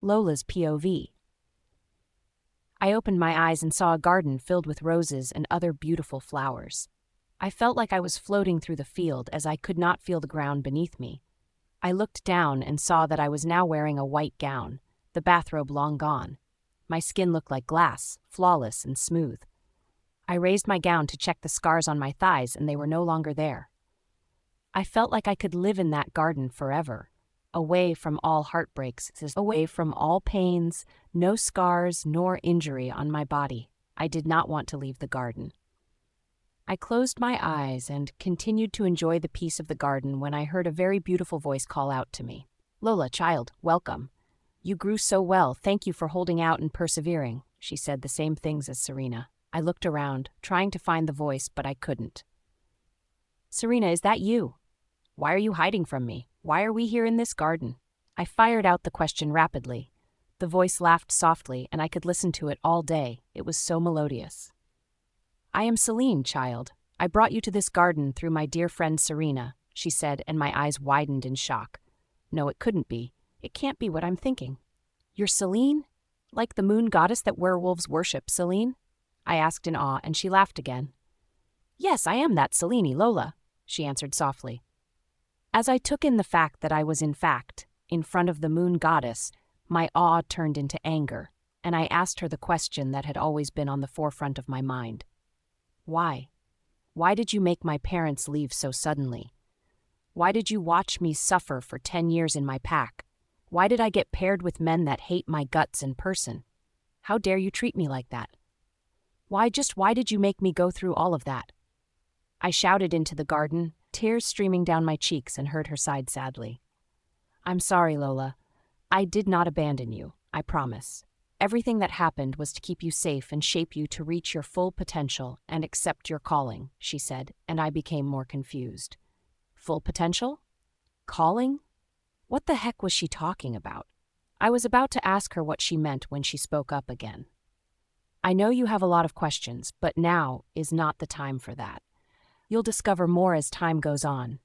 Lola's POV. I opened my eyes and saw a garden filled with roses and other beautiful flowers. I felt like I was floating through the field as I could not feel the ground beneath me. I looked down and saw that I was now wearing a white gown, the bathrobe long gone. My skin looked like glass, flawless and smooth. I raised my gown to check the scars on my thighs, and they were no longer there. I felt like I could live in that garden forever, away from all heartbreaks, away from all pains, no scars nor injury on my body. I did not want to leave the garden. I closed my eyes and continued to enjoy the peace of the garden when I heard a very beautiful voice call out to me. "Lola, child, welcome. You grew so well, thank you for holding out and persevering." She said the same things as Serena. I looked around, trying to find the voice, but I couldn't. "Serena, is that you? Why are you hiding from me? Why are we here in this garden?" I fired out the question rapidly. The voice laughed softly, and I could listen to it all day. It was so melodious. "I am Celine, child. I brought you to this garden through my dear friend Serena," she said, and my eyes widened in shock. No, it couldn't be. It can't be what I'm thinking. "You're Celine? Like the moon goddess that werewolves worship, Celine?" I asked in awe, and she laughed again. "Yes, I am that Selene, Lola," she answered softly. As I took in the fact that I was in fact in front of the moon goddess, my awe turned into anger, and I asked her the question that had always been on the forefront of my mind. Why? Why did you make my parents leave so suddenly? Why did you watch me suffer for 10 years in my pack? Why did I get paired with men that hate my guts in person? How dare you treat me like that? Why did you make me go through all of that? I shouted into the garden, tears streaming down my cheeks, and heard her sigh sadly. "I'm sorry, Lola. I did not abandon you, I promise. Everything that happened was to keep you safe and shape you to reach your full potential and accept your calling," she said, and I became more confused. Full potential? Calling? What the heck was she talking about? I was about to ask her what she meant when she spoke up again. "I know you have a lot of questions, but now is not the time for that. You'll discover more as time goes on.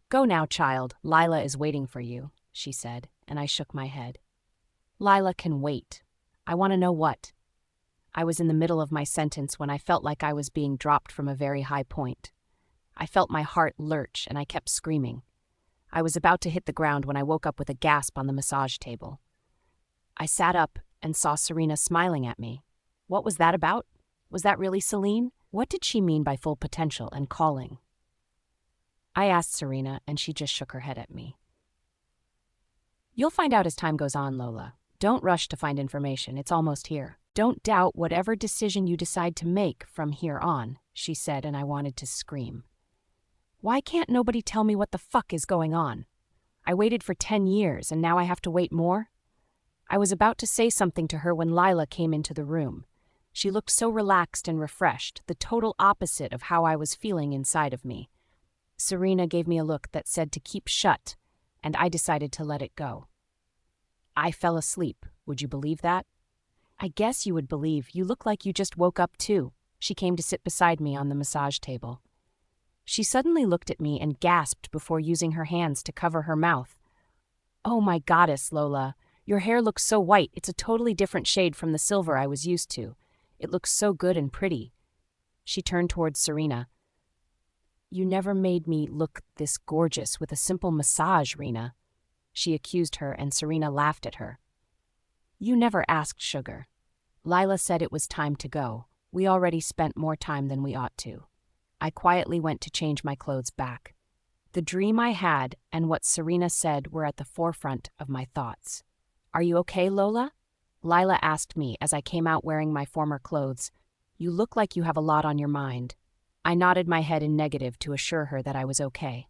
Go now, child. Lila is waiting for you," she said, and I shook my head. "Lila can wait. I want to know what." I was in the middle of my sentence when I felt like I was being dropped from a very high point. I felt my heart lurch, and I kept screaming. I was about to hit the ground when I woke up with a gasp on the massage table. I sat up and saw Serena smiling at me. What was that about? Was that really Celine? What did she mean by full potential and calling? I asked Serena, and she just shook her head at me. "You'll find out as time goes on, Lola. Don't rush to find information. It's almost here. Don't doubt whatever decision you decide to make from here on," she said, and I wanted to scream. Why can't nobody tell me what the fuck is going on? I waited for 10 years, and now I have to wait more? I was about to say something to her when Lila came into the room. She looked so relaxed and refreshed, the total opposite of how I was feeling inside of me. Serena gave me a look that said to keep shut, and I decided to let it go. I fell asleep. Would you believe that? "I guess you would believe. You look like you just woke up too." She came to sit beside me on the massage table. She suddenly looked at me and gasped before using her hands to cover her mouth. "Oh my goddess, Lola. Your hair looks so white. It's a totally different shade from the silver I was used to. It looks so good and pretty." She turned towards Serena. "You never made me look this gorgeous with a simple massage, Rena," she accused her, and Serena laughed at her. "You never asked, sugar. Lila said it was time to go. We already spent more time than we ought to." I quietly went to change my clothes back. The dream I had and what Serena said were at the forefront of my thoughts. "Are you okay, Lola?" Lila asked me as I came out wearing my former clothes. "You look like you have a lot on your mind." I nodded my head in negative to assure her that I was okay.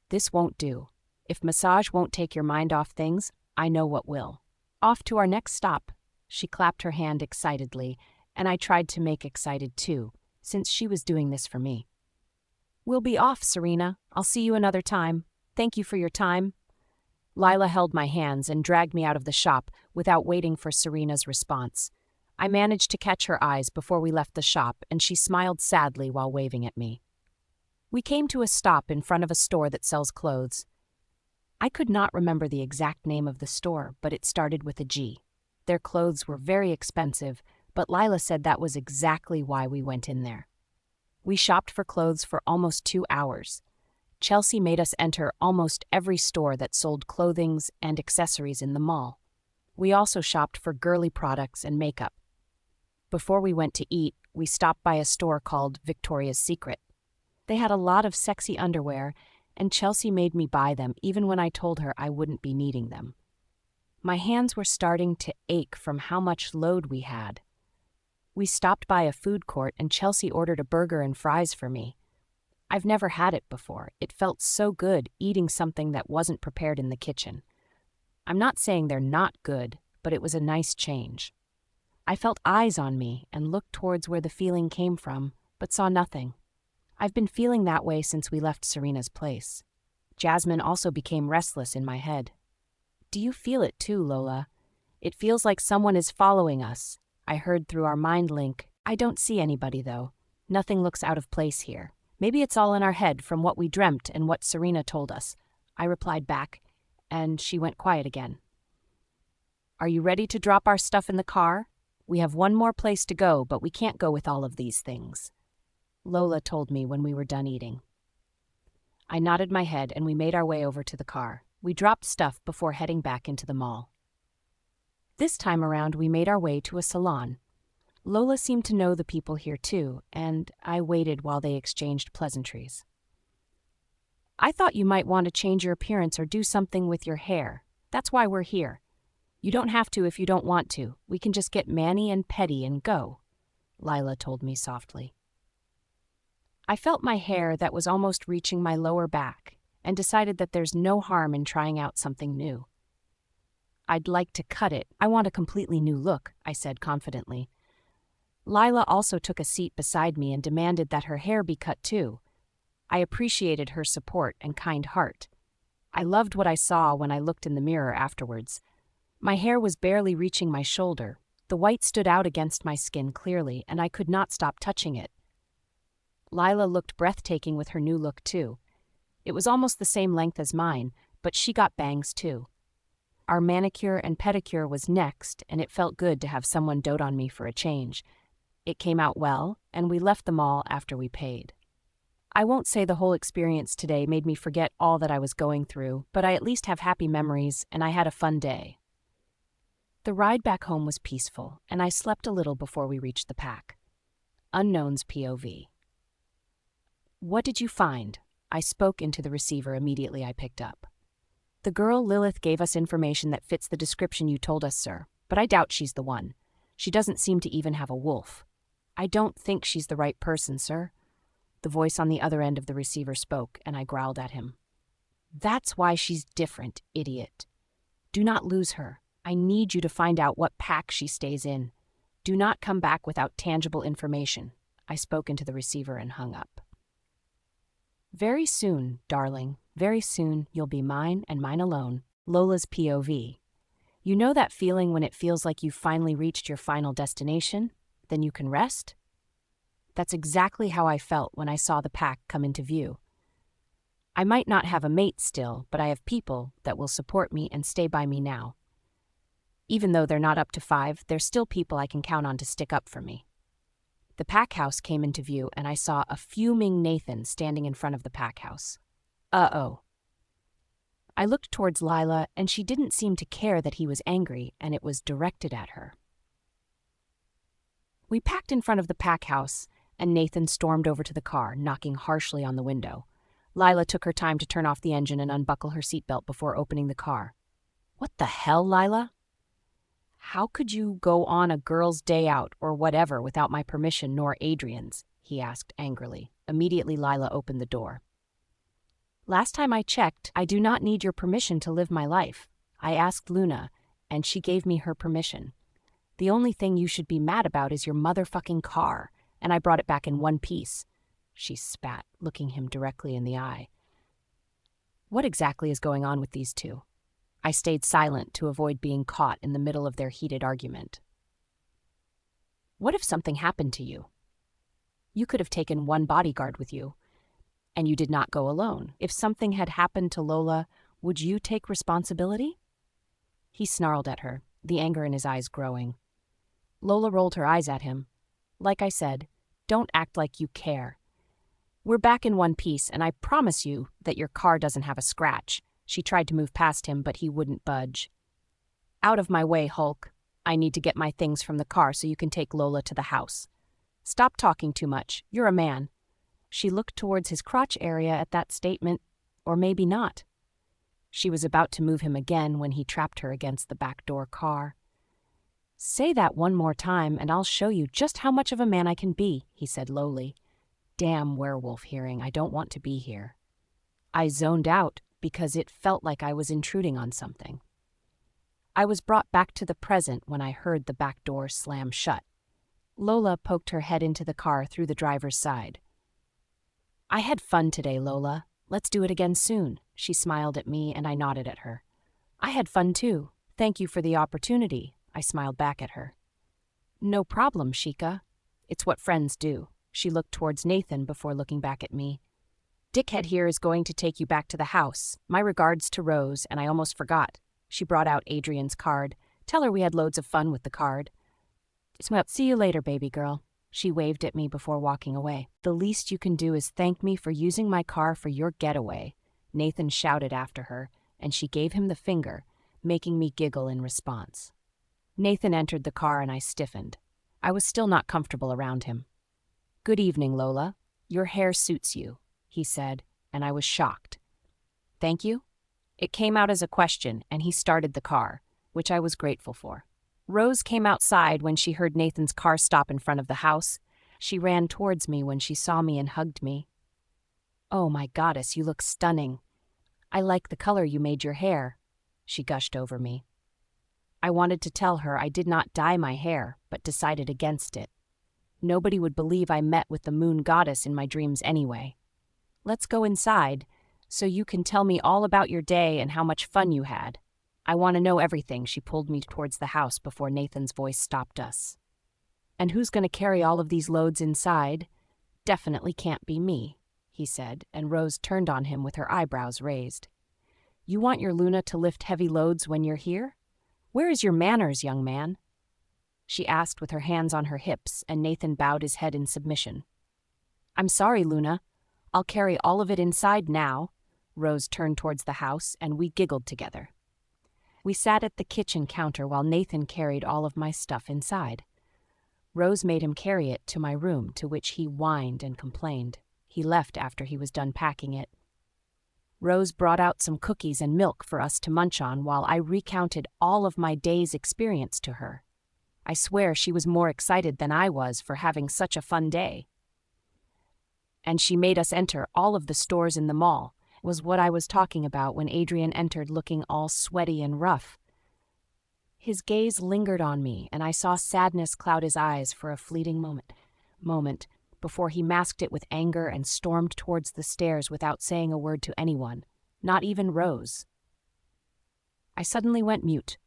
"This won't do. If massage won't take your mind off things, I know what will. Off to our next stop." She clapped her hand excitedly, and I tried to make excited too, since she was doing this for me. "We'll be off, Serena. I'll see you another time. Thank you for your time." Lila held my hands and dragged me out of the shop without waiting for Serena's response. I managed to catch her eyes before we left the shop, and she smiled sadly while waving at me. We came to a stop in front of a store that sells clothes. I could not remember the exact name of the store, but it started with a G. Their clothes were very expensive, but Lila said that was exactly why we went in there. We shopped for clothes for almost 2 hours. Chelsea made us enter almost every store that sold clothing and accessories in the mall. We also shopped for girly products and makeup. Before we went to eat, we stopped by a store called Victoria's Secret. They had a lot of sexy underwear, and Chelsea made me buy them even when I told her I wouldn't be needing them. My hands were starting to ache from how much load we had. We stopped by a food court and Chelsea ordered a burger and fries for me. I've never had it before. It felt so good eating something that wasn't prepared in the kitchen. I'm not saying they're not good, but it was a nice change. I felt eyes on me and looked towards where the feeling came from, but saw nothing. I've been feeling that way since we left Serena's place. Jasmine also became restless in my head. Do you feel it too, Lola? It feels like someone is following us. I heard through our mind link. I don't see anybody, though. Nothing looks out of place here. Maybe it's all in our head from what we dreamt and what Serena told us. I replied back, and she went quiet again. Are you ready to drop our stuff in the car? We have one more place to go, but we can't go with all of these things. Lola told me when we were done eating. I nodded my head and we made our way over to the car. We dropped stuff before heading back into the mall. This time around, we made our way to a salon. Lola seemed to know the people here too, and I waited while they exchanged pleasantries. I thought you might want to change your appearance or do something with your hair. That's why we're here. You don't have to if you don't want to. We can just get mani and pedi and go, Lila told me softly. I felt my hair that was almost reaching my lower back and decided that there's no harm in trying out something new. I'd like to cut it. I want a completely new look, I said confidently. Lila also took a seat beside me and demanded that her hair be cut too. I appreciated her support and kind heart. I loved what I saw when I looked in the mirror afterwards. My hair was barely reaching my shoulder. The white stood out against my skin clearly, and I could not stop touching it. Lila looked breathtaking with her new look too. It was almost the same length as mine, but she got bangs too. Our manicure and pedicure was next, and it felt good to have someone dote on me for a change. It came out well, and we left the mall after we paid. I won't say the whole experience today made me forget all that I was going through, but I at least have happy memories, and I had a fun day. The ride back home was peaceful, and I slept a little before we reached the pack. Unknown's POV. What did you find? I spoke into the receiver immediately I picked up. The girl Lilith gave us information that fits the description you told us, sir, but I doubt she's the one. She doesn't seem to even have a wolf. I don't think she's the right person, sir. The voice on the other end of the receiver spoke, and I growled at him. That's why she's different, idiot. Do not lose her. I need you to find out what pack she stays in. Do not come back without tangible information. I spoke into the receiver and hung up. Very soon, darling, very soon you'll be mine and mine alone. Lola's POV. You know that feeling when it feels like you've finally reached your final destination? Then you can rest? That's exactly how I felt when I saw the pack come into view. I might not have a mate still, but I have people that will support me and stay by me now. Even though they're not up to 5, there's still people I can count on to stick up for me. The pack house came into view, and I saw a fuming Nathan standing in front of the pack house. Uh-oh. I looked towards Lila, and she didn't seem to care that he was angry, and it was directed at her. We packed in front of the pack house, and Nathan stormed over to the car, knocking harshly on the window. Lila took her time to turn off the engine and unbuckle her seatbelt before opening the car. What the hell, Lila? How could you go on a girl's day out or whatever without my permission nor Adrian's? He asked angrily. Immediately Lila opened the door. Last time I checked, I do not need your permission to live my life. I asked Luna, and she gave me her permission. The only thing you should be mad about is your motherfucking car, and I brought it back in one piece. She spat, looking him directly in the eye. What exactly is going on with these two? I stayed silent to avoid being caught in the middle of their heated argument. What if something happened to you? You could have taken one bodyguard with you, and you did not go alone. If something had happened to Lola, Would you take responsibility?" He snarled at her, the anger in his eyes growing. Lola rolled her eyes at him. "Like I said, don't act like you care. We're back in one piece, and I promise you that your car doesn't have a scratch." She tried to move past him, but he wouldn't budge. "Out of my way, Hulk. I need to get my things from the car so you can take Lola to the house. Stop talking too much. You're a man." She looked towards his crotch area at that statement, or maybe not. She was about to move him again when he trapped her against the back door car. "Say that one more time, and I'll show you just how much of a man I can be," he said lowly. Damn werewolf hearing, I don't want to be here. I zoned out because it felt like I was intruding on something. I was brought back to the present when I heard the back door slam shut. Lola poked her head into the car through the driver's side. "I had fun today, Lola. Let's do it again soon." She smiled at me and I nodded at her. "I had fun too. Thank you for the opportunity," I smiled back at her. "No problem, Sheikah. It's what friends do." She looked towards Nathan before looking back at me. "Dickhead here is going to take you back to the house. My regards to Rose, and I almost forgot." She brought out Adrian's card. "Tell her we had loads of fun with the card." "Well, see you later, baby girl." She waved at me before walking away. "The least you can do is thank me for using my car for your getaway," Nathan shouted after her, and she gave him the finger, making me giggle in response. Nathan entered the car and I stiffened. I was still not comfortable around him. "Good evening, Lola. Your hair suits you," he said, and I was shocked. "Thank you?" It came out as a question, and he started the car, which I was grateful for. Rose came outside when she heard Nathan's car stop in front of the house. She ran towards me when she saw me and hugged me. "Oh, my goddess, you look stunning. I like the color you made your hair," she gushed over me. I wanted to tell her I did not dye my hair, but decided against it. Nobody would believe I met with the moon goddess in my dreams anyway. "Let's go inside, so you can tell me all about your day and how much fun you had. I want to know everything." She pulled me towards the house before Nathan's voice stopped us. "And who's going to carry all of these loads inside?" "Definitely can't be me," he said, and Rose turned on him with her eyebrows raised. "You want your Luna to lift heavy loads when you're here? Where is your manners, young man?" she asked with her hands on her hips, and Nathan bowed his head in submission. "I'm sorry, Luna. I'll carry all of it inside now." Rose turned towards the house, and we giggled together. We sat at the kitchen counter while Nathan carried all of my stuff inside. Rose made him carry it to my room, to which he whined and complained. He left after he was done packing it. Rose brought out some cookies and milk for us to munch on while I recounted all of my day's experience to her. I swear she was more excited than I was for having such a fun day. And she made us enter all of the stores in the mall, was what I was talking about when Adrian entered looking all sweaty and rough. His gaze lingered on me, and I saw sadness cloud his eyes for a fleeting moment before he masked it with anger and stormed towards the stairs without saying a word to anyone, not even Rose. I suddenly went mute.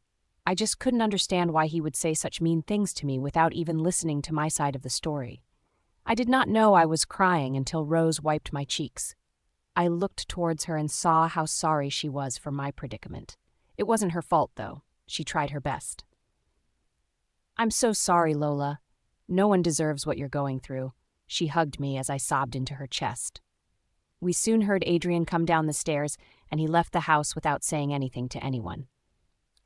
I just couldn't understand why he would say such mean things to me without even listening to my side of the story. I did not know I was crying until Rose wiped my cheeks. I looked towards her and saw how sorry she was for my predicament. It wasn't her fault, though. She tried her best. "I'm so sorry, Lola. No one deserves what you're going through." She hugged me as I sobbed into her chest. We soon heard Adrian come down the stairs, and he left the house without saying anything to anyone.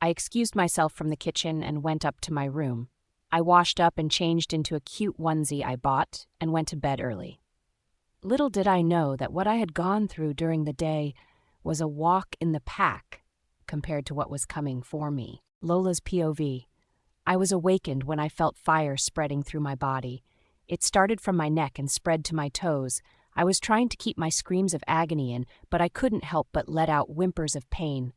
I excused myself from the kitchen and went up to my room. I washed up and changed into a cute onesie I bought and went to bed early. Little did I know that what I had gone through during the day was a walk in the pack compared to what was coming for me. Lola's POV. I was awakened when I felt fire spreading through my body. It started from my neck and spread to my toes. I was trying to keep my screams of agony in, but I couldn't help but let out whimpers of pain.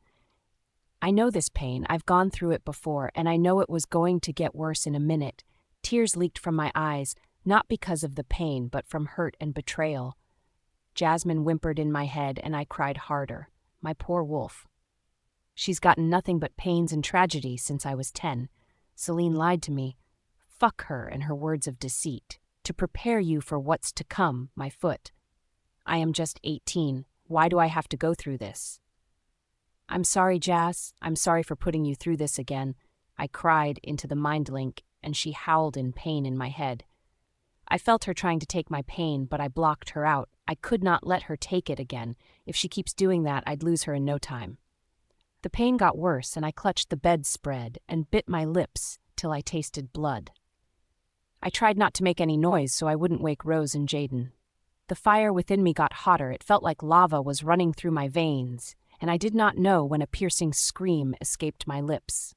I know this pain. I've gone through it before, and I know it was going to get worse in a minute. Tears leaked from my eyes, not because of the pain, but from hurt and betrayal. Jasmine whimpered in my head, and I cried harder. My poor wolf. She's gotten nothing but pains and tragedy since I was 10. Celine lied to me. Fuck her and her words of deceit. To prepare you for what's to come, my foot. I am just 18. Why do I have to go through this? I'm sorry, Jas. I'm sorry for putting you through this again. I cried into the mind link, and she howled in pain in my head. I felt her trying to take my pain, but I blocked her out. I could not let her take it again. If she keeps doing that, I'd lose her in no time. The pain got worse, and I clutched the bedspread and bit my lips till I tasted blood. I tried not to make any noise so I wouldn't wake Rose and Jaden. The fire within me got hotter. It felt like lava was running through my veins, and I did not know when a piercing scream escaped my lips.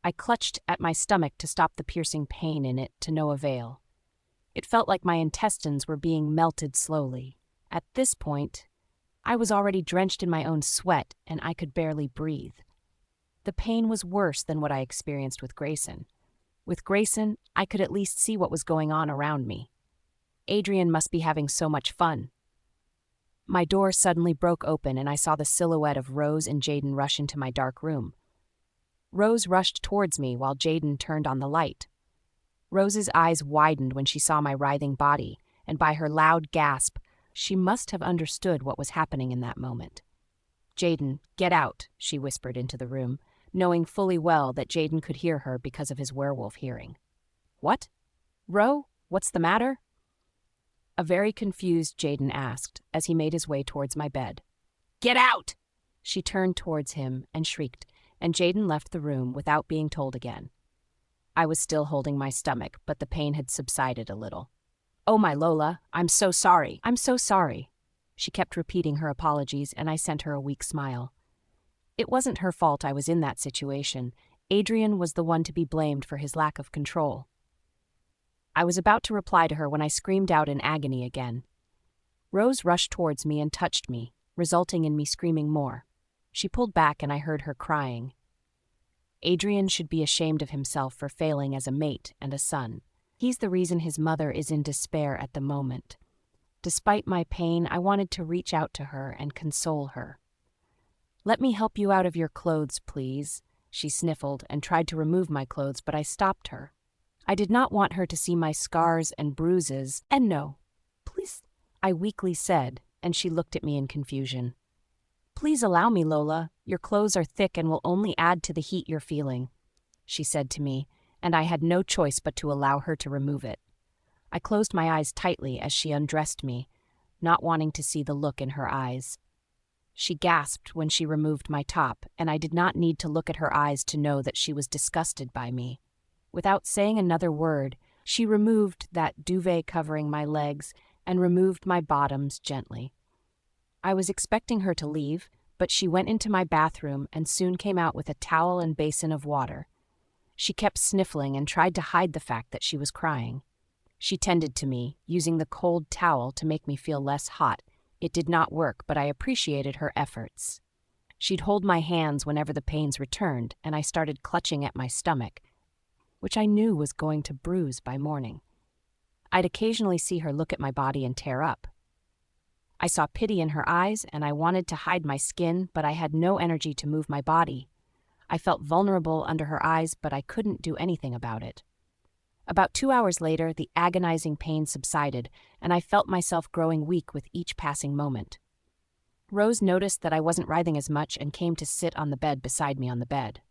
I clutched at my stomach to stop the piercing pain in it, to no avail. It felt like my intestines were being melted slowly. At this point, I was already drenched in my own sweat, and I could barely breathe. The pain was worse than what I experienced with Grayson. With Grayson, I could at least see what was going on around me. Adrian must be having so much fun. My door suddenly broke open, and I saw the silhouette of Rose and Jaden rush into my dark room. Rose rushed towards me while Jaden turned on the light. Rose's eyes widened when she saw my writhing body, and by her loud gasp, she must have understood what was happening in that moment. "Jaden, get out," she whispered into the room, knowing fully well that Jaden could hear her because of his werewolf hearing. "What? Ro, what's the matter?" A very confused Jaden asked as he made his way towards my bed. "Get out!" She turned towards him and shrieked, and Jaden left the room without being told again. I was still holding my stomach, but the pain had subsided a little. "Oh, my Lola, I'm so sorry. I'm so sorry." She kept repeating her apologies, and I sent her a weak smile. It wasn't her fault I was in that situation. Adrian was the one to be blamed for his lack of control. I was about to reply to her when I screamed out in agony again. Rose rushed towards me and touched me, resulting in me screaming more. She pulled back and I heard her crying. Adrian should be ashamed of himself for failing as a mate and a son. He's the reason his mother is in despair at the moment. Despite my pain, I wanted to reach out to her and console her. "Let me help you out of your clothes, please," she sniffled and tried to remove my clothes, but I stopped her. I did not want her to see my scars and bruises, and no, please, I weakly said, and she looked at me in confusion. "Please allow me, Lola. Your clothes are thick and will only add to the heat you're feeling," she said to me, and I had no choice but to allow her to remove it. I closed my eyes tightly as she undressed me, not wanting to see the look in her eyes. She gasped when she removed my top, and I did not need to look at her eyes to know that she was disgusted by me. Without saying another word, she removed that duvet covering my legs and removed my bottoms gently. I was expecting her to leave, but she went into my bathroom and soon came out with a towel and basin of water. She kept sniffling and tried to hide the fact that she was crying. She tended to me, using the cold towel to make me feel less hot. It did not work, but I appreciated her efforts. She'd hold my hands whenever the pains returned, and I started clutching at my stomach, which I knew was going to bruise by morning. I'd occasionally see her look at my body and tear up. I saw pity in her eyes, and I wanted to hide my skin, but I had no energy to move my body. I felt vulnerable under her eyes, but I couldn't do anything about it. About 2 hours later, the agonizing pain subsided, and I felt myself growing weak with each passing moment. Rose noticed that I wasn't writhing as much and came to sit on the bed beside me on the bed.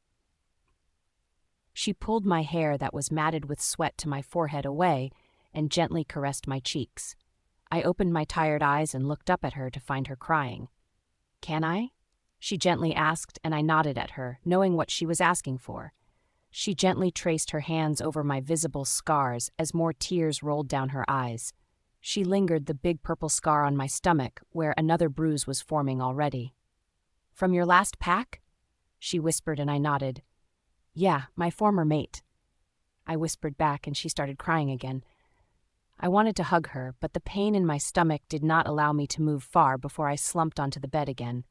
She pulled my hair that was matted with sweat to my forehead away and gently caressed my cheeks. I opened my tired eyes and looked up at her to find her crying. "Can I?" she gently asked, and I nodded at her, knowing what she was asking for. She gently traced her hands over my visible scars as more tears rolled down her eyes. She lingered the big purple scar on my stomach, where another bruise was forming already. "From your last pack?" she whispered, and I nodded. "Yeah, my former mate." I whispered back, and she started crying again. I wanted to hug her, but the pain in my stomach did not allow me to move far before I slumped onto the bed again.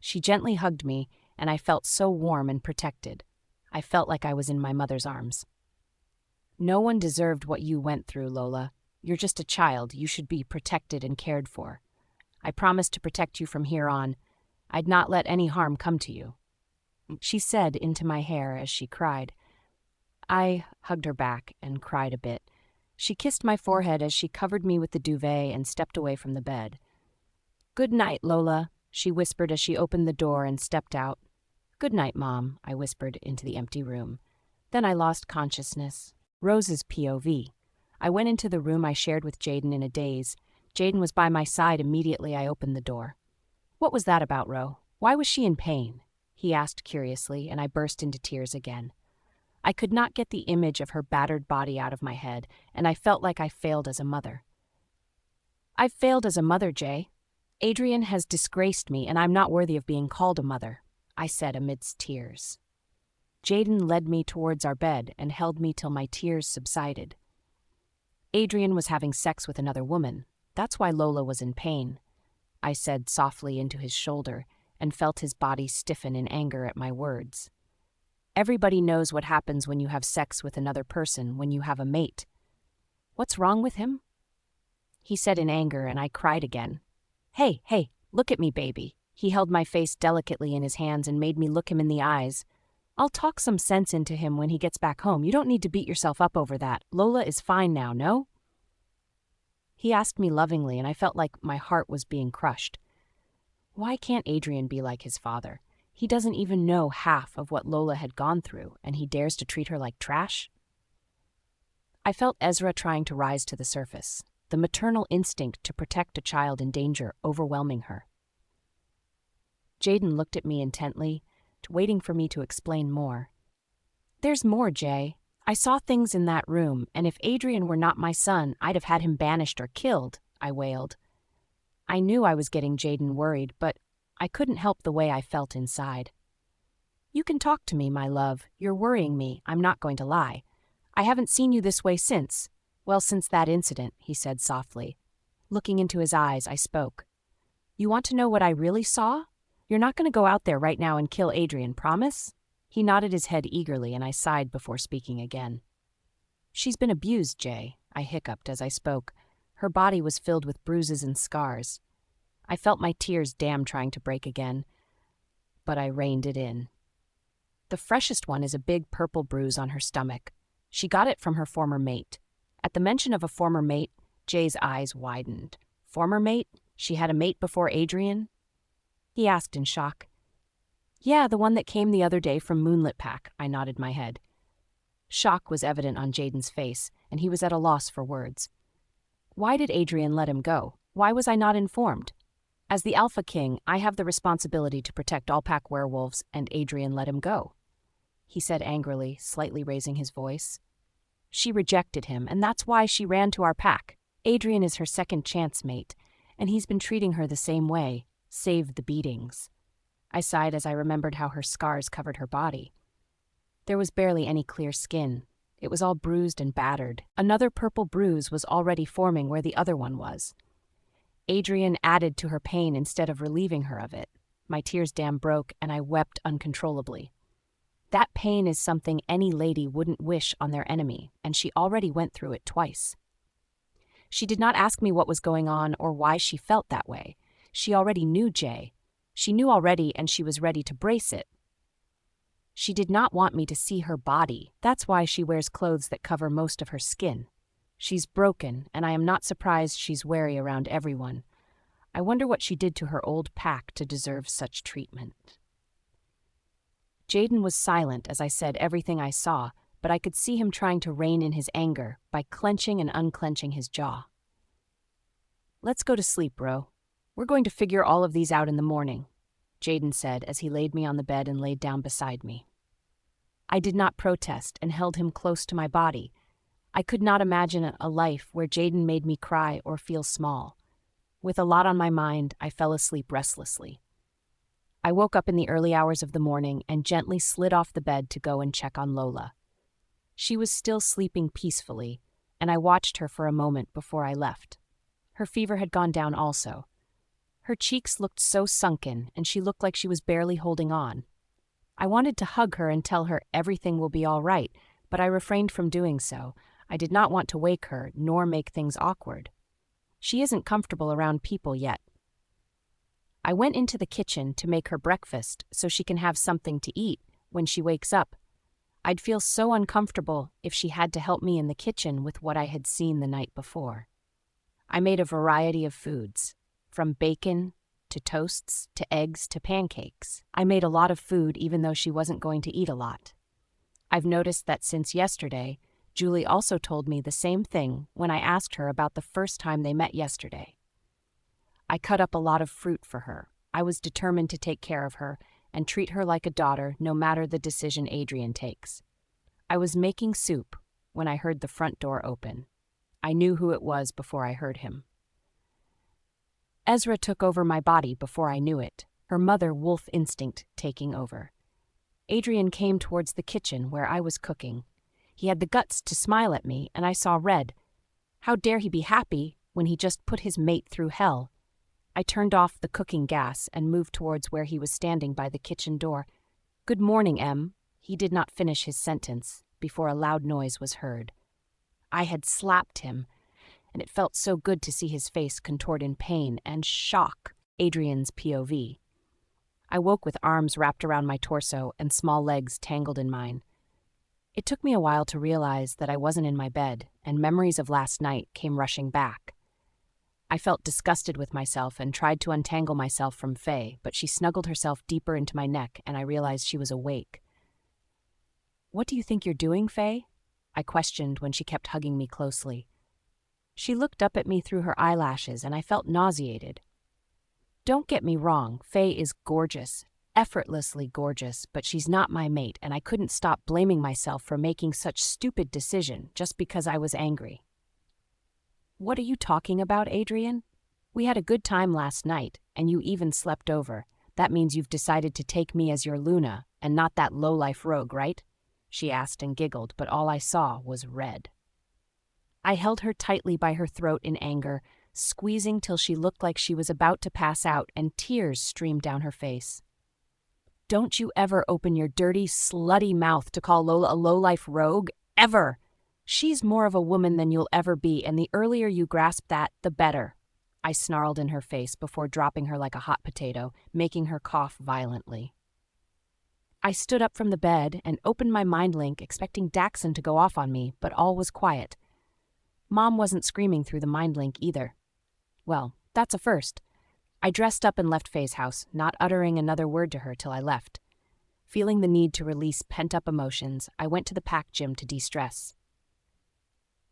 She gently hugged me, and I felt so warm and protected. I felt like I was in my mother's arms. "No one deserved what you went through, Lola. You're just a child. You should be protected and cared for. I promised to protect you from here on. I'd not let any harm come to you," she said into my hair as she cried. I hugged her back and cried a bit. She kissed my forehead as she covered me with the duvet and stepped away from the bed. "Good night, Lola," she whispered as she opened the door and stepped out. "Good night, Mom," I whispered into the empty room. Then I lost consciousness. Rose's POV. I went into the room I shared with Jaden in a daze. Jaden was by my side immediately I opened the door. "What was that about, Ro? Why was she in pain?" he asked curiously, and I burst into tears again. I could not get the image of her battered body out of my head, and I felt like I failed as a mother. "I've failed as a mother, Jay. Adrian has disgraced me, and I'm not worthy of being called a mother," I said amidst tears. Jaden led me towards our bed and held me till my tears subsided. "Adrian was having sex with another woman. That's why Lola was in pain," I said softly into his shoulder, and felt his body stiffen in anger at my words. "Everybody knows what happens when you have sex with another person, when you have a mate. What's wrong with him?" he said in anger, and I cried again. Hey, look at me, baby." He held my face delicately in his hands and made me look him in the eyes. "I'll talk some sense into him when he gets back home. You don't need to beat yourself up over that. Lola is fine now, no?" He asked me lovingly, and I felt like my heart was being crushed. Why can't Adrian be like his father? He doesn't even know half of what Lola had gone through, and he dares to treat her like trash? I felt Ezra trying to rise to the surface, the maternal instinct to protect a child in danger overwhelming her. Jaden looked at me intently, waiting for me to explain more. "There's more, Jay. I saw things in that room, and if Adrian were not my son, I'd have had him banished or killed," I wailed. I knew I was getting Jaden worried, but I couldn't help the way I felt inside. "You can talk to me, my love. You're worrying me, I'm not going to lie. I haven't seen you this way since that incident," he said softly. Looking into his eyes, I spoke. "You want to know what I really saw? You're not going to go out there right now and kill Adrian, promise?" He nodded his head eagerly, and I sighed before speaking again. "She's been abused, Jay," I hiccuped as I spoke. Her body was filled with bruises and scars. I felt my tears trying to break again, but I reined it in. "The freshest one is a big purple bruise on her stomach. She got it from her former mate." At the mention of a former mate, Jay's eyes widened. "Former mate? She had a mate before Adrian?" he asked in shock. "Yeah, the one that came the other day from Moonlit Pack," I nodded my head. Shock was evident on Jaden's face, and he was at a loss for words. "Why did Adrian let him go? Why was I not informed? As the Alpha King, I have the responsibility to protect all pack werewolves, and Adrian let him go," he said angrily, slightly raising his voice. "She rejected him, and that's why she ran to our pack. Adrian is her second chance mate, and he's been treating her the same way, save the beatings." I sighed as I remembered how her scars covered her body. There was barely any clear skin. It was all bruised and battered. Another purple bruise was already forming where the other one was. Adrian added to her pain instead of relieving her of it. My tears broke, and I wept uncontrollably. That pain is something any lady wouldn't wish on their enemy, and she already went through it twice. She did not ask me what was going on or why she felt that way. She already knew Jay. She knew already, and she was ready to brace it. She did not want me to see her body. That's why she wears clothes that cover most of her skin. She's broken, and I am not surprised she's wary around everyone. I wonder what she did to her old pack to deserve such treatment. Jaden was silent as I said everything I saw, but I could see him trying to rein in his anger by clenching and unclenching his jaw. "Let's go to sleep, bro. We're going to figure all of these out in the morning," Jaden said as he laid me on the bed and laid down beside me. I did not protest and held him close to my body. I could not imagine a life where Jaden made me cry or feel small. With a lot on my mind, I fell asleep restlessly. I woke up in the early hours of the morning and gently slid off the bed to go and check on Lola. She was still sleeping peacefully, and I watched her for a moment before I left. Her fever had gone down also. Her cheeks looked so sunken, and she looked like she was barely holding on. I wanted to hug her and tell her everything will be all right, but I refrained from doing so. I did not want to wake her, nor make things awkward. She isn't comfortable around people yet. I went into the kitchen to make her breakfast so she can have something to eat when she wakes up. I'd feel so uncomfortable if she had to help me in the kitchen with what I had seen the night before. I made a variety of foods, from bacon to toasts, to eggs, to pancakes. I made a lot of food even though she wasn't going to eat a lot. I've noticed that since yesterday, Julie also told me the same thing when I asked her about the first time they met yesterday. I cut up a lot of fruit for her. I was determined to take care of her and treat her like a daughter no matter the decision Adrian takes. I was making soup when I heard the front door open. I knew who it was before I heard him. Ezra took over my body before I knew it, her mother wolf instinct taking over. Adrian came towards the kitchen where I was cooking. He had the guts to smile at me, and I saw red. How dare he be happy when he just put his mate through hell? I turned off the cooking gas and moved towards where he was standing by the kitchen door. "Good morning, Em." He did not finish his sentence before a loud noise was heard. I had slapped him, and it felt so good to see his face contort in pain and shock. Adrian's POV. I woke with arms wrapped around my torso and small legs tangled in mine. It took me a while to realize that I wasn't in my bed, and memories of last night came rushing back. I felt disgusted with myself and tried to untangle myself from Faye, but she snuggled herself deeper into my neck and I realized she was awake. "What do you think you're doing, Faye?" I questioned when she kept hugging me closely. She looked up at me through her eyelashes and I felt nauseated. Don't get me wrong, Faye is gorgeous, effortlessly gorgeous, but she's not my mate and I couldn't stop blaming myself for making such stupid decision just because I was angry. "What are you talking about, Adrian? We had a good time last night, and you even slept over. That means you've decided to take me as your Luna, and not that low-life rogue, right?" she asked and giggled, but all I saw was red. I held her tightly by her throat in anger, squeezing till she looked like she was about to pass out, and tears streamed down her face. "Don't you ever open your dirty, slutty mouth to call Lola a low-life rogue, ever! She's more of a woman than you'll ever be, and the earlier you grasp that, the better." I snarled in her face before dropping her like a hot potato, making her cough violently. I stood up from the bed and opened my mind link, expecting Daxon to go off on me, but all was quiet. Mom wasn't screaming through the mind link either. Well, that's a first. I dressed up and left Faye's house, not uttering another word to her till I left. Feeling the need to release pent-up emotions, I went to the pack gym to de-stress.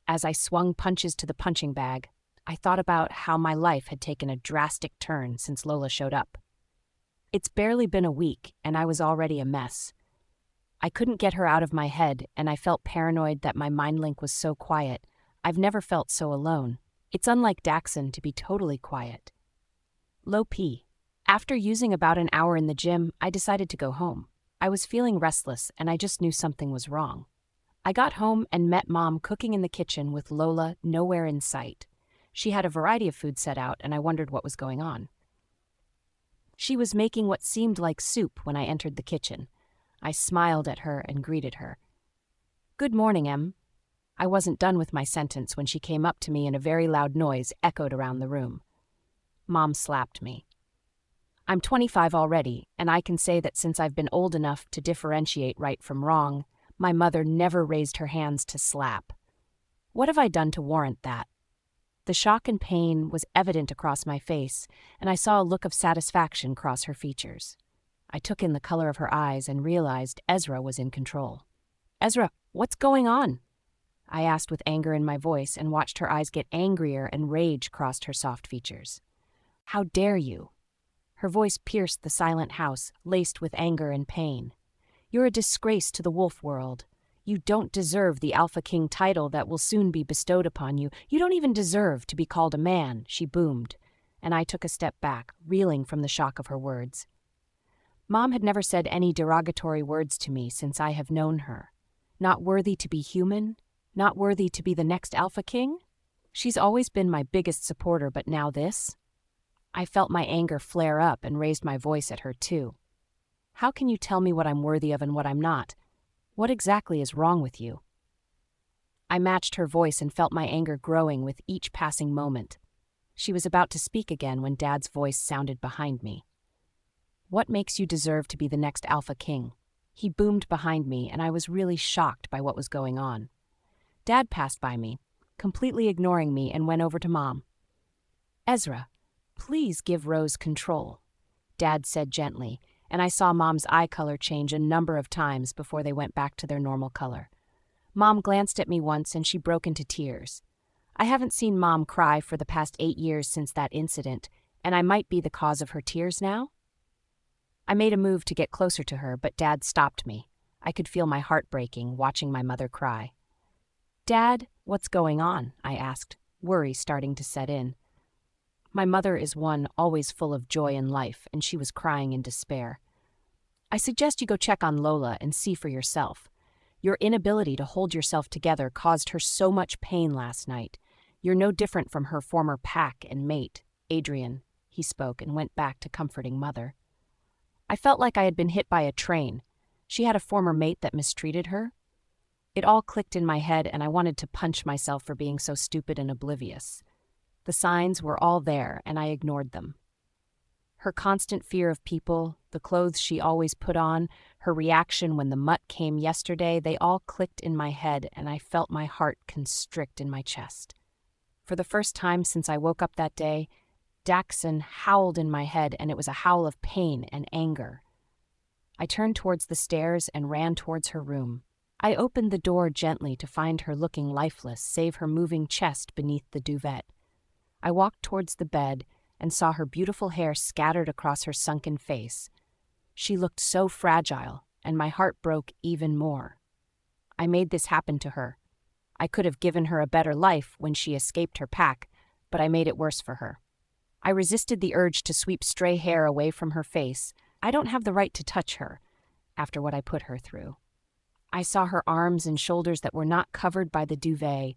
As I swung punches to the punching bag, I thought about how my life had taken a drastic turn since Lola showed up. It's barely been a week, and I was already a mess. I couldn't get her out of my head, and I felt paranoid that my mind link was so quiet. I've never felt so alone. It's unlike Daxon to be totally quiet. Low P. After using about an hour in the gym, I decided to go home. I was feeling restless, and I just knew something was wrong. I got home and met Mom cooking in the kitchen with Lola nowhere in sight. She had a variety of food set out, and I wondered what was going on. She was making what seemed like soup when I entered the kitchen. I smiled at her and greeted her. "Good morning, Em." I wasn't done with my sentence when she came up to me and a very loud noise echoed around the room. Mom slapped me. I'm 25 already, and I can say that since I've been old enough to differentiate right from wrong, my mother never raised her hands to slap. What have I done to warrant that? The shock and pain was evident across my face, and I saw a look of satisfaction cross her features. I took in the color of her eyes and realized Ezra was in control. "Ezra, what's going on?" I asked with anger in my voice and watched her eyes get angrier and rage crossed her soft features. "How dare you?" Her voice pierced the silent house, laced with anger and pain. "You're a disgrace to the wolf world. You don't deserve the Alpha King title that will soon be bestowed upon you. You don't even deserve to be called a man," she boomed, and I took a step back, reeling from the shock of her words. Mom had never said any derogatory words to me since I have known her. Not worthy to be human? Not worthy to be the next Alpha King? She's always been my biggest supporter, but now this? I felt my anger flare up and raised my voice at her too. "How can you tell me what I'm worthy of and what I'm not? What exactly is wrong with you?" I matched her voice and felt my anger growing with each passing moment. She was about to speak again when Dad's voice sounded behind me. "What makes you deserve to be the next Alpha King?" He boomed behind me, and I was really shocked by what was going on. Dad passed by me, completely ignoring me, and went over to Mom. "Ezra, Please give Rose control, Dad said gently, and I saw Mom's eye color change a number of times before they went back to their normal color. Mom glanced at me once and she broke into tears. I haven't seen Mom cry for the past 8 years since that incident, and I might be the cause of her tears now? I made a move to get closer to her, but Dad stopped me. I could feel my heart breaking watching my mother cry. Dad, what's going on? I asked, worry starting to set in. My mother is one always full of joy in life, and she was crying in despair. I suggest you go check on Lola and see for yourself. Your inability to hold yourself together caused her so much pain last night. You're no different from her former pack and mate, Adrian, he spoke and went back to comforting Mother. I felt like I had been hit by a train. She had a former mate that mistreated her. It all clicked in my head and I wanted to punch myself for being so stupid and oblivious. The signs were all there and I ignored them. Her constant fear of people, the clothes she always put on, her reaction when the mutt came yesterday, they all clicked in my head and I felt my heart constrict in my chest. For the first time since I woke up that day, Daxon howled in my head and it was a howl of pain and anger. I turned towards the stairs and ran towards her room. I opened the door gently to find her looking lifeless, save her moving chest beneath the duvet. I walked towards the bed and saw her beautiful hair scattered across her sunken face. She looked so fragile, and my heart broke even more. I made this happen to her. I could have given her a better life when she escaped her pack, but I made it worse for her. I resisted the urge to sweep stray hair away from her face. I don't have the right to touch her, after what I put her through. I saw her arms and shoulders that were not covered by the duvet,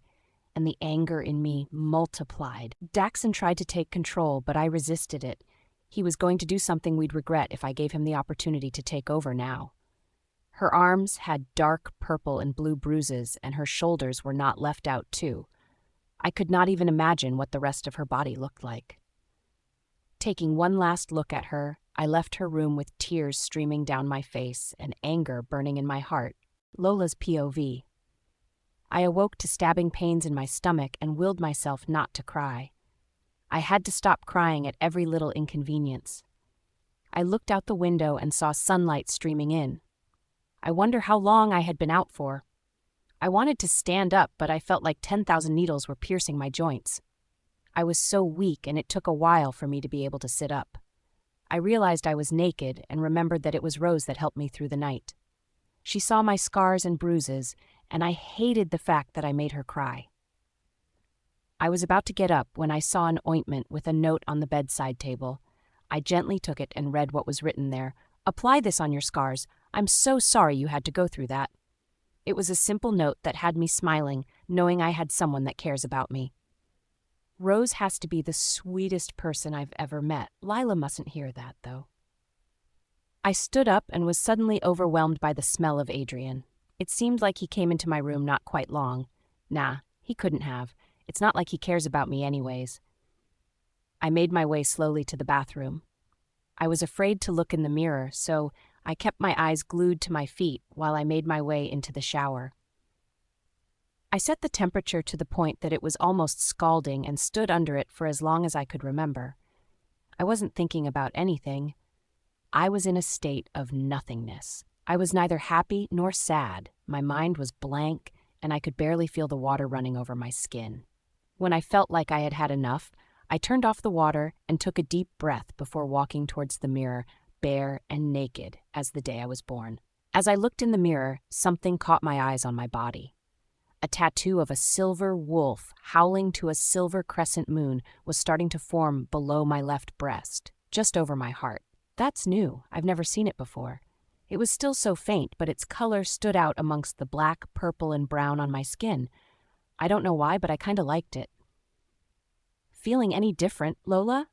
and the anger in me multiplied. Daxon tried to take control, but I resisted it. He was going to do something we'd regret if I gave him the opportunity to take over now. Her arms had dark purple and blue bruises, and her shoulders were not left out too. I could not even imagine what the rest of her body looked like. Taking one last look at her, I left her room with tears streaming down my face and anger burning in my heart. Lola's POV. I awoke to stabbing pains in my stomach and willed myself not to cry. I had to stop crying at every little inconvenience. I looked out the window and saw sunlight streaming in. I wonder how long I had been out for. I wanted to stand up, but I felt like 10,000 needles were piercing my joints. I was so weak, and it took a while for me to be able to sit up. I realized I was naked and remembered that it was Rose that helped me through the night. She saw my scars and bruises, and I hated the fact that I made her cry. I was about to get up when I saw an ointment with a note on the bedside table. I gently took it and read what was written there. "Apply this on your scars. I'm so sorry you had to go through that." It was a simple note that had me smiling, knowing I had someone that cares about me. Rose has to be the sweetest person I've ever met. Lila mustn't hear that, though. I stood up and was suddenly overwhelmed by the smell of Adrian. It seemed like he came into my room not quite long. Nah, he couldn't have. It's not like he cares about me anyways. I made my way slowly to the bathroom. I was afraid to look in the mirror, so I kept my eyes glued to my feet while I made my way into the shower. I set the temperature to the point that it was almost scalding and stood under it for as long as I could remember. I wasn't thinking about anything. I was in a state of nothingness. I was neither happy nor sad. My mind was blank, and I could barely feel the water running over my skin. When I felt like I had had enough, I turned off the water and took a deep breath before walking towards the mirror, bare and naked as the day I was born. As I looked in the mirror, something caught my eyes on my body. A tattoo of a silver wolf howling to a silver crescent moon was starting to form below my left breast, just over my heart. That's new. I've never seen it before. It was still so faint, but its color stood out amongst the black, purple, and brown on my skin. I don't know why, but I kinda liked it. "Feeling any different, Lola?"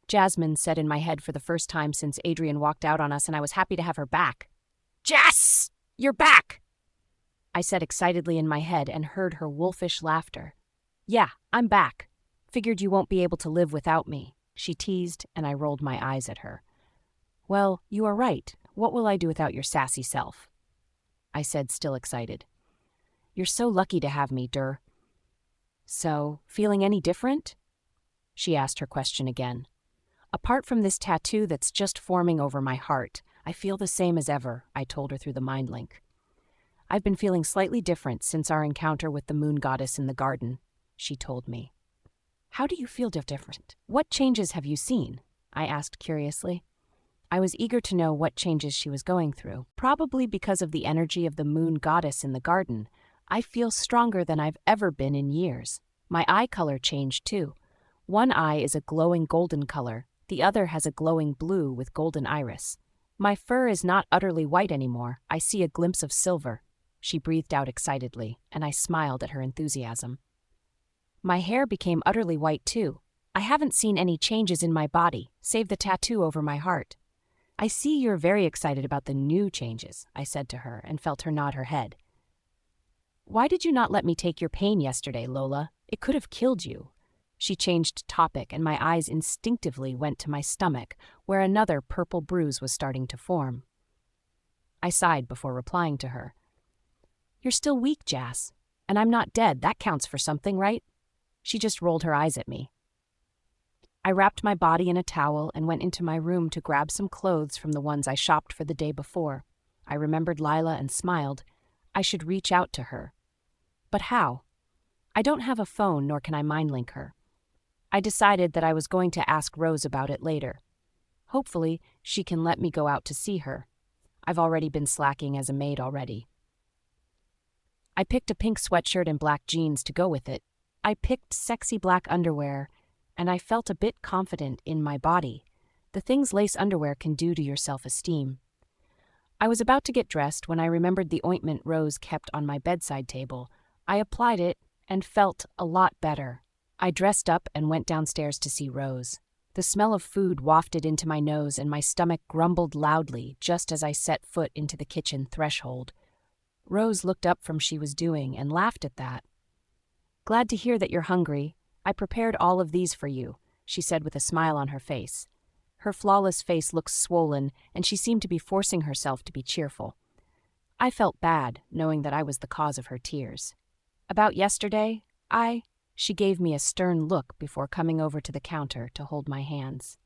Jasmine said in my head for the first time since Adrian walked out on us, and I was happy to have her back. "Jess! You're back!" I said excitedly in my head and heard her wolfish laughter. "Yeah, I'm back. Figured you won't be able to live without me," she teased, and I rolled my eyes at her. "Well, you are right. What will I do without your sassy self?" I said, still excited. "You're so lucky to have me, Dur." "So, feeling any different?" she asked her question again. Apart from this tattoo that's just forming over my heart, I feel the same as ever, I told her through the mind link. I've been feeling slightly different since our encounter with the moon goddess in the garden, she told me. How do you feel different? What changes have you seen? I asked curiously. I was eager to know what changes she was going through. Probably because of the energy of the moon goddess in the garden, I feel stronger than I've ever been in years. My eye color changed too. One eye is a glowing golden color, the other has a glowing blue with golden iris. My fur is not utterly white anymore, I see a glimpse of silver. She breathed out excitedly, and I smiled at her enthusiasm. My hair became utterly white too. I haven't seen any changes in my body, save the tattoo over my heart. I see you're very excited about the new changes, I said to her, and felt her nod her head. Why did you not let me take your pain yesterday, Lola? It could have killed you. She changed topic, and my eyes instinctively went to my stomach, where another purple bruise was starting to form. I sighed before replying to her. You're still weak, Jas, and I'm not dead. That counts for something, right? She just rolled her eyes at me. I wrapped my body in a towel and went into my room to grab some clothes from the ones I shopped for the day before. I remembered Lila and smiled. I should reach out to her. But how? I don't have a phone, nor can I mind link her. I decided that I was going to ask Rose about it later. Hopefully, she can let me go out to see her. I've already been slacking as a maid already. I picked a pink sweatshirt and black jeans to go with it. I picked sexy black underwear, and I felt a bit confident in my body, the things lace underwear can do to your self-esteem. I was about to get dressed when I remembered the ointment Rose kept on my bedside table. I applied it and felt a lot better. I dressed up and went downstairs to see Rose. The smell of food wafted into my nose and my stomach grumbled loudly just as I set foot into the kitchen threshold. Rose looked up from what she was doing and laughed at that. Glad to hear that you're hungry. I prepared all of these for you, she said with a smile on her face. Her flawless face looked swollen, and she seemed to be forcing herself to be cheerful. I felt bad, knowing that I was the cause of her tears. About yesterday, She gave me a stern look before coming over to the counter to hold my hands.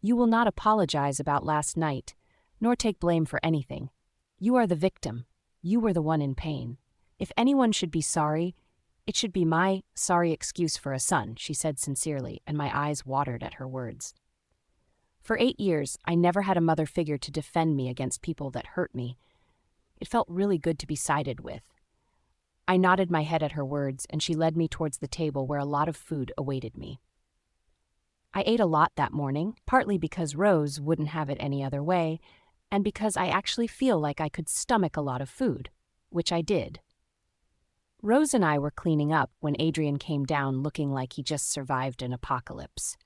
You will not apologize about last night, nor take blame for anything. You are the victim. You were the one in pain. If anyone should be sorry, it should be my sorry excuse for a son, she said sincerely, and my eyes watered at her words. For 8 years, I never had a mother figure to defend me against people that hurt me. It felt really good to be sided with. I nodded my head at her words, and she led me towards the table where a lot of food awaited me. I ate a lot that morning, partly because Rose wouldn't have it any other way, and because I actually feel like I could stomach a lot of food, which I did. Rose and I were cleaning up when Adrian came down looking like he just survived an apocalypse.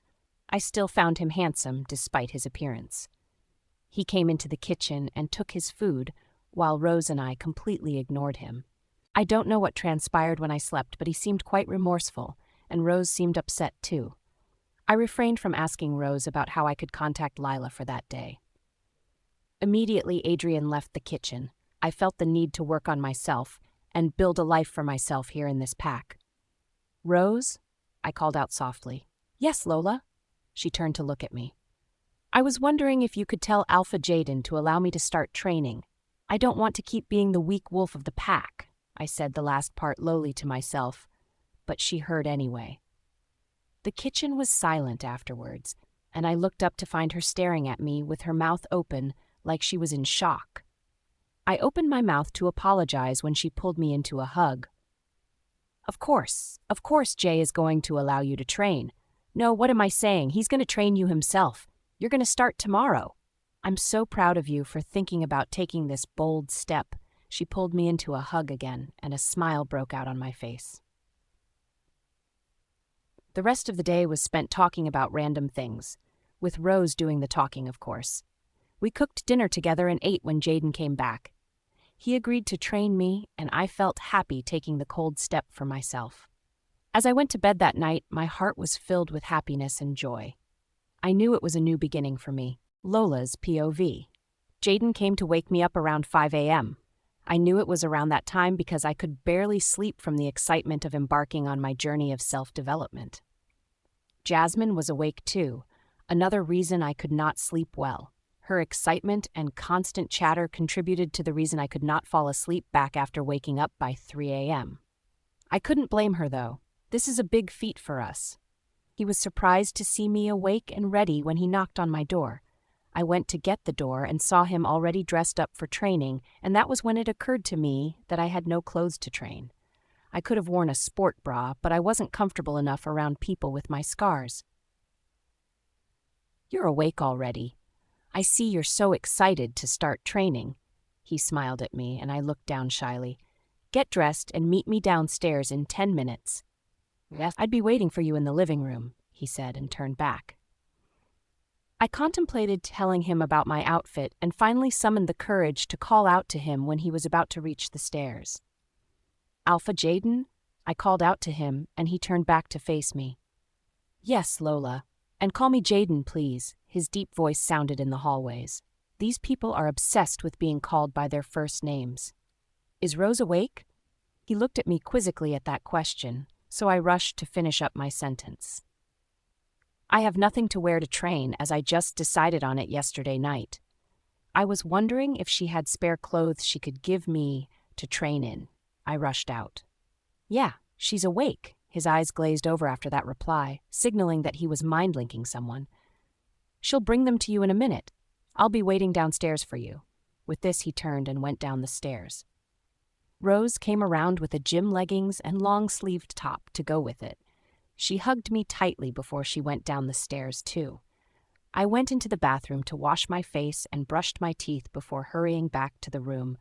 I still found him handsome despite his appearance. He came into the kitchen and took his food, while Rose and I completely ignored him. I don't know what transpired when I slept, but he seemed quite remorseful, and Rose seemed upset too. I refrained from asking Rose about how I could contact Lila for that day. Immediately, Adrian left the kitchen. I felt the need to work on myself and build a life for myself here in this pack. Rose? I called out softly. Yes, Lola? She turned to look at me. I was wondering if you could tell Alpha Jaden to allow me to start training. I don't want to keep being the weak wolf of the pack. I said the last part lowly to myself, but she heard anyway. The kitchen was silent afterwards, and I looked up to find her staring at me with her mouth open like she was in shock. I opened my mouth to apologize when she pulled me into a hug. Of course Jay is going to allow you to train. No, what am I saying? He's going to train you himself. You're going to start tomorrow. I'm so proud of you for thinking about taking this bold step. She pulled me into a hug again, and a smile broke out on my face. The rest of the day was spent talking about random things, with Rose doing the talking, of course. We cooked dinner together and ate when Jaden came back. He agreed to train me, and I felt happy taking the cold step for myself. As I went to bed that night, my heart was filled with happiness and joy. I knew it was a new beginning for me. Lola's POV. Jaden came to wake me up around 5 a.m. I knew it was around that time because I could barely sleep from the excitement of embarking on my journey of self-development. Jasmine was awake too, another reason I could not sleep well. Her excitement and constant chatter contributed to the reason I could not fall asleep back after waking up by 3 a.m. I couldn't blame her, though. This is a big feat for us. He was surprised to see me awake and ready when he knocked on my door. I went to get the door and saw him already dressed up for training, and that was when it occurred to me that I had no clothes to train. I could have worn a sport bra, but I wasn't comfortable enough around people with my scars. "You're awake already. I see you're so excited to start training." He smiled at me, and I looked down shyly. "Get dressed and meet me downstairs in 10 minutes. "Yes, I'd be waiting for you in the living room," he said, and turned back. I contemplated telling him about my outfit and finally summoned the courage to call out to him when he was about to reach the stairs. "Alpha Jaden?" I called out to him, and he turned back to face me. "Yes, Lola. And call me Jaden, please," his deep voice sounded in the hallways. These people are obsessed with being called by their first names. "Is Rose awake?" He looked at me quizzically at that question, so I rushed to finish up my sentence. "I have nothing to wear to train, as I just decided on it yesterday night." I was wondering if she had spare clothes she could give me to train in. I rushed out. "Yeah, she's awake." His eyes glazed over after that reply, signaling that he was mind-linking someone. "She'll bring them to you in a minute. I'll be waiting downstairs for you." With this, he turned and went down the stairs. Rose came around with a gym leggings and long-sleeved top to go with it. She hugged me tightly before she went down the stairs, too. I went into the bathroom to wash my face and brushed my teeth before hurrying back to the room.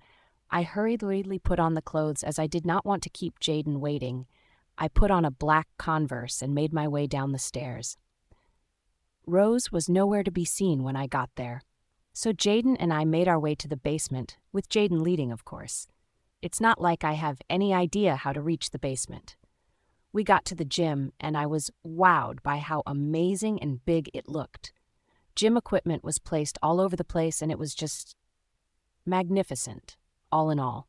I hurriedly put on the clothes as I did not want to keep Jaden waiting. I put on a black Converse and made my way down the stairs. Rose was nowhere to be seen when I got there, so Jaden and I made our way to the basement, with Jaden leading, of course. It's not like I have any idea how to reach the basement. We got to the gym, and I was wowed by how amazing and big it looked. Gym equipment was placed all over the place, and it was just magnificent, all in all.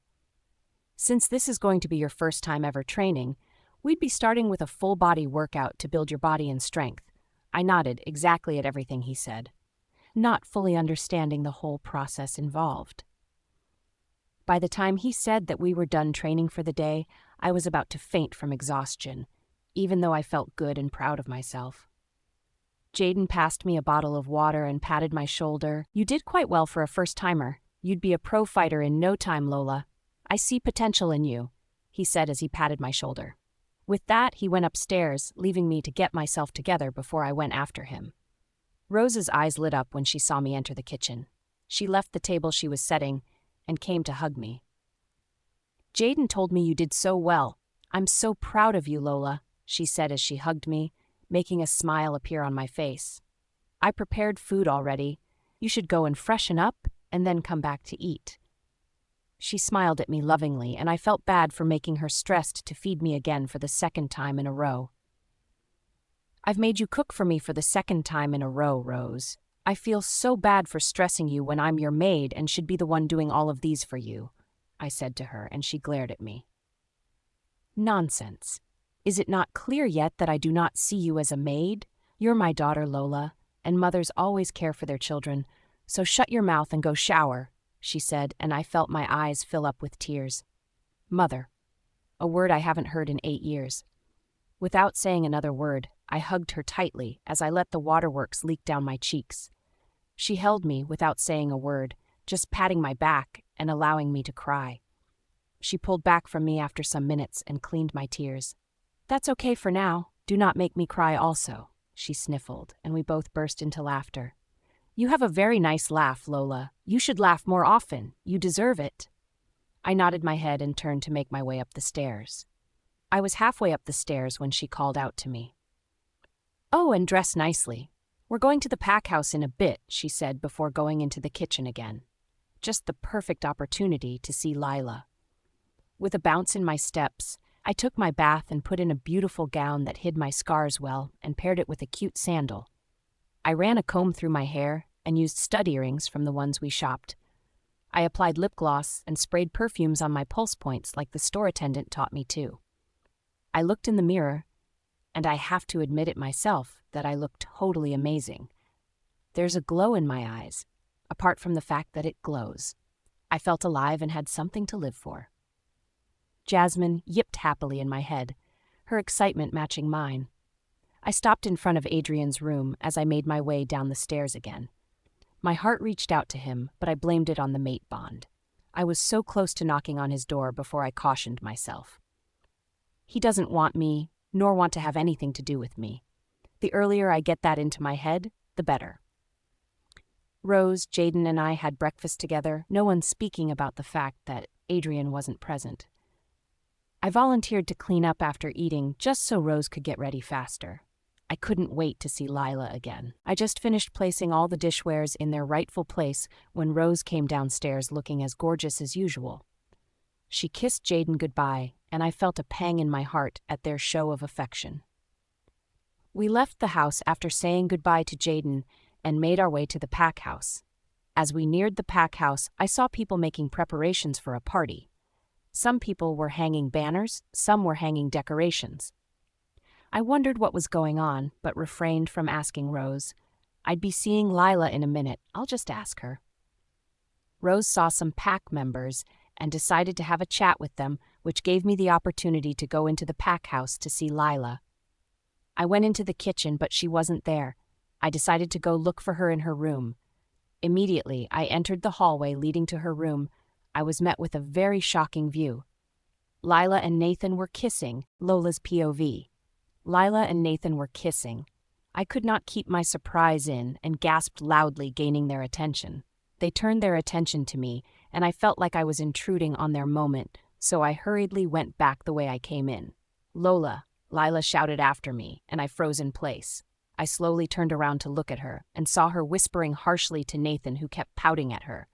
Since this is going to be your first time ever training, we'd be starting with a full-body workout to build your body and strength. I nodded exactly at everything he said, not fully understanding the whole process involved. By the time he said that we were done training for the day, I was about to faint from exhaustion, even though I felt good and proud of myself. Jaden passed me a bottle of water and patted my shoulder. "You did quite well for a first-timer. You'd be a pro fighter in no time, Lola. I see potential in you," he said as he patted my shoulder. With that, he went upstairs, leaving me to get myself together before I went after him. Rose's eyes lit up when she saw me enter the kitchen. She left the table she was setting and came to hug me. "Jaden told me you did so well. I'm so proud of you, Lola," she said as she hugged me, making a smile appear on my face. "I prepared food already. You should go and freshen up and then come back to eat." She smiled at me lovingly, and I felt bad for making her stressed to feed me again for the second time in a row. "I've made you cook for me for the second time in a row, Rose. I feel so bad for stressing you when I'm your maid and should be the one doing all of these for you," I said to her, and she glared at me. "Nonsense. Is it not clear yet that I do not see you as a maid? You're my daughter, Lola, and mothers always care for their children, so shut your mouth and go shower," she said, and I felt my eyes fill up with tears. Mother, a word I haven't heard in 8 years. Without saying another word, I hugged her tightly as I let the waterworks leak down my cheeks. She held me without saying a word, just patting my back and allowing me to cry. She pulled back from me after some minutes and cleaned my tears. "That's okay for now. Do not make me cry also," she sniffled, and we both burst into laughter. "You have a very nice laugh, Lola. You should laugh more often. You deserve it." I nodded my head and turned to make my way up the stairs. I was halfway up the stairs when she called out to me. "Oh, and dress nicely. We're going to the pack house in a bit," she said before going into the kitchen again. Just the perfect opportunity to see Lila. With a bounce in my steps, I took my bath and put in a beautiful gown that hid my scars well and paired it with a cute sandal. I ran a comb through my hair and used stud earrings from the ones we shopped. I applied lip gloss and sprayed perfumes on my pulse points like the store attendant taught me to. I looked in the mirror and I have to admit it myself that I look totally amazing. There's a glow in my eyes, apart from the fact that it glows. I felt alive and had something to live for. Jasmine yipped happily in my head, her excitement matching mine. I stopped in front of Adrian's room as I made my way down the stairs again. My heart reached out to him, but I blamed it on the mate bond. I was so close to knocking on his door before I cautioned myself. He doesn't want me, nor want to have anything to do with me. The earlier I get that into my head, the better. Rose, Jaden, and I had breakfast together, no one speaking about the fact that Adrian wasn't present. I volunteered to clean up after eating just so Rose could get ready faster. I couldn't wait to see Lila again. I just finished placing all the dishwares in their rightful place when Rose came downstairs looking as gorgeous as usual. She kissed Jaden goodbye, and I felt a pang in my heart at their show of affection. We left the house after saying goodbye to Jaden and made our way to the pack house. As we neared the pack house, I saw people making preparations for a party. Some people were hanging banners, some were hanging decorations. I wondered what was going on, but refrained from asking Rose. I'd be seeing Lila in a minute. I'll just ask her. Rose saw some pack members and decided to have a chat with them, which gave me the opportunity to go into the pack house to see Lila. I went into the kitchen, but she wasn't there. I decided to go look for her in her room. Immediately, I entered the hallway leading to her room. I was met with a very shocking view. Lila and Nathan were kissing, Lola's POV. Lila and Nathan were kissing. I could not keep my surprise in and gasped loudly, gaining their attention. They turned their attention to me, and I felt like I was intruding on their moment, so I hurriedly went back the way I came in. "Lola," Lila shouted after me, and I froze in place. I slowly turned around to look at her and saw her whispering harshly to Nathan, who kept pouting at her.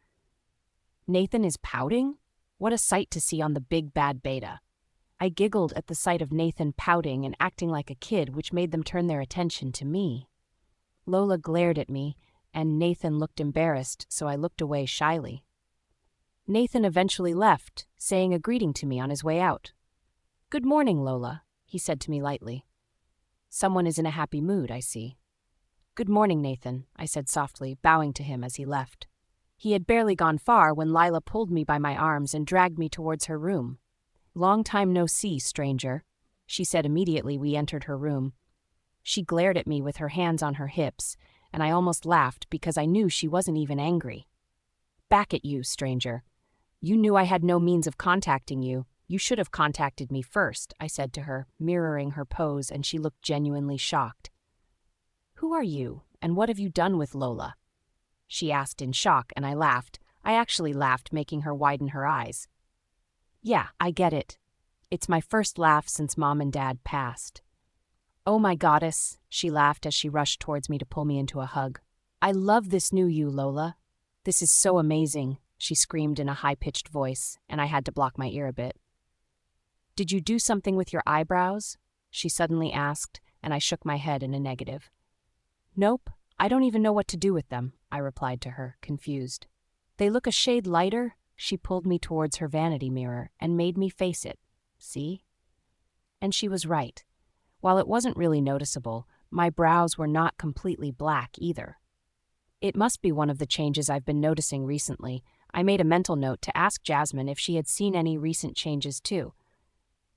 Nathan is pouting? What a sight to see on the big bad beta. I giggled at the sight of Nathan pouting and acting like a kid, which made them turn their attention to me. Lola glared at me, and Nathan looked embarrassed, so I looked away shyly. Nathan eventually left, saying a greeting to me on his way out. "Good morning, Lola," he said to me lightly. "Someone is in a happy mood, I see." "Good morning, Nathan," I said softly, bowing to him as he left. He had barely gone far when Lila pulled me by my arms and dragged me towards her room. "Long time no see, stranger," she said immediately we entered her room. She glared at me with her hands on her hips, and I almost laughed because I knew she wasn't even angry. "Back at you, stranger. You knew I had no means of contacting you. You should have contacted me first," I said to her, mirroring her pose, and she looked genuinely shocked. "Who are you, and what have you done with Lola?" she asked in shock, and I laughed. I actually laughed, making her widen her eyes. "Yeah, I get it. It's my first laugh since Mom and Dad passed." "Oh my goddess," she laughed as she rushed towards me to pull me into a hug. "I love this new you, Lola. This is so amazing," she screamed in a high-pitched voice, and I had to block my ear a bit. "Did you do something with your eyebrows?" she suddenly asked, and I shook my head in a negative. "Nope, I don't even know what to do with them," I replied to her, confused. "They look a shade lighter." She pulled me towards her vanity mirror and made me face it. "See?" And she was right. While it wasn't really noticeable, my brows were not completely black either. It must be one of the changes I've been noticing recently. I made a mental note to ask Jasmine if she had seen any recent changes too.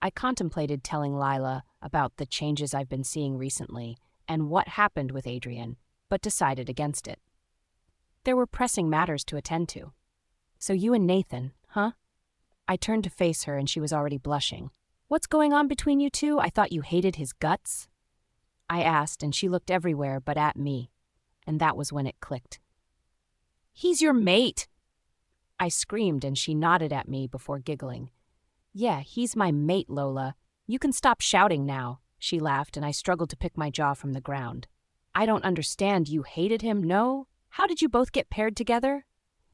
I contemplated telling Lila about the changes I've been seeing recently and what happened with Adrian, but decided against it. There were pressing matters to attend to. "So you and Nathan, huh?" I turned to face her and she was already blushing. "What's going on between you two? I thought you hated his guts?" I asked, and she looked everywhere but at me, and that was when it clicked. "He's your mate!" I screamed, and she nodded at me before giggling. "Yeah, he's my mate, Lola. You can stop shouting now," she laughed, and I struggled to pick my jaw from the ground. "I don't understand. You hated him, no? How did you both get paired together?"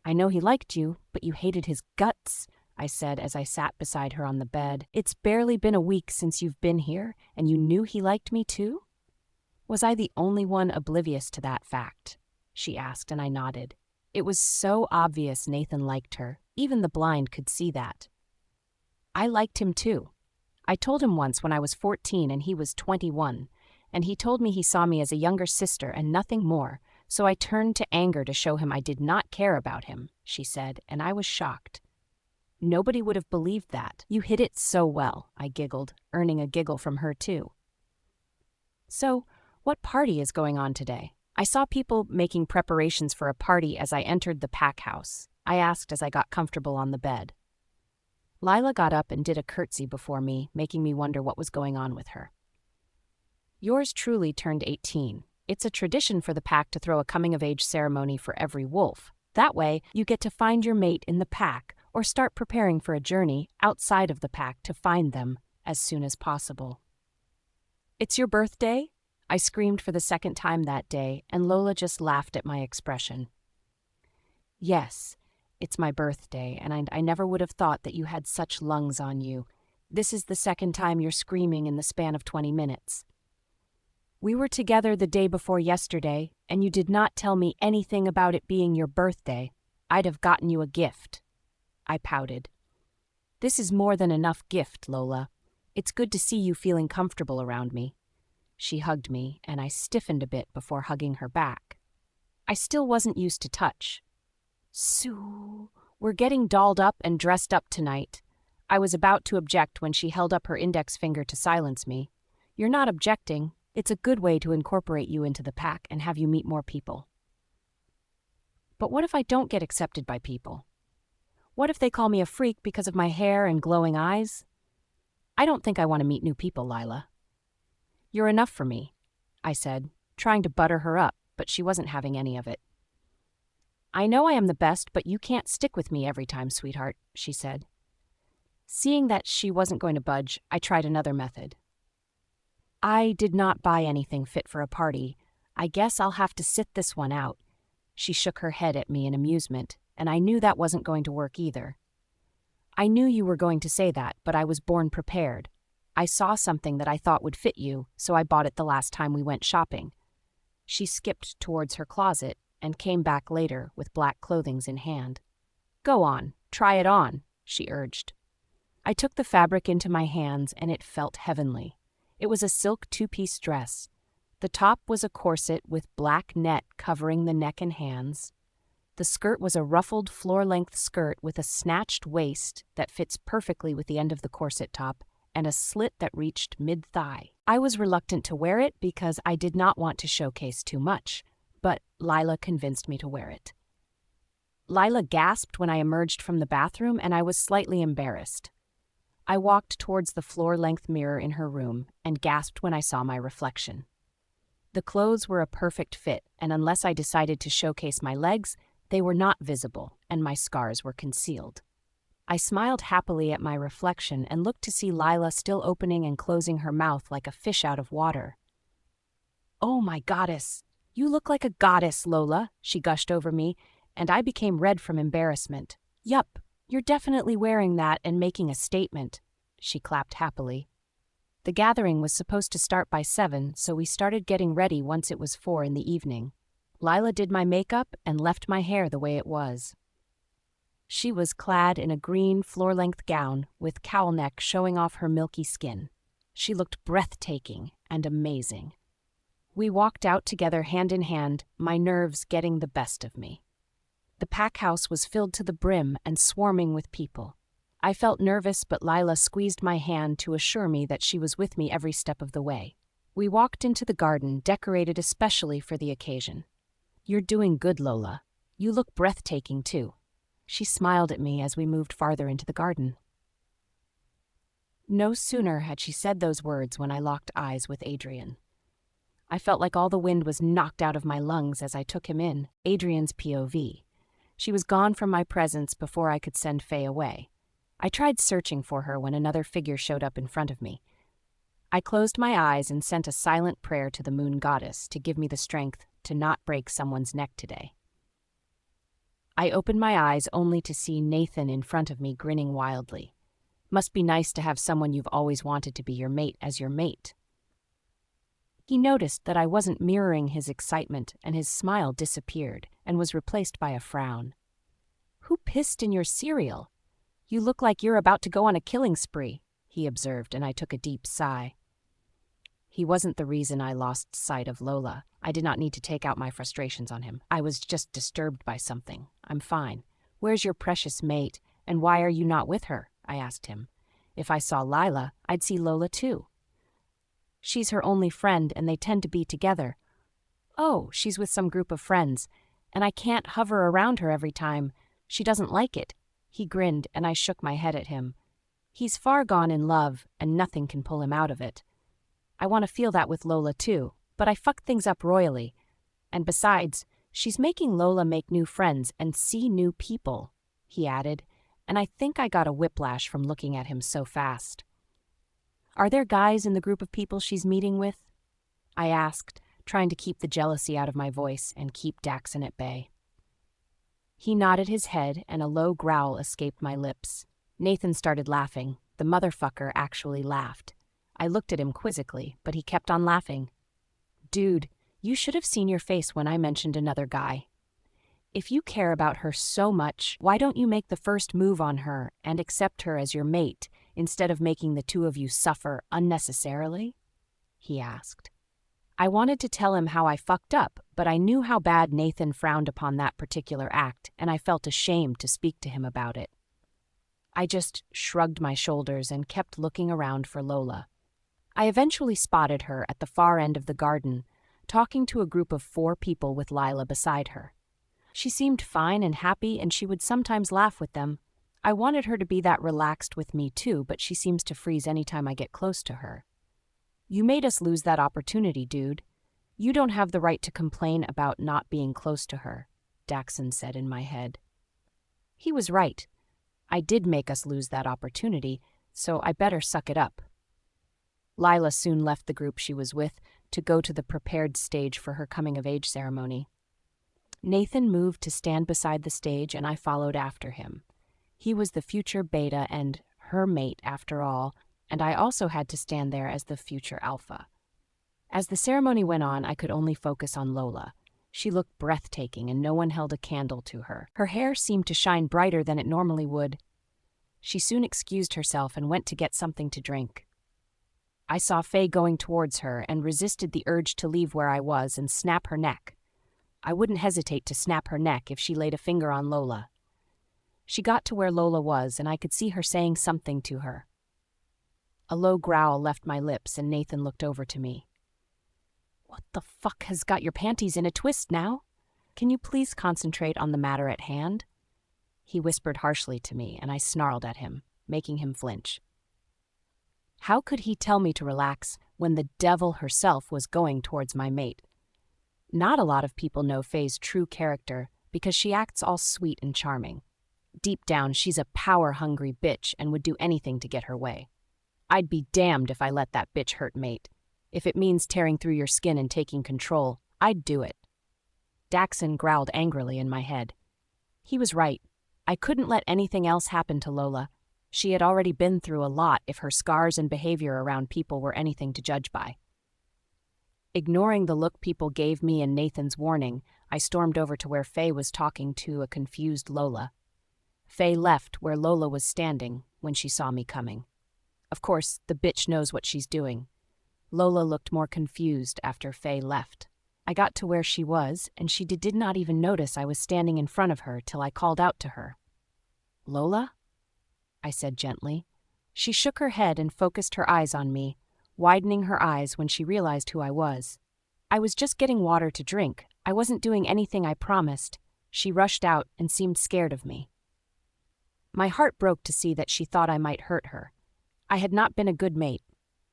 "I know he liked you, but you hated his guts," I said as I sat beside her on the bed. "It's barely been a week since you've been here, and you knew he liked me too?" Was I the only one oblivious to that fact? She asked, and I nodded. It was so obvious Nathan liked her. Even the blind could see that. "I liked him too. I told him once when I was 14 and he was 21, and he told me he saw me as a younger sister and nothing more, so I turned to anger to show him I did not care about him, she said, and I was shocked. Nobody would have believed that. You hid it so well, I giggled, earning a giggle from her too. So, what party is going on today? I saw people making preparations for a party as I entered the pack house. I asked as I got comfortable on the bed. Lila got up and did a curtsy before me, making me wonder what was going on with her. Yours truly turned 18. It's a tradition for the pack to throw a coming-of-age ceremony for every wolf. That way, you get to find your mate in the pack or start preparing for a journey outside of the pack to find them as soon as possible. It's your birthday? I screamed for the second time that day, and Lola just laughed at my expression. Yes, it's my birthday, and I never would have thought that you had such lungs on you. This is the second time you're screaming in the span of 20 minutes. We were together the day before yesterday, and you did not tell me anything about it being your birthday. I'd have gotten you a gift. I pouted. This is more than enough gift, Lola. It's good to see you feeling comfortable around me. She hugged me, and I stiffened a bit before hugging her back. I still wasn't used to touch. Sue, we're getting dolled up and dressed up tonight. I was about to object when she held up her index finger to silence me. You're not objecting. It's a good way to incorporate you into the pack and have you meet more people. But what if I don't get accepted by people? What if they call me a freak because of my hair and glowing eyes? I don't think I want to meet new people, Lila. You're enough for me, I said, trying to butter her up, but she wasn't having any of it. I know I am the best, but you can't stick with me every time, sweetheart, she said. Seeing that she wasn't going to budge, I tried another method. I did not buy anything fit for a party. I guess I'll have to sit this one out. She shook her head at me in amusement, and I knew that wasn't going to work either. I knew you were going to say that, but I was born prepared. I saw something that I thought would fit you, so I bought it the last time we went shopping. She skipped towards her closet and came back later with black clothings in hand. Go on, try it on, she urged. I took the fabric into my hands and it felt heavenly. It was a silk two-piece dress. The top was a corset with black net covering the neck and hands. The skirt was a ruffled floor-length skirt with a snatched waist that fits perfectly with the end of the corset top and a slit that reached mid-thigh. I was reluctant to wear it because I did not want to showcase too much, but Lila convinced me to wear it. Lila gasped when I emerged from the bathroom, and I was slightly embarrassed. I walked towards the floor-length mirror in her room and gasped when I saw my reflection. The clothes were a perfect fit, and unless I decided to showcase my legs, they were not visible, and my scars were concealed. I smiled happily at my reflection and looked to see Lila still opening and closing her mouth like a fish out of water. Oh, my goddess! You look like a goddess, Lola, she gushed over me, and I became red from embarrassment. Yup, you're definitely wearing that and making a statement, she clapped happily. The gathering was supposed to start by 7, so we started getting ready once it was 4 in the evening. Lila did my makeup and left my hair the way it was. She was clad in a green floor-length gown with cowl neck showing off her milky skin. She looked breathtaking and amazing. We walked out together hand in hand, my nerves getting the best of me. The pack house was filled to the brim and swarming with people. I felt nervous, but Lila squeezed my hand to assure me that she was with me every step of the way. We walked into the garden, decorated especially for the occasion. You're doing good, Lola. You look breathtaking, too. She smiled at me as we moved farther into the garden. No sooner had she said those words when I locked eyes with Adrian. I felt like all the wind was knocked out of my lungs as I took him in, Adrian's POV. She was gone from my presence before I could send Faye away. I tried searching for her when another figure showed up in front of me. I closed my eyes and sent a silent prayer to the moon goddess to give me the strength to not break someone's neck today. I opened my eyes only to see Nathan in front of me grinning wildly. Must be nice to have someone you've always wanted to be your mate as your mate. He noticed that I wasn't mirroring his excitement, and his smile disappeared and was replaced by a frown. Who pissed in your cereal? You look like you're about to go on a killing spree, he observed, and I took a deep sigh. He wasn't the reason I lost sight of Lola. I did not need to take out my frustrations on him. I was just disturbed by something. I'm fine. Where's your precious mate, and why are you not with her? I asked him. If I saw Lila, I'd see Lola too. She's her only friend, and they tend to be together. Oh, she's with some group of friends, and I can't hover around her every time. She doesn't like it. He grinned, and I shook my head at him. He's far gone in love, and nothing can pull him out of it. I want to feel that with Lola too, but I fucked things up royally. And besides, she's making Lola make new friends and see new people, he added, and I think I got a whiplash from looking at him so fast. Are there guys in the group of people she's meeting with? I asked, trying to keep the jealousy out of my voice and keep Daxon at bay. He nodded his head, and a low growl escaped my lips. Nathan started laughing. The motherfucker actually laughed. I looked at him quizzically, but he kept on laughing. Dude, you should have seen your face when I mentioned another guy. If you care about her so much, why don't you make the first move on her and accept her as your mate instead of making the two of you suffer unnecessarily? He asked. I wanted to tell him how I fucked up, but I knew how bad Nathan frowned upon that particular act, and I felt ashamed to speak to him about it. I just shrugged my shoulders and kept looking around for Lola. I eventually spotted her at the far end of the garden, talking to a group of 4 people with Lila beside her. She seemed fine and happy, and she would sometimes laugh with them. I wanted her to be that relaxed with me too, but she seems to freeze anytime I get close to her. You made us lose that opportunity, dude. You don't have the right to complain about not being close to her, Daxon said in my head. He was right. I did make us lose that opportunity, so I better suck it up. Lila soon left the group she was with to go to the prepared stage for her coming-of-age ceremony. Nathan moved to stand beside the stage, and I followed after him. He was the future beta and her mate after all, and I also had to stand there as the future alpha. As the ceremony went on, I could only focus on Lola. She looked breathtaking, and no one held a candle to her. Her hair seemed to shine brighter than it normally would. She soon excused herself and went to get something to drink. I saw Faye going towards her and resisted the urge to leave where I was and snap her neck. I wouldn't hesitate to snap her neck if she laid a finger on Lola. She got to where Lola was, and I could see her saying something to her. A low growl left my lips, and Nathan looked over to me. What the fuck has got your panties in a twist now? Can you please concentrate on the matter at hand? He whispered harshly to me, and I snarled at him, making him flinch. How could he tell me to relax when the devil herself was going towards my mate? Not a lot of people know Faye's true character because she acts all sweet and charming. Deep down, she's a power-hungry bitch and would do anything to get her way. I'd be damned if I let that bitch hurt mate. If it means tearing through your skin and taking control, I'd do it. Daxon growled angrily in my head. He was right. I couldn't let anything else happen to Lola. She had already been through a lot if her scars and behavior around people were anything to judge by. Ignoring the look people gave me and Nathan's warning, I stormed over to where Faye was talking to a confused Lola. Faye left where Lola was standing when she saw me coming. Of course, the bitch knows what she's doing. Lola looked more confused after Faye left. I got to where she was, and she did not even notice I was standing in front of her till I called out to her. Lola? I said gently. She shook her head and focused her eyes on me, widening her eyes when she realized who I was. I was just getting water to drink. I wasn't doing anything I promised. She rushed out and seemed scared of me. My heart broke to see that she thought I might hurt her. I had not been a good mate.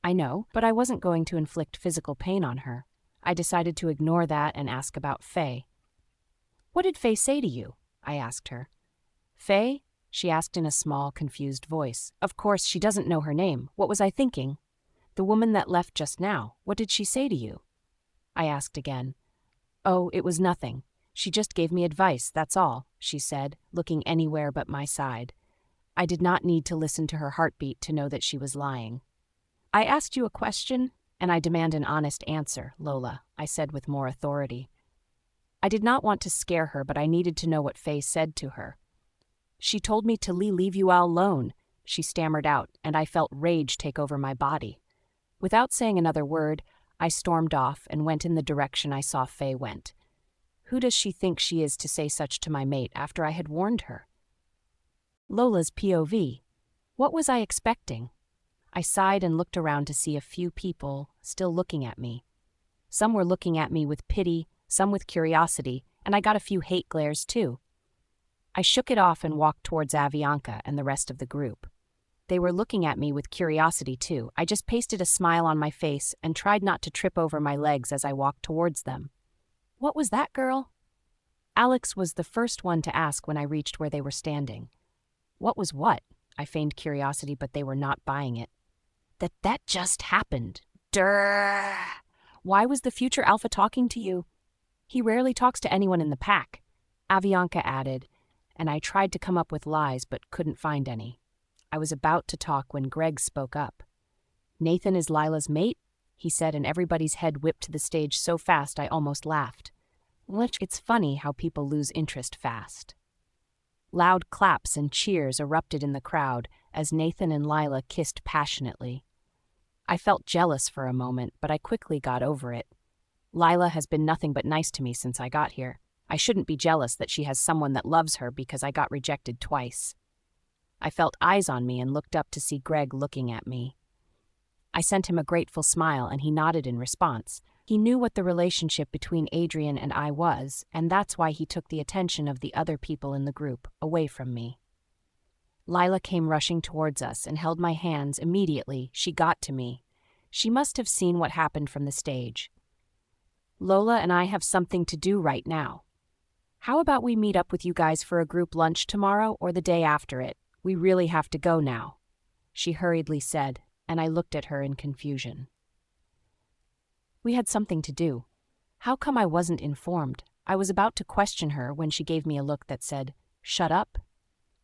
I know, but I wasn't going to inflict physical pain on her. I decided to ignore that and ask about Faye. What did Faye say to you? I asked her. Faye? She asked in a small, confused voice. Of course, she doesn't know her name. What was I thinking? The woman that left just now. What did she say to you? I asked again. Oh, it was nothing. She just gave me advice, that's all, she said, looking anywhere but my side. I did not need to listen to her heartbeat to know that she was lying. I asked you a question, and I demand an honest answer, Lola, I said with more authority. I did not want to scare her, but I needed to know what Faye said to her. She told me to leave you all alone. she stammered out, and I felt rage take over my body. Without saying another word, I stormed off and went in the direction I saw Faye went. Who does she think she is to say such to my mate after I had warned her? Lola's POV. What was I expecting? I sighed and looked around to see a few people still looking at me. Some were looking at me with pity, some with curiosity, and I got a few hate glares too. I shook it off and walked towards Avianca and the rest of the group. They were looking at me with curiosity too. I just pasted a smile on my face and tried not to trip over my legs as I walked towards them. What was that, girl? Alex was the first one to ask when I reached where they were standing. What was what? I feigned curiosity, but they were not buying it. That just happened. Durr. Why was the future alpha talking to you? He rarely talks to anyone in the pack, Avianca added, and I tried to come up with lies but couldn't find any. I was about to talk when Greg spoke up. Nathan is Lila's mate, he said, and everybody's head whipped to the stage so fast I almost laughed. It's funny how people lose interest fast. Loud claps and cheers erupted in the crowd as Nathan and Lila kissed passionately. I felt jealous for a moment, but I quickly got over it. Lila has been nothing but nice to me since I got here. I shouldn't be jealous that she has someone that loves her because I got rejected twice. I felt eyes on me and looked up to see Greg looking at me. I sent him a grateful smile and he nodded in response. He knew what the relationship between Adrian and I was, and that's why he took the attention of the other people in the group away from me. Lila came rushing towards us and held my hands immediately. She got to me. She must have seen what happened from the stage. Lola and I have something to do right now. How about we meet up with you guys for a group lunch tomorrow or the day after it? We really have to go now, she hurriedly said, and I looked at her in confusion. We had something to do. How come I wasn't informed? I was about to question her when she gave me a look that said, "Shut up."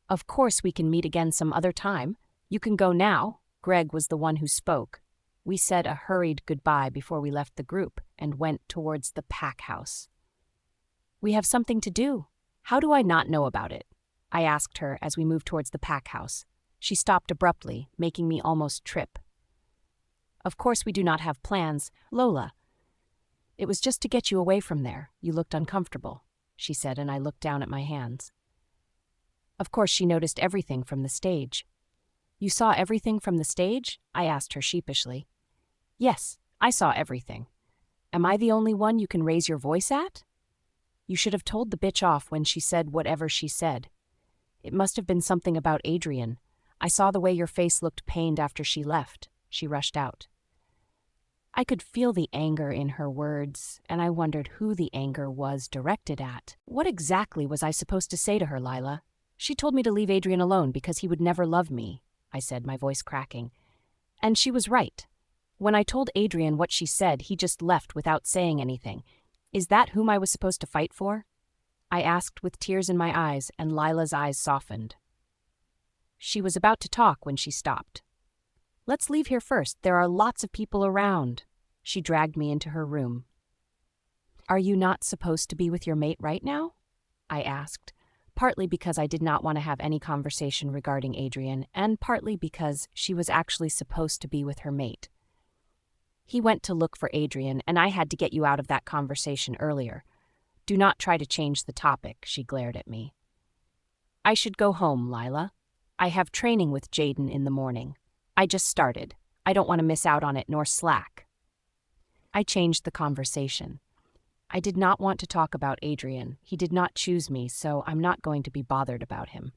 Of course we can meet again some other time. You can go now. Greg was the one who spoke. We said a hurried goodbye before we left the group and went towards the pack house. We have something to do. How do I not know about it? I asked her as we moved towards the pack house. She stopped abruptly, making me almost trip. Of course we do not have plans, Lola. It was just to get you away from there. You looked uncomfortable, she said, and I looked down at my hands. Of course she noticed everything from the stage. You saw everything from the stage? I asked her sheepishly. Yes, I saw everything. Am I the only one you can raise your voice at? You should have told the bitch off when she said whatever she said. It must have been something about Adrian. I saw the way your face looked pained after she left. She rushed out. I could feel the anger in her words, and I wondered who the anger was directed at. What exactly was I supposed to say to her, Lila? She told me to leave Adrian alone because he would never love me, I said, my voice cracking. And she was right. When I told Adrian what she said, he just left without saying anything. Is that whom I was supposed to fight for? I asked with tears in my eyes, and Lila's eyes softened. She was about to talk when she stopped. Let's leave here first. There are lots of people around. She dragged me into her room. Are you not supposed to be with your mate right now? I asked, partly because I did not want to have any conversation regarding Adrian, and partly because she was actually supposed to be with her mate. He went to look for Adrian, and I had to get you out of that conversation earlier. Do not try to change the topic, she glared at me. I should go home, Lila. I have training with Jaden in the morning. I just started. I don't want to miss out on it nor slack. I changed the conversation. I did not want to talk about Adrian. He did not choose me, so I'm not going to be bothered about him.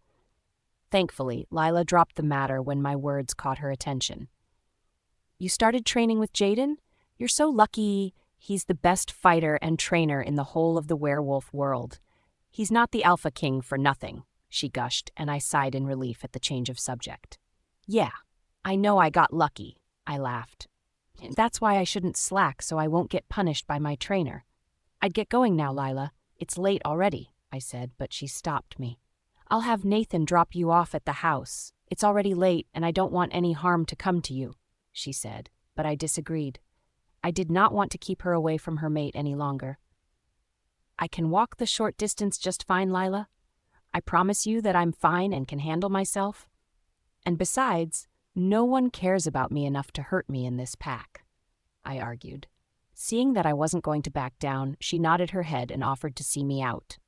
Thankfully, Lila dropped the matter when my words caught her attention. You started training with Jaden? You're so lucky. He's the best fighter and trainer in the whole of the werewolf world. He's not the Alpha King for nothing, she gushed, and I sighed in relief at the change of subject. Yeah, I know I got lucky, I laughed. That's why I shouldn't slack so I won't get punished by my trainer. I'd get going now, Lila. It's late already, I said, but she stopped me. I'll have Nathan drop you off at the house. It's already late and I don't want any harm to come to you, she said, but I disagreed. I did not want to keep her away from her mate any longer. I can walk the short distance just fine, Lila. I promise you that I'm fine and can handle myself. And besides, no one cares about me enough to hurt me in this pack, I argued. Seeing that I wasn't going to back down, she nodded her head and offered to see me out.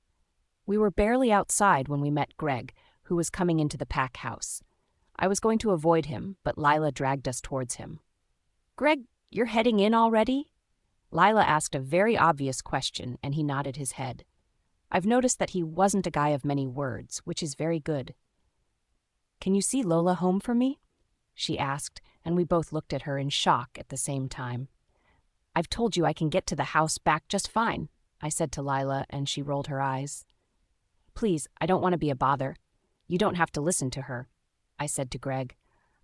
We were barely outside when we met Greg, who was coming into the pack house. I was going to avoid him, but Lila dragged us towards him. "Greg, you're heading in already?" Lila asked a very obvious question, and he nodded his head. I've noticed that he wasn't a guy of many words, which is very good. "Can you see Lola home for me?" she asked, and we both looked at her in shock at the same time. "I've told you I can get to the house back just fine," I said to Lila, and she rolled her eyes. "Please, I don't want to be a bother. You don't have to listen to her," I said to Greg.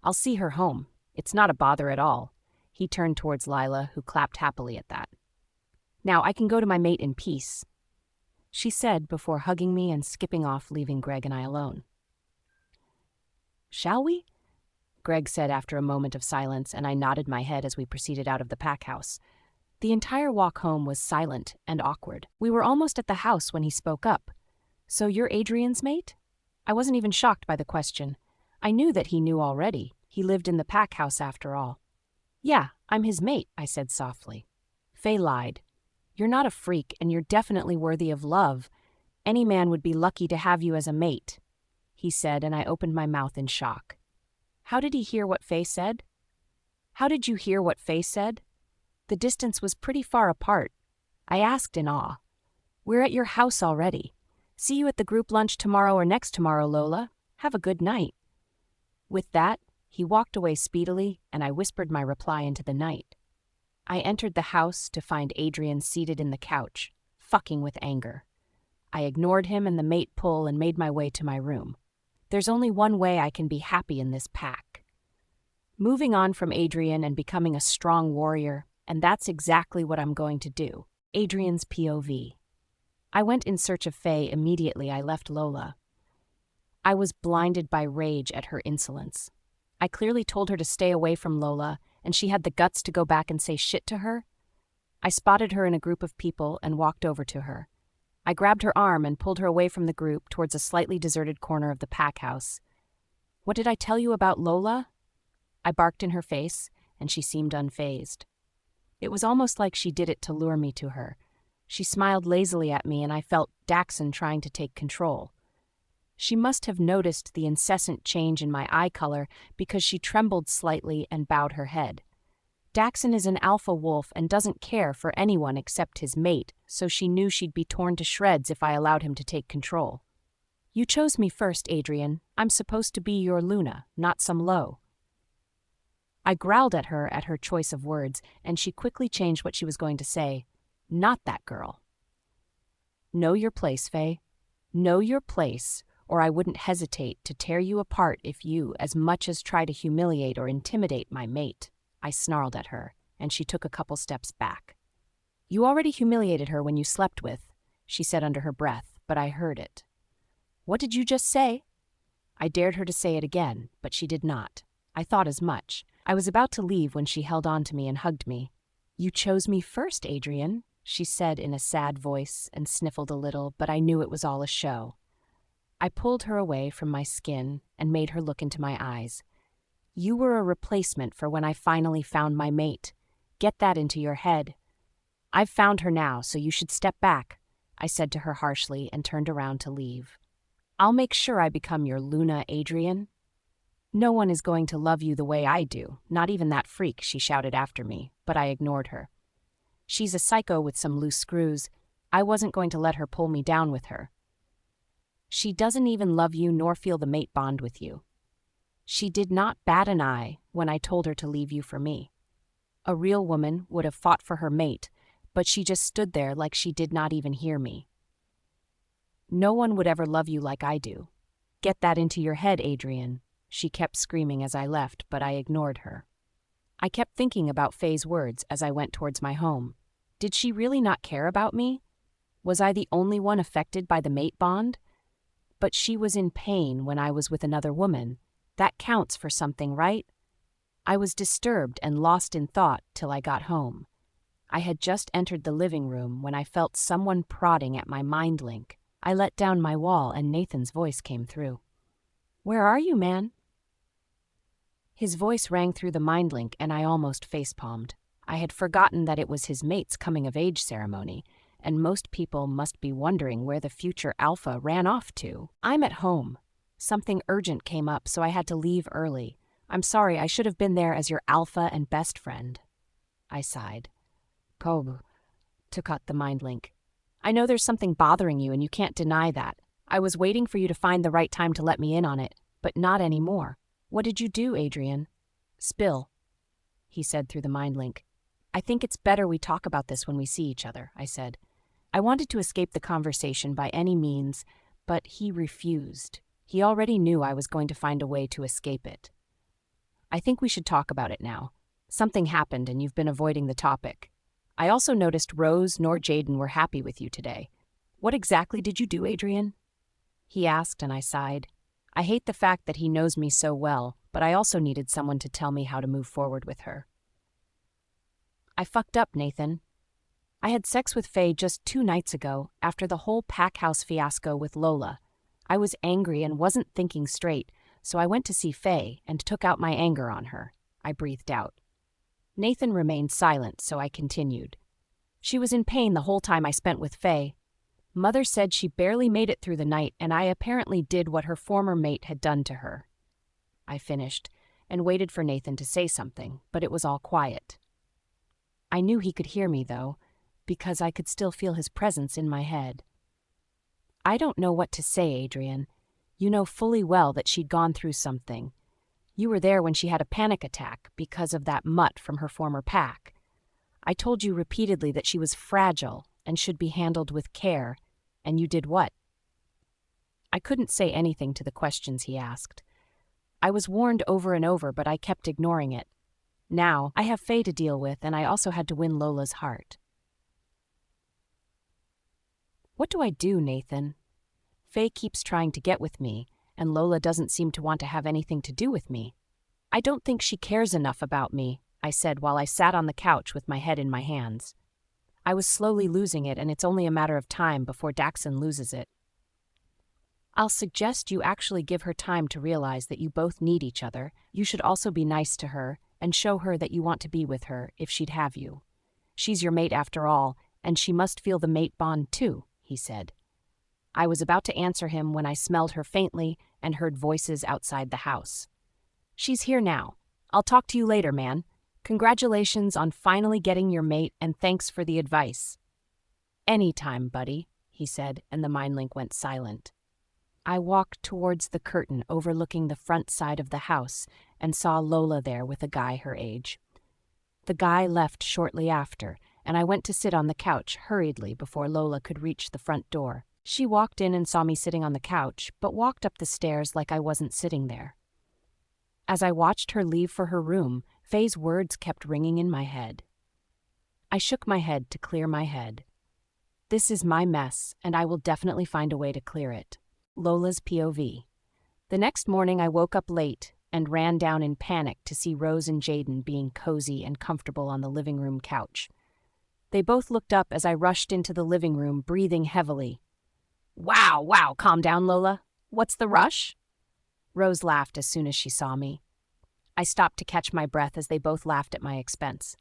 "I'll see her home. It's not a bother at all." He turned towards Lila, who clapped happily at that. "Now I can go to my mate in peace," she said before hugging me and skipping off, leaving Greg and I alone. "Shall we?" Greg said after a moment of silence, and I nodded my head as we proceeded out of the pack house. The entire walk home was silent and awkward. We were almost at the house when he spoke up. "So you're Adrian's mate?" I wasn't even shocked by the question. I knew that he knew already. He lived in the pack house after all. "Yeah, I'm his mate," I said softly. Faye lied. "You're not a freak, and you're definitely worthy of love. Any man would be lucky to have you as a mate," he said, and I opened my mouth in shock. How did he hear what Faye said? How did you hear what Faye said? The distance was pretty far apart. I asked in awe. "We're at your house already. See you at the group lunch tomorrow or next tomorrow, Lola. Have a good night." With that, he walked away speedily, and I whispered my reply into the night. I entered the house to find Adrian seated in the couch, fucking with anger. I ignored him and the mate pull and made my way to my room. There's only one way I can be happy in this pack. Moving on from Adrian and becoming a strong warrior, and that's exactly what I'm going to do. Adrian's POV. I went in search of Faye immediately I left Lola. I was blinded by rage at her insolence. I clearly told her to stay away from Lola, and she had the guts to go back and say shit to her. I spotted her in a group of people and walked over to her. I grabbed her arm and pulled her away from the group towards a slightly deserted corner of the pack house. "What did I tell you about Lola?" I barked in her face, and she seemed unfazed. It was almost like she did it to lure me to her. She smiled lazily at me, and I felt Daxon trying to take control. She must have noticed the incessant change in my eye color because she trembled slightly and bowed her head. Daxon is an alpha wolf and doesn't care for anyone except his mate, so she knew she'd be torn to shreds if I allowed him to take control. "You chose me first, Adrian. I'm supposed to be your Luna, not some low." I growled at her choice of words, and she quickly changed what she was going to say. "Not that girl." "Know your place, Faye. Know your place, or I wouldn't hesitate to tear you apart if you as much as try to humiliate or intimidate my mate." I snarled at her, and she took a couple steps back. "You already humiliated her when you slept with," she said under her breath, but I heard it. "What did you just say?" I dared her to say it again, but she did not. I thought as much. I was about to leave when she held on to me and hugged me. "You chose me first, Adrian," she said in a sad voice and sniffled a little, but I knew it was all a show. I pulled her away from my skin and made her look into my eyes. "You were a replacement for when I finally found my mate. Get that into your head. I've found her now, so you should step back," I said to her harshly and turned around to leave. "I'll make sure I become your Luna, Adrian." "No one is going to love you the way I do, not even that freak," she shouted after me, but I ignored her. "She's a psycho with some loose screws. I wasn't going to let her pull me down with her. She doesn't even love you nor feel the mate bond with you. She did not bat an eye when I told her to leave you for me. A real woman would have fought for her mate, but she just stood there like she did not even hear me. No one would ever love you like I do. Get that into your head, Adrian," she kept screaming as I left, but I ignored her. I kept thinking about Faye's words as I went towards my home. Did she really not care about me? Was I the only one affected by the mate bond? But she was in pain when I was with another woman. That counts for something, right? I was disturbed and lost in thought till I got home. I had just entered the living room when I felt someone prodding at my mind link. I let down my wall and Nathan's voice came through. "Where are you, man?" His voice rang through the mind link and I almost facepalmed. I had forgotten that it was his mate's coming-of-age ceremony, and most people must be wondering where the future alpha ran off to. I'm at home. Something urgent came up, so I had to leave early. I'm sorry, I should have been there as your alpha and best friend. I sighed. Kob, to cut the mind link. I know there's something bothering you and you can't deny that. I was waiting for you to find the right time to let me in on it, but not anymore. What did you do, Adrian? Spill, he said through the mind link. I think it's better we talk about this when we see each other, I said. I wanted to escape the conversation by any means, but he refused. He already knew I was going to find a way to escape it. I think we should talk about it now. Something happened and you've been avoiding the topic. I also noticed Rose nor Jaden were happy with you today. What exactly did you do, Adrian? He asked and I sighed. I hate the fact that he knows me so well, but I also needed someone to tell me how to move forward with her. I fucked up, Nathan. I had sex with Faye just 2 nights ago, after the whole pack house fiasco with Lola. I was angry and wasn't thinking straight, so I went to see Faye and took out my anger on her. I breathed out. Nathan remained silent, so I continued. She was in pain the whole time I spent with Faye. Mother said she barely made it through the night, and I apparently did what her former mate had done to her. I finished, and waited for Nathan to say something, but it was all quiet. I knew he could hear me, though, because I could still feel his presence in my head. I don't know what to say, Adrian. You know fully well that she'd gone through something. You were there when she had a panic attack because of that mutt from her former pack. I told you repeatedly that she was fragile and should be handled with care, and you did what? I couldn't say anything to the questions he asked. I was warned over and over, but I kept ignoring it. Now, I have Faye to deal with, and I also had to win Lola's heart. What do I do, Nathan? Faye keeps trying to get with me, and Lola doesn't seem to want to have anything to do with me. I don't think she cares enough about me, I said while I sat on the couch with my head in my hands. I was slowly losing it, and it's only a matter of time before Daxon loses it. I'll suggest you actually give her time to realize that you both need each other. You should also be nice to her and show her that you want to be with her if she'd have you. She's your mate after all, and she must feel the mate bond too, he said. I was about to answer him when I smelled her faintly and heard voices outside the house. She's here now. I'll talk to you later, man. Congratulations on finally getting your mate, and thanks for the advice. Anytime, buddy, he said, and the mind link went silent. I walked towards the curtain overlooking the front side of the house and saw Lola there with a guy her age. The guy left shortly after, and I went to sit on the couch hurriedly before Lola could reach the front door. She walked in and saw me sitting on the couch, but walked up the stairs like I wasn't sitting there. As I watched her leave for her room, Faye's words kept ringing in my head. I shook my head to clear my head. This is my mess, and I will definitely find a way to clear it. Lola's POV. The next morning I woke up late and ran down in panic to see Rose and Jaden being cozy and comfortable on the living room couch. They both looked up as I rushed into the living room, breathing heavily. Wow, calm down, Lola. What's the rush? Rose laughed as soon as she saw me. I stopped to catch my breath as they both laughed at my expense.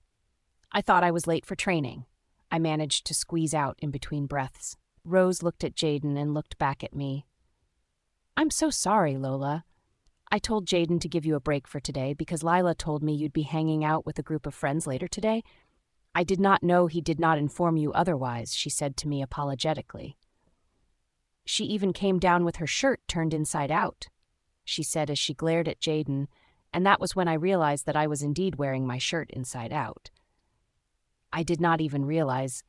I thought I was late for training. I managed to squeeze out in between breaths. Rose looked at Jaden and looked back at me. I'm so sorry, Lola. I told Jaden to give you a break for today because Lila told me you'd be hanging out with a group of friends later today. I did not know he did not inform you otherwise, she said to me apologetically. She even came down with her shirt turned inside out, she said as she glared at Jaden, and that was when I realized that I was indeed wearing my shirt inside out. I did not even realize.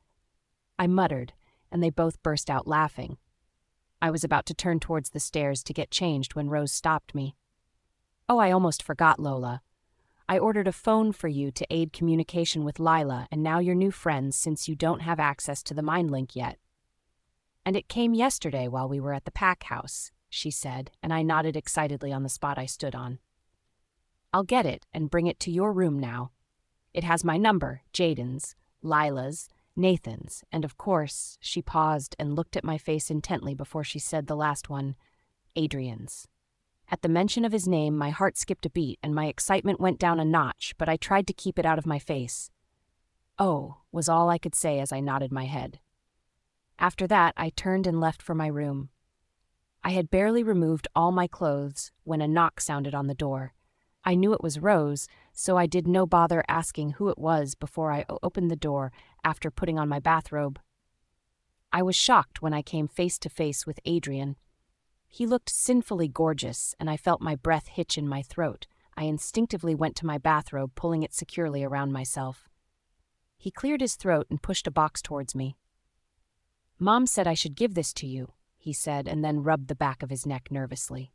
I muttered, and they both burst out laughing. I was about to turn towards the stairs to get changed when Rose stopped me. Oh, I almost forgot, Lola. I ordered a phone for you to aid communication with Lila and now your new friends since you don't have access to the mind link yet. And it came yesterday while we were at the pack house, she said, and I nodded excitedly on the spot I stood on. I'll get it and bring it to your room now. It has my number, Jaden's, Lila's, Nathan's, and of course, she paused and looked at my face intently before she said the last one, Adrian's. At the mention of his name, my heart skipped a beat and my excitement went down a notch, but I tried to keep it out of my face. "Oh," was all I could say as I nodded my head. After that, I turned and left for my room. I had barely removed all my clothes when a knock sounded on the door. I knew it was Rose, so I did no bother asking who it was before I opened the door after putting on my bathrobe. I was shocked when I came face to face with Adrian. He looked sinfully gorgeous, and I felt my breath hitch in my throat. I instinctively went to my bathrobe, pulling it securely around myself. He cleared his throat and pushed a box towards me. "Mom said I should give this to you," he said, and then rubbed the back of his neck nervously.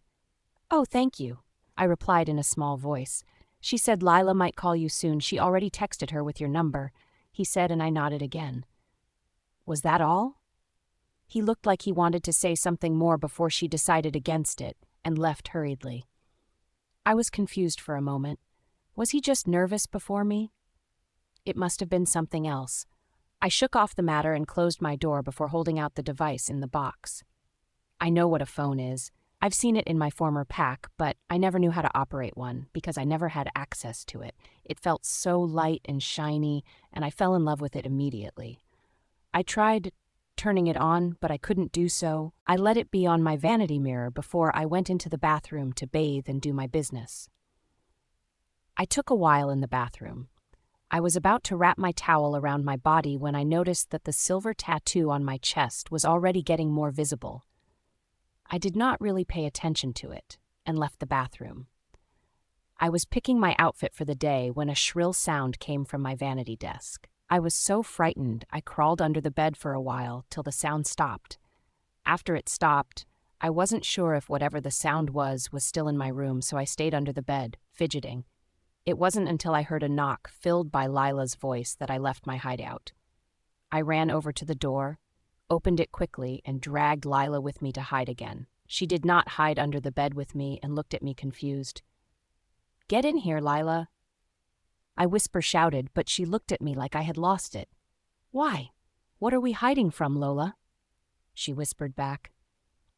"Oh, thank you," I replied in a small voice. "She said Lila might call you soon. She already texted her with your number," he said, and I nodded again. "Was that all?" He looked like he wanted to say something more before she decided against it and left hurriedly. I was confused for a moment. Was he just nervous before me? It must have been something else. I shook off the matter and closed my door before holding out the device in the box. I know what a phone is. I've seen it in my former pack, but I never knew how to operate one because I never had access to it. It felt so light and shiny, and I fell in love with it immediately. I tried turning it on, but I couldn't do so. I let it be on my vanity mirror before I went into the bathroom to bathe and do my business. I took a while in the bathroom. I was about to wrap my towel around my body when I noticed that the silver tattoo on my chest was already getting more visible. I did not really pay attention to it and left the bathroom. I was picking my outfit for the day when a shrill sound came from my vanity desk. I was so frightened I crawled under the bed for a while till the sound stopped. After it stopped, I wasn't sure if whatever the sound was still in my room, so I stayed under the bed, fidgeting. It wasn't until I heard a knock filled by Lila's voice that I left my hideout. I ran over to the door, opened it quickly, and dragged Lila with me to hide again. She did not hide under the bed with me and looked at me confused. "Get in here, Lila," I whisper-shouted, but she looked at me like I had lost it. "Why? What are we hiding from, Lola?" she whispered back.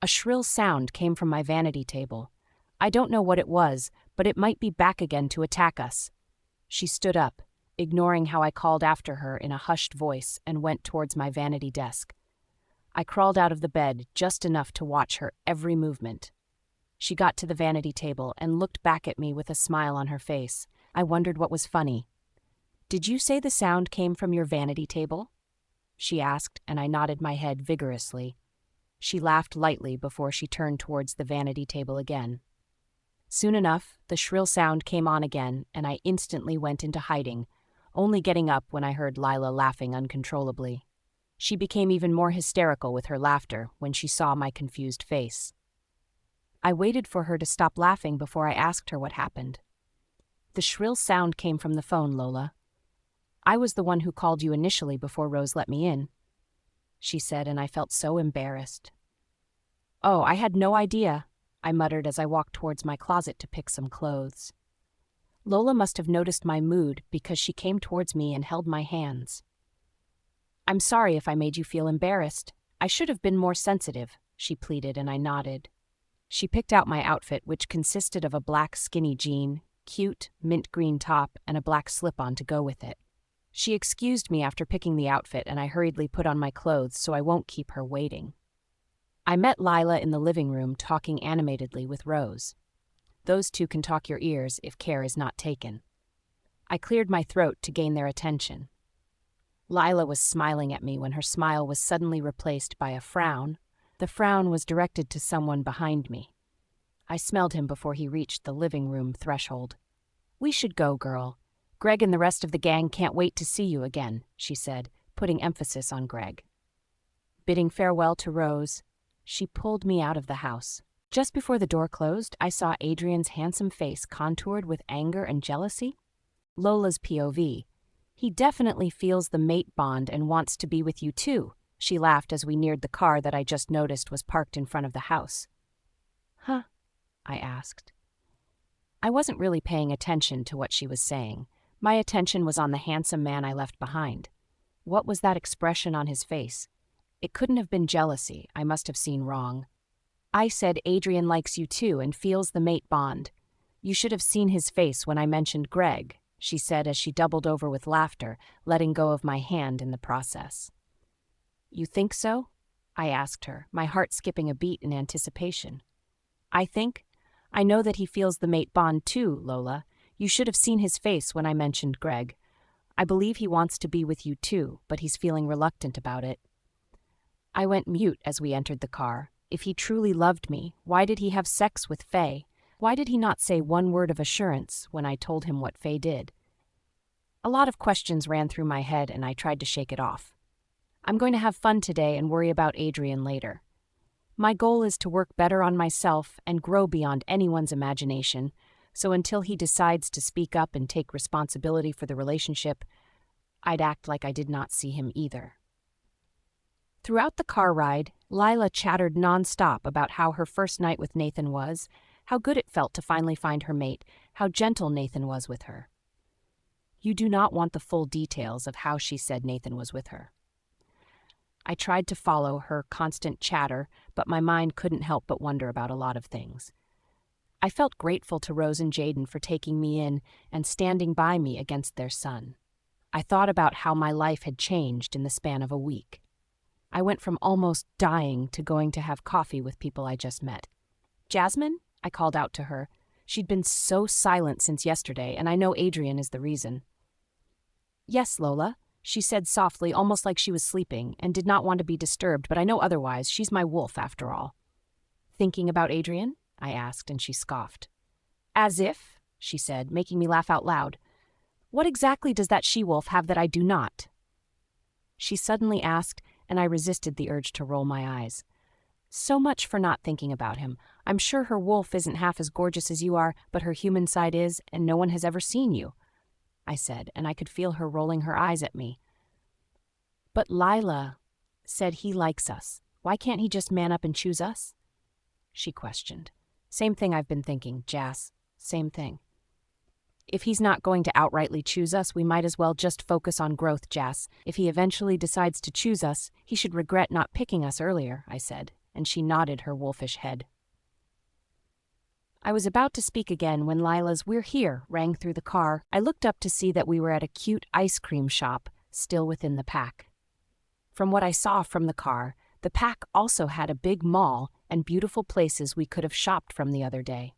A shrill sound came from my vanity table. I don't know what it was, but it might be back again to attack us. She stood up, ignoring how I called after her in a hushed voice, and went towards my vanity desk. I crawled out of the bed just enough to watch her every movement. She got to the vanity table and looked back at me with a smile on her face. I wondered what was funny. "Did you say the sound came from your vanity table?" she asked, and I nodded my head vigorously. She laughed lightly before she turned towards the vanity table again. Soon enough, the shrill sound came on again, and I instantly went into hiding, only getting up when I heard Lila laughing uncontrollably. She became even more hysterical with her laughter when she saw my confused face. I waited for her to stop laughing before I asked her what happened. "The shrill sound came from the phone, Lola. I was the one who called you initially before Rose let me in," she said, and I felt so embarrassed. "Oh, I had no idea," I muttered as I walked towards my closet to pick some clothes. Lola must have noticed my mood because she came towards me and held my hands. "I'm sorry if I made you feel embarrassed. I should have been more sensitive," she pleaded, and I nodded. She picked out my outfit, which consisted of a black skinny jean, cute mint green top, and a black slip-on to go with it. She excused me after picking the outfit, and I hurriedly put on my clothes so I won't keep her waiting. I met Lila in the living room talking animatedly with Rose. Those two can talk your ears if care is not taken. I cleared my throat to gain their attention. Lila was smiling at me when her smile was suddenly replaced by a frown. The frown was directed to someone behind me. I smelled him before he reached the living room threshold. "We should go, girl. Greg and the rest of the gang can't wait to see you again," she said, putting emphasis on Greg. Bidding farewell to Rose, she pulled me out of the house. Just before the door closed, I saw Adrian's handsome face contoured with anger and jealousy. Lola's POV. "He definitely feels the mate bond and wants to be with you too," she laughed as we neared the car that I just noticed was parked in front of the house. "Huh?" I asked. I wasn't really paying attention to what she was saying. My attention was on the handsome man I left behind. What was that expression on his face? It couldn't have been jealousy. I must have seen wrong. I said Adrian likes you too and feels the mate bond. You should have seen his face when I mentioned Greg, she said as she doubled over with laughter, letting go of my hand in the process. You think so? I asked her, my heart skipping a beat in anticipation. I know that he feels the mate bond too, Lola. You should have seen his face when I mentioned Greg. I believe he wants to be with you too, but he's feeling reluctant about it. I went mute as we entered the car. If he truly loved me, why did he have sex with Faye? Why did he not say one word of assurance when I told him what Faye did? A lot of questions ran through my head and I tried to shake it off. I'm going to have fun today and worry about Adrian later. My goal is to work better on myself and grow beyond anyone's imagination, so until he decides to speak up and take responsibility for the relationship, I'd act like I did not see him either. Throughout the car ride, Lila chattered nonstop about how her first night with Nathan was, how good it felt to finally find her mate, how gentle Nathan was with her. You do not want the full details of how she said Nathan was with her. I tried to follow her constant chatter, but my mind couldn't help but wonder about a lot of things. I felt grateful to Rose and Jaden for taking me in and standing by me against their son. I thought about how my life had changed in the span of a week. I went from almost dying to going to have coffee with people I just met. Jasmine? I called out to her. She'd been so silent since yesterday, and I know Adrian is the reason. Yes, Lola, she said softly, almost like she was sleeping, and did not want to be disturbed, but I know otherwise. She's my wolf, after all. Thinking about Adrian? I asked, and she scoffed. As if, she said, making me laugh out loud. What exactly does that she-wolf have that I do not? She suddenly asked, and I resisted the urge to roll my eyes. So much for not thinking about him. I'm sure her wolf isn't half as gorgeous as you are, but her human side is, and no one has ever seen you, I said, and I could feel her rolling her eyes at me. But Lila said he likes us. Why can't he just man up and choose us? She questioned. Same thing I've been thinking, Jas. Same thing. If he's not going to outrightly choose us, we might as well just focus on growth, Jas. If he eventually decides to choose us, he should regret not picking us earlier, I said, and she nodded her wolfish head. I was about to speak again when Lila's "We're here" rang through the car. I looked up to see that we were at a cute ice cream shop, still within the pack. From what I saw from the car, the pack also had a big mall and beautiful places we could have shopped from the other day.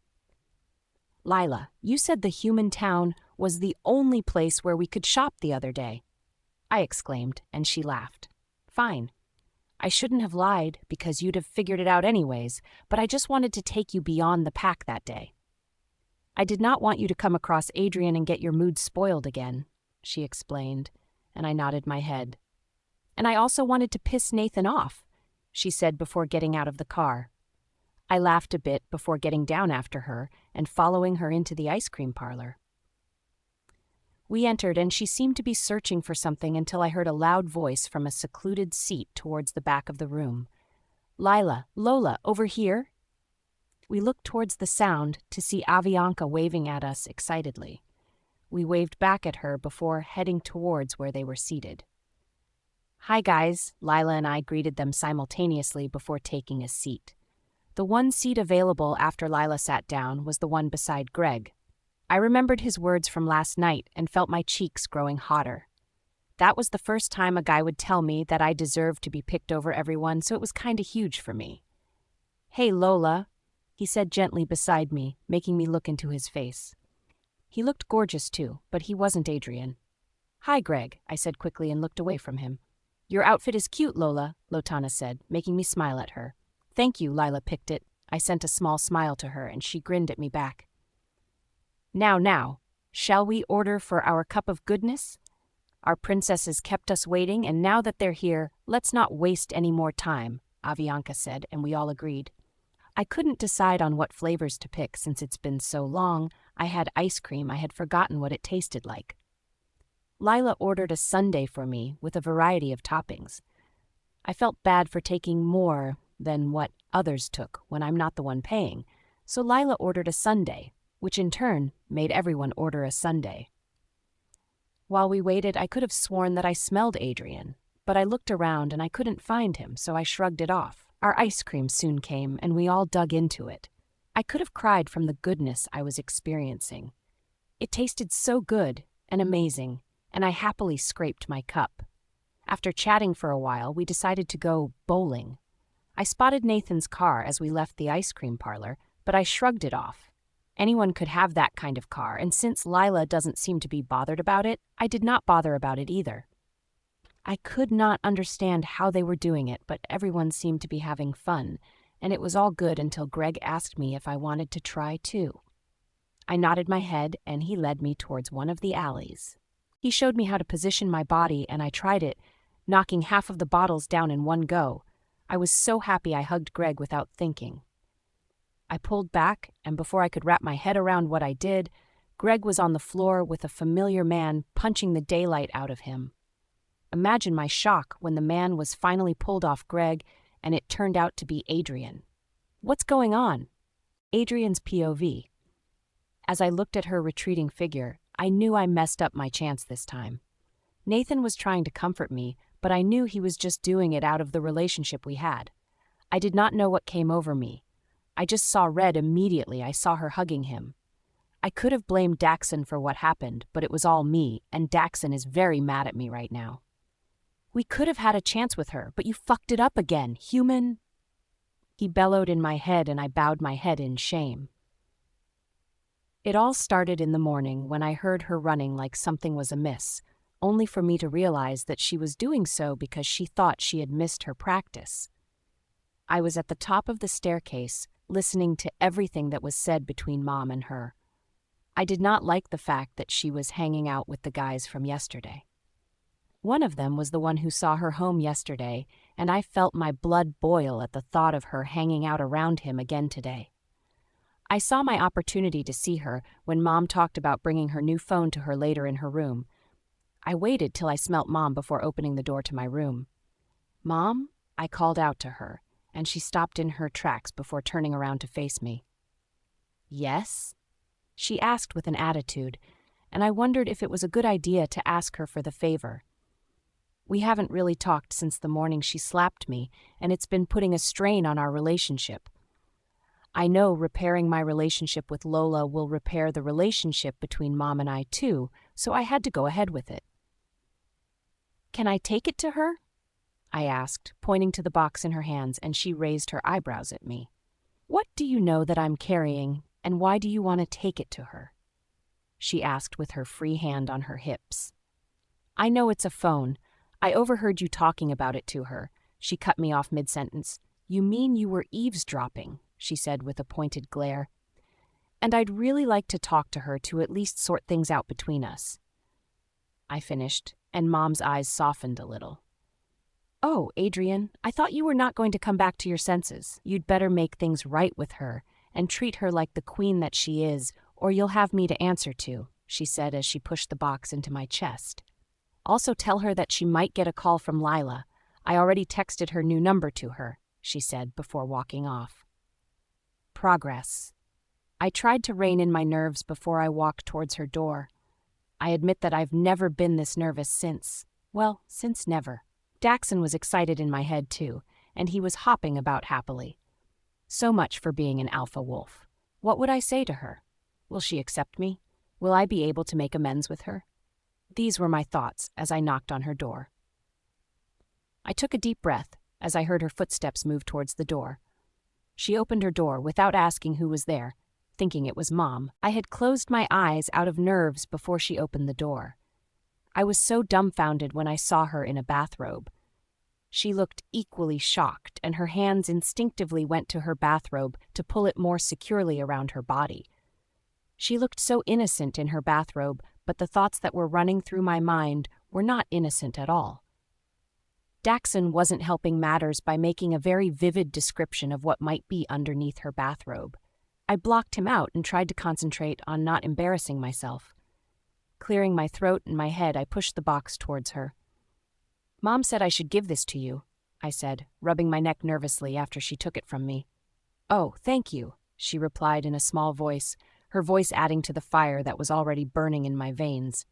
Lila, you said the human town was the only place where we could shop the other day, I exclaimed, and she laughed. Fine. I shouldn't have lied because you'd have figured it out anyways, but I just wanted to take you beyond the pack that day. I did not want you to come across Adrian and get your mood spoiled again, she explained, and I nodded my head. And I also wanted to piss Nathan off, she said before getting out of the car. I laughed a bit before getting down after her and following her into the ice cream parlor. We entered, and she seemed to be searching for something until I heard a loud voice from a secluded seat towards the back of the room. Lila, Lola, over here? We looked towards the sound to see Avianca waving at us excitedly. We waved back at her before heading towards where they were seated. Hi, guys, Lila and I greeted them simultaneously before taking a seat. The one seat available after Lila sat down was the one beside Greg. I remembered his words from last night and felt my cheeks growing hotter. That was the first time a guy would tell me that I deserved to be picked over everyone, so it was kinda huge for me. Hey, Lola, he said gently beside me, making me look into his face. He looked gorgeous too, but he wasn't Adrian. Hi, Greg, I said quickly and looked away from him. Your outfit is cute, Lola, Lotana said, making me smile at her. Thank you, Lila picked it. I sent a small smile to her, and she grinned at me back. Now, shall we order for our cup of goodness? Our princesses kept us waiting, and now that they're here, let's not waste any more time, Avianca said, and we all agreed. I couldn't decide on what flavors to pick since it's been so long. I had ice cream. I had forgotten what it tasted like. Lila ordered a sundae for me with a variety of toppings. I felt bad for taking more than what others took when I'm not the one paying, so Lila ordered a sundae, which in turn made everyone order a sundae. While we waited, I could have sworn that I smelled Adrian, but I looked around and I couldn't find him, so I shrugged it off. Our ice cream soon came, and we all dug into it. I could have cried from the goodness I was experiencing. It tasted so good and amazing, and I happily scraped my cup. After chatting for a while, we decided to go bowling. I spotted Nathan's car as we left the ice cream parlor, but I shrugged it off. Anyone could have that kind of car, and since Lila doesn't seem to be bothered about it, I did not bother about it either. I could not understand how they were doing it, but everyone seemed to be having fun, and it was all good until Greg asked me if I wanted to try too. I nodded my head, and he led me towards one of the alleys. He showed me how to position my body, and I tried it, knocking half of the bottles down in one go. I was so happy I hugged Greg without thinking. I pulled back, and before I could wrap my head around what I did, Greg was on the floor with a familiar man punching the daylight out of him. Imagine my shock when the man was finally pulled off Greg, and it turned out to be Adrian. What's going on? Adrian's POV. As I looked at her retreating figure, I knew I messed up my chance this time. Nathan was trying to comfort me, but I knew he was just doing it out of the relationship we had. I did not know what came over me. I just saw red immediately I saw her hugging him. I could have blamed Daxon for what happened, but it was all me, and Daxon is very mad at me right now. We could have had a chance with her, but you fucked it up again, human. He bellowed in my head, and I bowed my head in shame. It all started in the morning when I heard her running like something was amiss, only for me to realize that she was doing so because she thought she had missed her practice. I was at the top of the staircase, listening to everything that was said between Mom and her. I did not like the fact that she was hanging out with the guys from yesterday. One of them was the one who saw her home yesterday, and I felt my blood boil at the thought of her hanging out around him again today. I saw my opportunity to see her when Mom talked about bringing her new phone to her later in her room. I waited till I smelt Mom before opening the door to my room. "Mom?" I called out to her, and she stopped in her tracks before turning around to face me. "Yes?" she asked with an attitude, and I wondered if it was a good idea to ask her for the favor. We haven't really talked since the morning she slapped me, and it's been putting a strain on our relationship. I know repairing my relationship with Lola will repair the relationship between Mom and I too, so I had to go ahead with it. "Can I take it to her?" I asked, pointing to the box in her hands, and she raised her eyebrows at me. "What do you know that I'm carrying, and why do you want to take it to her?" she asked with her free hand on her hips. "I know it's a phone. I overheard you talking about it to her." She cut me off mid-sentence. "You mean you were eavesdropping?" she said with a pointed glare. "And I'd really like to talk to her to at least sort things out between us." I finished, and Mom's eyes softened a little. "Oh, Adrian, I thought you were not going to come back to your senses. You'd better make things right with her and treat her like the queen that she is, or you'll have me to answer to," she said as she pushed the box into my chest. "Also tell her that she might get a call from Lila. I already texted her new number to her," she said before walking off. Progress. I tried to rein in my nerves before I walked towards her door. I admit that I've never been this nervous since never. Daxon was excited in my head too, and he was hopping about happily. So much for being an alpha wolf. What would I say to her? Will she accept me? Will I be able to make amends with her? These were my thoughts as I knocked on her door. I took a deep breath as I heard her footsteps move towards the door. She opened her door without asking who was there, thinking it was Mom. I had closed my eyes out of nerves before she opened the door. I was so dumbfounded when I saw her in a bathrobe. She looked equally shocked, and her hands instinctively went to her bathrobe to pull it more securely around her body. She looked so innocent in her bathrobe, but the thoughts that were running through my mind were not innocent at all. Daxon wasn't helping matters by making a very vivid description of what might be underneath her bathrobe. I blocked him out and tried to concentrate on not embarrassing myself. Clearing my throat and my head, I pushed the box towards her. "Mom said I should give this to you," I said, rubbing my neck nervously after she took it from me. "Oh, thank you," she replied in a small voice, her voice adding to the fire that was already burning in my veins.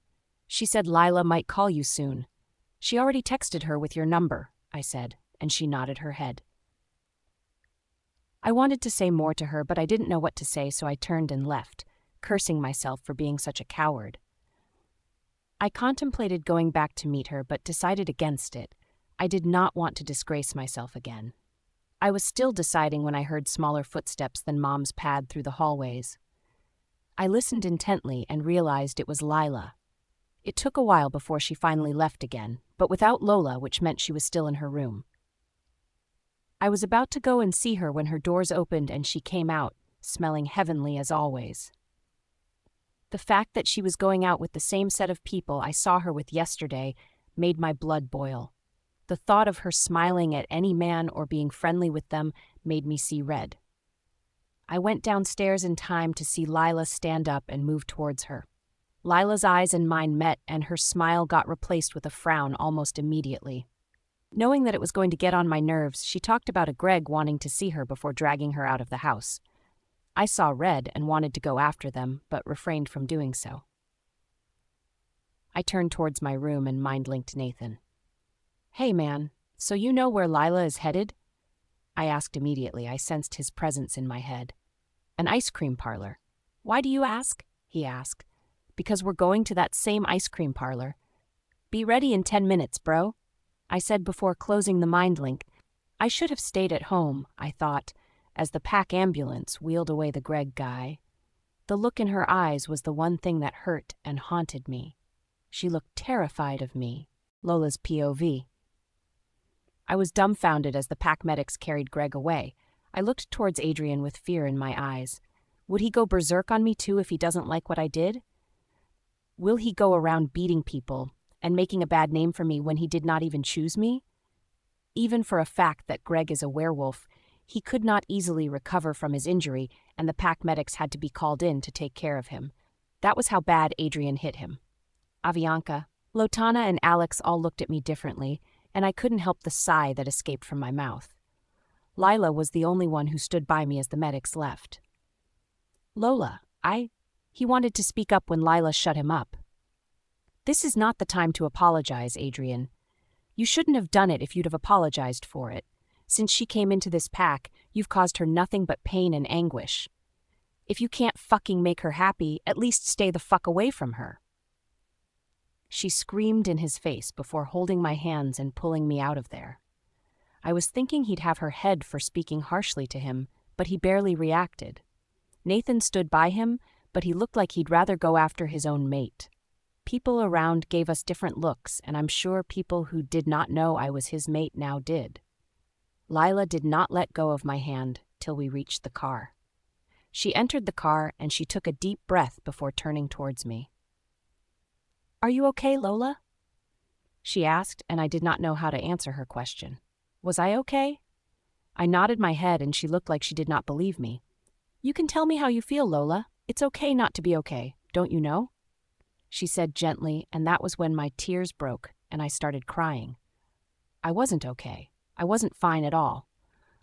"She said Lila might call you soon. She already texted her with your number," I said, and she nodded her head. I wanted to say more to her, but I didn't know what to say, so I turned and left, cursing myself for being such a coward. I contemplated going back to meet her, but decided against it. I did not want to disgrace myself again. I was still deciding when I heard smaller footsteps than Mom's pad through the hallways. I listened intently and realized it was Lila. It took a while before she finally left again, but without Lola, which meant she was still in her room. I was about to go and see her when her doors opened and she came out, smelling heavenly as always. The fact that she was going out with the same set of people I saw her with yesterday made my blood boil. The thought of her smiling at any man or being friendly with them made me see red. I went downstairs in time to see Lila stand up and move towards her. Lila's eyes and mine met, and her smile got replaced with a frown almost immediately. Knowing that it was going to get on my nerves, she talked about a Greg wanting to see her before dragging her out of the house. I saw red and wanted to go after them, but refrained from doing so. I turned towards my room and mind-linked Nathan. "Hey, man, so you know where Lila is headed?" I asked immediately. I sensed his presence in my head. "An ice cream parlor." "Why do you ask?" he asked. "Because we're going to that same ice cream parlor. Be ready in 10 minutes, bro," I said before closing the mind link. I should have stayed at home, I thought, as the pack ambulance wheeled away the Greg guy. The look in her eyes was the one thing that hurt and haunted me. She looked terrified of me, Lola's POV. I was dumbfounded as the pack medics carried Greg away. I looked towards Adrian with fear in my eyes. Would he go berserk on me too if he doesn't like what I did? Will he go around beating people and making a bad name for me when he did not even choose me? Even for a fact that Greg is a werewolf, he could not easily recover from his injury, and the pack medics had to be called in to take care of him. That was how bad Adrian hit him. Avianca, Lotana, and Alex all looked at me differently, and I couldn't help the sigh that escaped from my mouth. Lila was the only one who stood by me as the medics left. "Lola, He wanted to speak up when Lila shut him up. "This is not the time to apologize, Adrian. You shouldn't have done it if you'd have apologized for it. Since she came into this pack, you've caused her nothing but pain and anguish. If you can't fucking make her happy, at least stay the fuck away from her." She screamed in his face before holding my hands and pulling me out of there. I was thinking he'd have her head for speaking harshly to him, but he barely reacted. Nathan stood by him, but he looked like he'd rather go after his own mate. People around gave us different looks, and I'm sure people who did not know I was his mate now did. Lila did not let go of my hand till we reached the car. She entered the car and she took a deep breath before turning towards me. "Are you okay, Lola?" she asked, and I did not know how to answer her question. Was I okay? I nodded my head and she looked like she did not believe me. "You can tell me how you feel, Lola. It's okay not to be okay, don't you know?" she said gently, and that was when my tears broke and I started crying. I wasn't okay. I wasn't fine at all.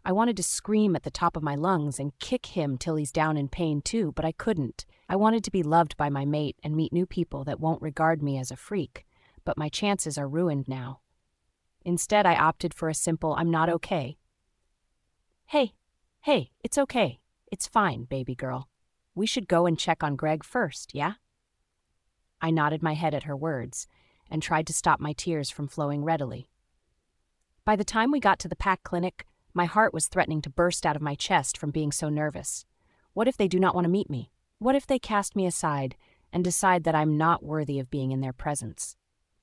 I wanted to scream at the top of my lungs and kick him till he's down in pain too, but I couldn't. I wanted to be loved by my mate and meet new people that won't regard me as a freak, but my chances are ruined now. Instead, I opted for a simple "I'm not okay." Hey, it's okay. It's fine, baby girl. We should go and check on Greg first, yeah?" I nodded my head at her words and tried to stop my tears from flowing readily. By the time we got to the pack clinic, my heart was threatening to burst out of my chest from being so nervous. What if they do not want to meet me? What if they cast me aside and decide that I'm not worthy of being in their presence?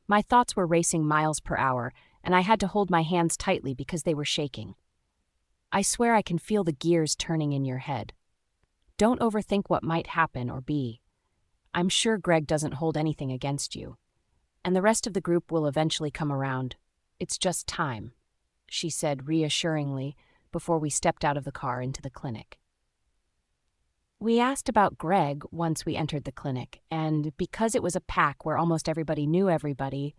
My thoughts were racing miles per hour, and I had to hold my hands tightly because they were shaking. I swear I can feel the gears turning in your head. Don't overthink what might happen or be. I'm sure Greg doesn't hold anything against you, and the rest of the group will eventually come around. It's just time, she said reassuringly before we stepped out of the car into the clinic. We asked about Greg once we entered the clinic, and because it was a pack where almost everybody knew everybody,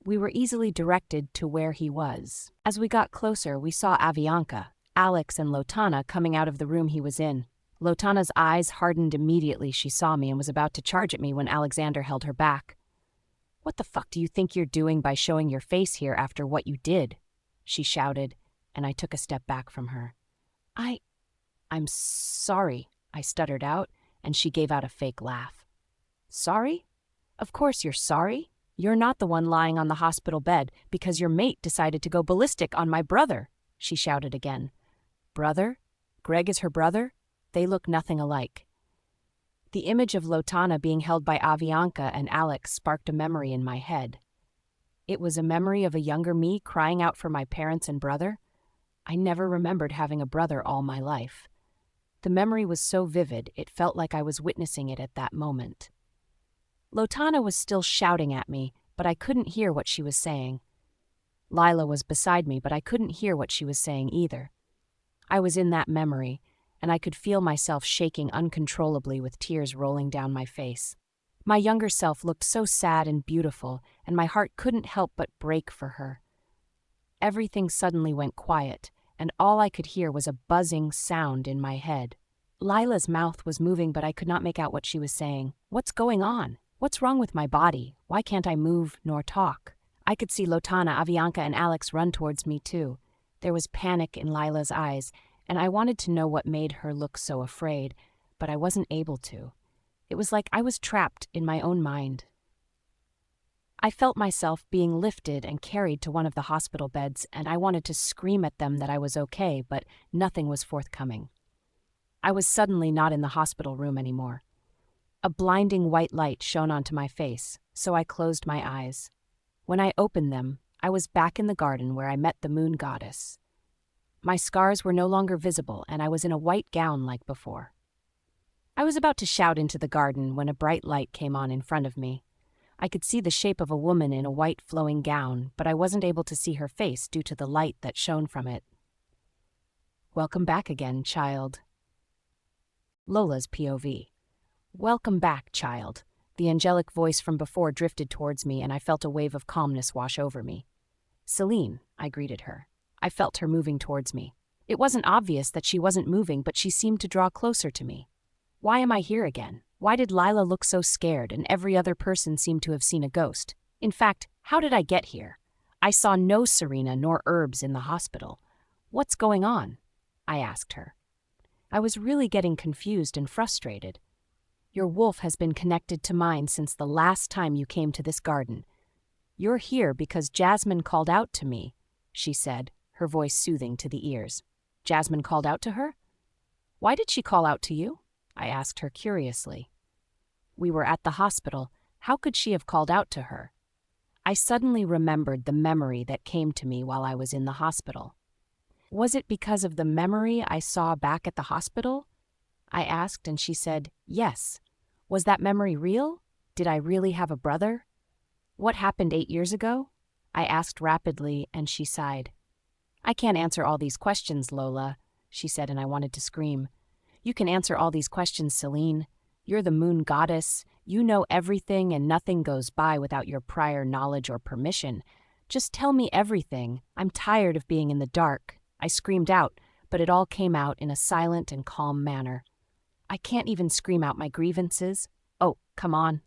we were easily directed to where he was. As we got closer, we saw Avianca, Alex, and Lotana coming out of the room he was in. Lotana's eyes hardened immediately she saw me and was about to charge at me when Alexander held her back. "What the fuck do you think you're doing by showing your face here after what you did?" she shouted, and I took a step back from her. I'm sorry, I stuttered out, and she gave out a fake laugh. Sorry? Of course you're sorry. You're not the one lying on the hospital bed because your mate decided to go ballistic on my brother, she shouted again. Brother? Greg is her brother? They look nothing alike. The image of Lotana being held by Avianca and Alex sparked a memory in my head. It was a memory of a younger me crying out for my parents and brother. I never remembered having a brother all my life. The memory was so vivid, it felt like I was witnessing it at that moment. Lotana was still shouting at me, but I couldn't hear what she was saying. Lila was beside me, but I couldn't hear what she was saying either. I was in that memory, and I could feel myself shaking uncontrollably with tears rolling down my face. My younger self looked so sad and beautiful, and my heart couldn't help but break for her. Everything suddenly went quiet, and all I could hear was a buzzing sound in my head. Lila's mouth was moving, but I could not make out what she was saying. What's going on? What's wrong with my body? Why can't I move nor talk? I could see Lotana, Avianca, and Alex run towards me too. There was panic in Lila's eyes, and I wanted to know what made her look so afraid, but I wasn't able to. It was like I was trapped in my own mind. I felt myself being lifted and carried to one of the hospital beds, and I wanted to scream at them that I was okay, but nothing was forthcoming. I was suddenly not in the hospital room anymore. A blinding white light shone onto my face, so I closed my eyes. When I opened them, I was back in the garden where I met the moon goddess. My scars were no longer visible, and I was in a white gown like before. I was about to shout into the garden when a bright light came on in front of me. I could see the shape of a woman in a white flowing gown, but I wasn't able to see her face due to the light that shone from it. Welcome back again, child. Lola's POV. Welcome back, child. The angelic voice from before drifted towards me, and I felt a wave of calmness wash over me. Celine, I greeted her. I felt her moving towards me. It wasn't obvious that she wasn't moving, but she seemed to draw closer to me. Why am I here again? Why did Lila look so scared and every other person seemed to have seen a ghost? In fact, how did I get here? I saw no Serena nor herbs in the hospital. What's going on? I asked her. I was really getting confused and frustrated. Your wolf has been connected to mine since the last time you came to this garden. You're here because Jasmine called out to me, she said, her voice soothing to the ears. Jasmine called out to her? Why did she call out to you? I asked her curiously. We were at the hospital. How could she have called out to her? I suddenly remembered the memory that came to me while I was in the hospital. Was it because of the memory I saw back at the hospital? I asked, and she said, yes. Was that memory real? Did I really have a brother? What happened 8 years ago? I asked rapidly, and she sighed. I can't answer all these questions, Lola, she said, and I wanted to scream. You can answer all these questions, Celine. You're the moon goddess. You know everything, and nothing goes by without your prior knowledge or permission. Just tell me everything. I'm tired of being in the dark. I screamed out, but it all came out in a silent and calm manner. I can't even scream out my grievances. Oh, come on.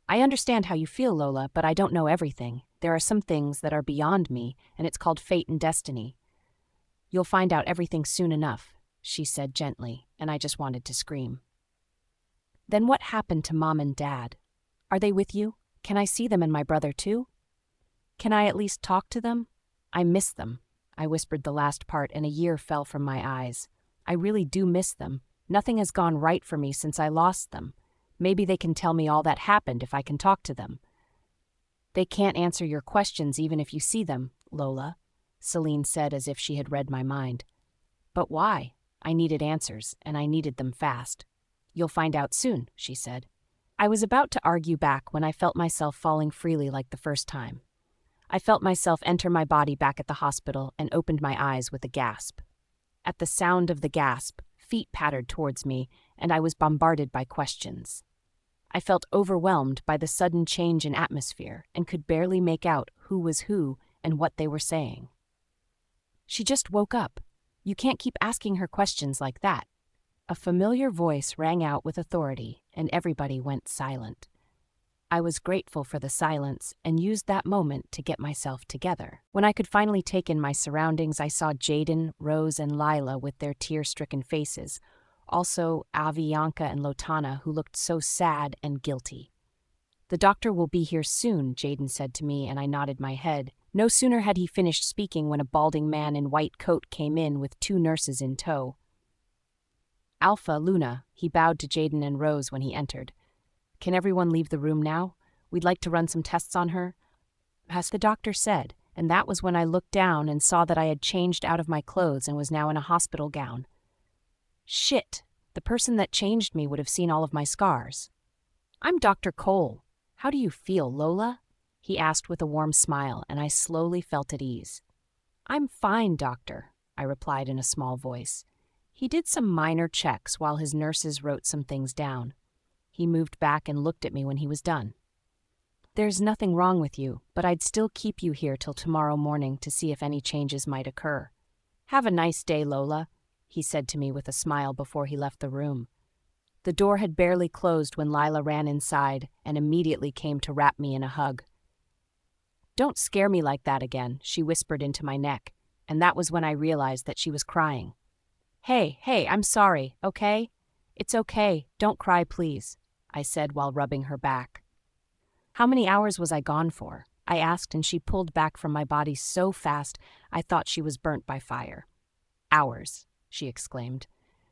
I understand how you feel, Lola, but I don't know everything. There are some things that are beyond me, and it's called fate and destiny. You'll find out everything soon enough, she said gently, and I just wanted to scream. Then what happened to Mom and Dad? Are they with you? Can I see them and my brother too? Can I at least talk to them? I miss them. I whispered the last part, and a year fell from my eyes. I really do miss them. Nothing has gone right for me since I lost them. Maybe they can tell me all that happened if I can talk to them. They can't answer your questions even if you see them, Lola, Celine said as if she had read my mind. But why? I needed answers, and I needed them fast. You'll find out soon, she said. I was about to argue back when I felt myself falling freely like the first time. I felt myself enter my body back at the hospital and opened my eyes with a gasp. At the sound of the gasp, feet pattered towards me, and I was bombarded by questions. I felt overwhelmed by the sudden change in atmosphere and could barely make out who was who and what they were saying. She just woke up. You can't keep asking her questions like that. A familiar voice rang out with authority, and everybody went silent. I was grateful for the silence and used that moment to get myself together. When I could finally take in my surroundings, I saw Jaden, Rose, and Lila with their tear-stricken faces. Also, Avianca and Lotana, who looked so sad and guilty. "The doctor will be here soon," Jaden said to me, and I nodded my head. No sooner had he finished speaking when a balding man in white coat came in with 2 nurses in tow. "Alpha, Luna," he bowed to Jaden and Rose when he entered. "Can everyone leave the room now? We'd like to run some tests on her," as the doctor said, and that was when I looked down and saw that I had changed out of my clothes and was now in a hospital gown. Shit, the person that changed me would have seen all of my scars. "I'm Dr. Cole. How do you feel, Lola?" he asked with a warm smile, and I slowly felt at ease. "I'm fine, doctor," I replied in a small voice. He did some minor checks while his nurses wrote some things down. He moved back and looked at me when he was done. "There's nothing wrong with you, but I'd still keep you here till tomorrow morning to see if any changes might occur. Have a nice day, Lola," he said to me with a smile before he left the room. The door had barely closed when Lila ran inside and immediately came to wrap me in a hug. "Don't scare me like that again," she whispered into my neck, and that was when I realized that she was crying. Hey, I'm sorry, okay? It's okay, don't cry please," I said while rubbing her back. "How many hours was I gone for?" I asked, and she pulled back from my body so fast I thought she was burnt by fire. "Hours," she exclaimed.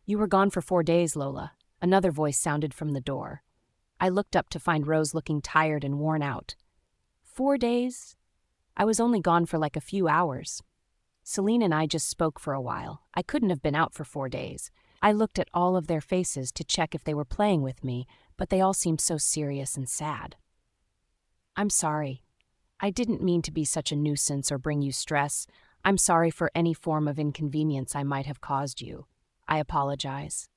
"You were gone for 4 days, Lola." Another voice sounded from the door. I looked up to find Rose looking tired and worn out. 4 days? I was only gone for like a few hours. Celine and I just spoke for a while. I couldn't have been out for 4 days. I looked at all of their faces to check if they were playing with me, but they all seemed so serious and sad. "I'm sorry. I didn't mean to be such a nuisance or bring you stress. I'm sorry for any form of inconvenience I might have caused you. I apologize."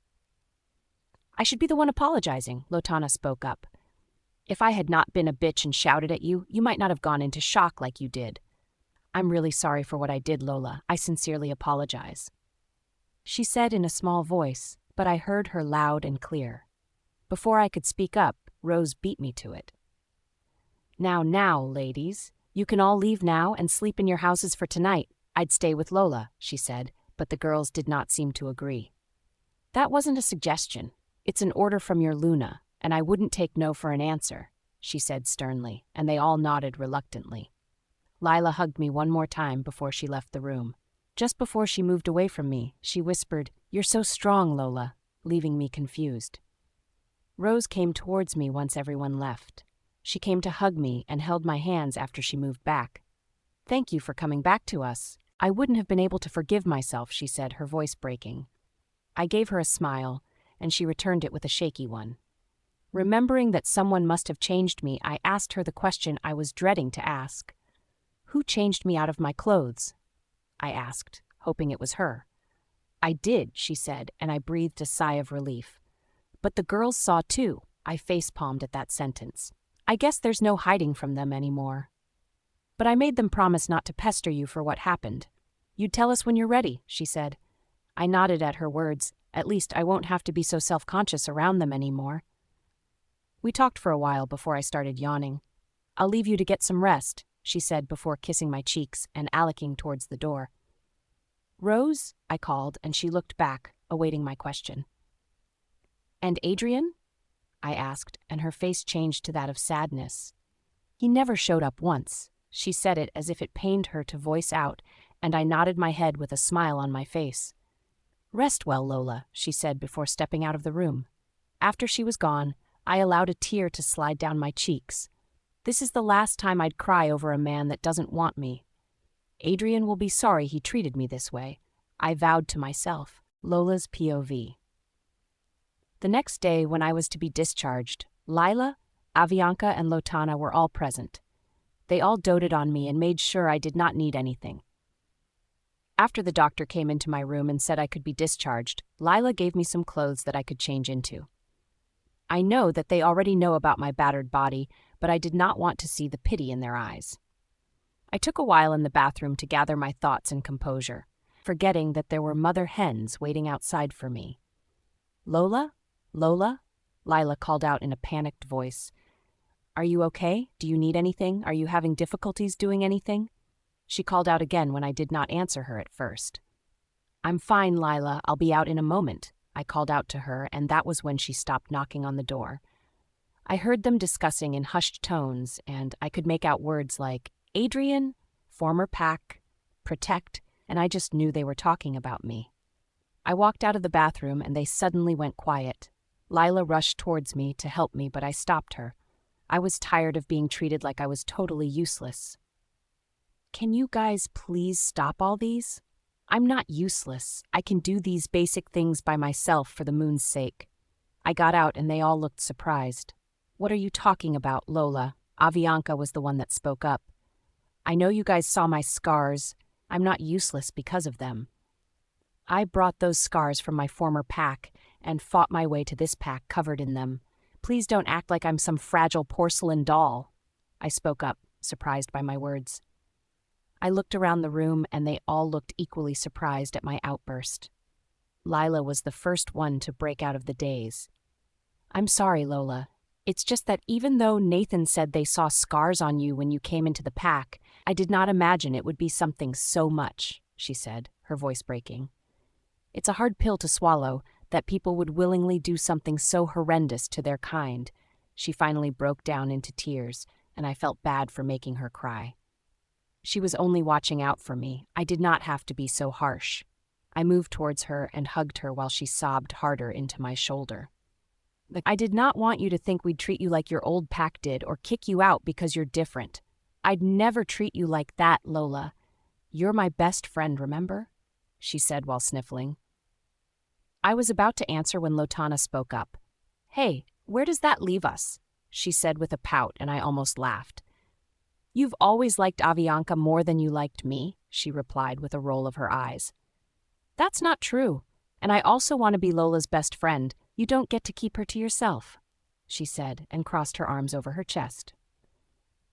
"I should be the one apologizing," Lotana spoke up. "If I had not been a bitch and shouted at you, you might not have gone into shock like you did. I'm really sorry for what I did, Lola. I sincerely apologize," she said in a small voice, but I heard her loud and clear. Before I could speak up, Rose beat me to it. Now, ladies. You can all leave now and sleep in your houses for tonight. I'd stay with Lola," she said, but the girls did not seem to agree. "That wasn't a suggestion. It's an order from your Luna, and I wouldn't take no for an answer," she said sternly, and they all nodded reluctantly. Lila hugged me one more time before she left the room. Just before she moved away from me, she whispered, "You're so strong, Lola," leaving me confused. Rose came towards me once everyone left. She came to hug me and held my hands after she moved back. "Thank you for coming back to us. I wouldn't have been able to forgive myself," she said, her voice breaking. I gave her a smile, and she returned it with a shaky one. Remembering that someone must have changed me, I asked her the question I was dreading to ask. "Who changed me out of my clothes?" I asked, hoping it was her. "I did," she said, and I breathed a sigh of relief. "But the girls saw too." I facepalmed at that sentence. "I guess there's no hiding from them anymore." "But I made them promise not to pester you for what happened." "You'd tell us when you're ready," she said. I nodded at her words. At least I won't have to be so self-conscious around them anymore. We talked for a while before I started yawning. "I'll leave you to get some rest," she said before kissing my cheeks and alecking towards the door. "Rose?" I called, and she looked back, awaiting my question. "And Adrian?" I asked, and her face changed to that of sadness. "He never showed up once." She said it as if it pained her to voice out, and I nodded my head with a smile on my face. "Rest well, Lola," she said before stepping out of the room. After she was gone, I allowed a tear to slide down my cheeks. This is the last time I'd cry over a man that doesn't want me. Adrian will be sorry he treated me this way. I vowed to myself. Lola's POV. The next day, when I was to be discharged, Lila, Avianca, and Lotana were all present. They all doted on me and made sure I did not need anything. After the doctor came into my room and said I could be discharged, Lila gave me some clothes that I could change into. I know that they already know about my battered body, but I did not want to see the pity in their eyes. I took a while in the bathroom to gather my thoughts and composure, forgetting that there were mother hens waiting outside for me. "Lola? Lola?" Lila called out in a panicked voice. Are you okay? Do you need anything? Are you having difficulties doing anything? She called out again when I did not answer her at first. I'm fine, Lila. I'll be out in a moment, I called out to her, and that was when she stopped knocking on the door. I heard them discussing in hushed tones, and I could make out words like Adrian, former pack, protect, and I just knew they were talking about me. I walked out of the bathroom, and they suddenly went quiet. Lila rushed towards me to help me, but I stopped her. I was tired of being treated like I was totally useless. Can you guys please stop all these? I'm not useless. I can do these basic things by myself for the moon's sake. I got out and they all looked surprised. What are you talking about, Lola? Avianca was the one that spoke up. I know you guys saw my scars. I'm not useless because of them. I brought those scars from my former pack and fought my way to this pack covered in them. Please don't act like I'm some fragile porcelain doll. I spoke up, surprised by my words. I looked around the room and they all looked equally surprised at my outburst. Lila was the first one to break out of the daze. I'm sorry, Lola. It's just that even though Nathan said they saw scars on you when you came into the pack, I did not imagine it would be something so much, she said, her voice breaking. It's a hard pill to swallow that people would willingly do something so horrendous to their kind. She finally broke down into tears, and I felt bad for making her cry. She was only watching out for me. I did not have to be so harsh. I moved towards her and hugged her while she sobbed harder into my shoulder. I did not want you to think we'd treat you like your old pack did or kick you out because you're different. I'd never treat you like that, Lola. You're my best friend, remember? She said while sniffling. I was about to answer when Lotana spoke up. Hey, where does that leave us? She said with a pout, and I almost laughed. You've always liked Avianca more than you liked me, she replied with a roll of her eyes. That's not true, and I also want to be Lola's best friend. You don't get to keep her to yourself, she said and crossed her arms over her chest.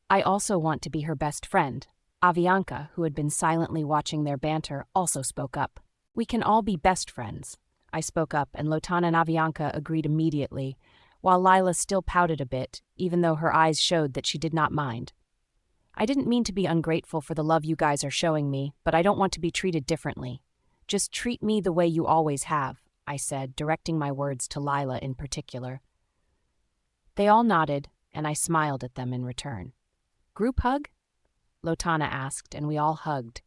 I also want to be her best friend. Avianca, who had been silently watching their banter, also spoke up. We can all be best friends. I spoke up, and Lotana and Avianca agreed immediately, while Lila still pouted a bit, even though her eyes showed that she did not mind. I didn't mean to be ungrateful for the love you guys are showing me, but I don't want to be treated differently. Just treat me the way you always have, I said, directing my words to Lila in particular. They all nodded, and I smiled at them in return. Group hug? Lotana asked, and we all hugged.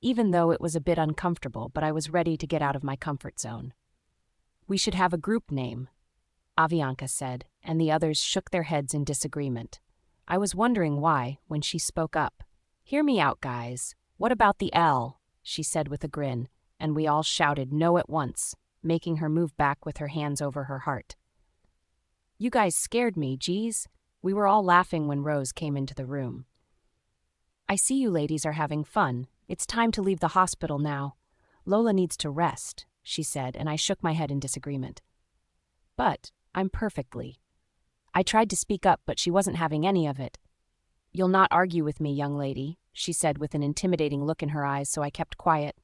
Even though it was a bit uncomfortable, but I was ready to get out of my comfort zone. We should have a group name, Avianca said, and the others shook their heads in disagreement. I was wondering why when she spoke up. Hear me out, guys. What about the L? She said with a grin, and we all shouted no at once, making her move back with her hands over her heart. You guys scared me, geez. We were all laughing when Rose came into the room. I see you ladies are having fun. It's time to leave the hospital now. Lola needs to rest, she said, and I shook my head in disagreement. But I'm perfectly. I tried to speak up, but she wasn't having any of it. You'll not argue with me, young lady, she said with an intimidating look in her eyes, so I kept quiet.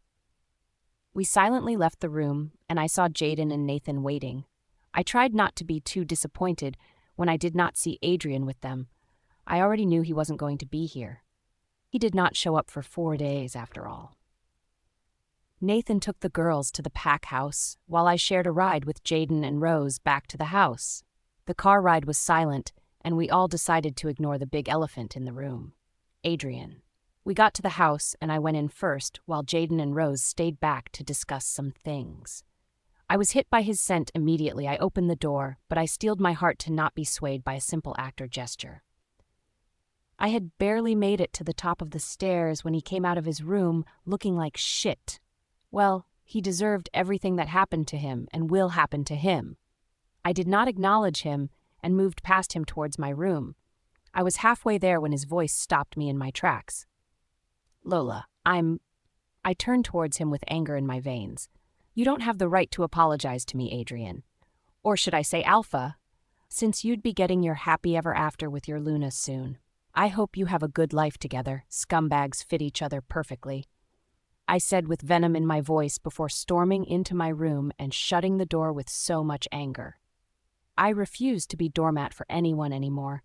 We silently left the room, and I saw Jaden and Nathan waiting. I tried not to be too disappointed when I did not see Adrian with them. I already knew he wasn't going to be here. He did not show up for 4 days, after all. Nathan took the girls to the pack house, while I shared a ride with Jaden and Rose back to the house. The car ride was silent, and we all decided to ignore the big elephant in the room, Adrian. We got to the house, and I went in first, while Jaden and Rose stayed back to discuss some things. I was hit by his scent immediately. I opened the door, but I steeled my heart to not be swayed by a simple act or gesture. I had barely made it to the top of the stairs when he came out of his room looking like shit. Well, he deserved everything that happened to him and will happen to him. I did not acknowledge him and moved past him towards my room. I was halfway there when his voice stopped me in my tracks. Lola, I turned towards him with anger in my veins. You don't have the right to apologize to me, Adrian. Or should I say Alpha, since you'd be getting your happy ever after with your Luna soon. I hope you have a good life together. Scumbags fit each other perfectly. I said with venom in my voice before storming into my room and shutting the door with so much anger. I refused to be doormat for anyone anymore.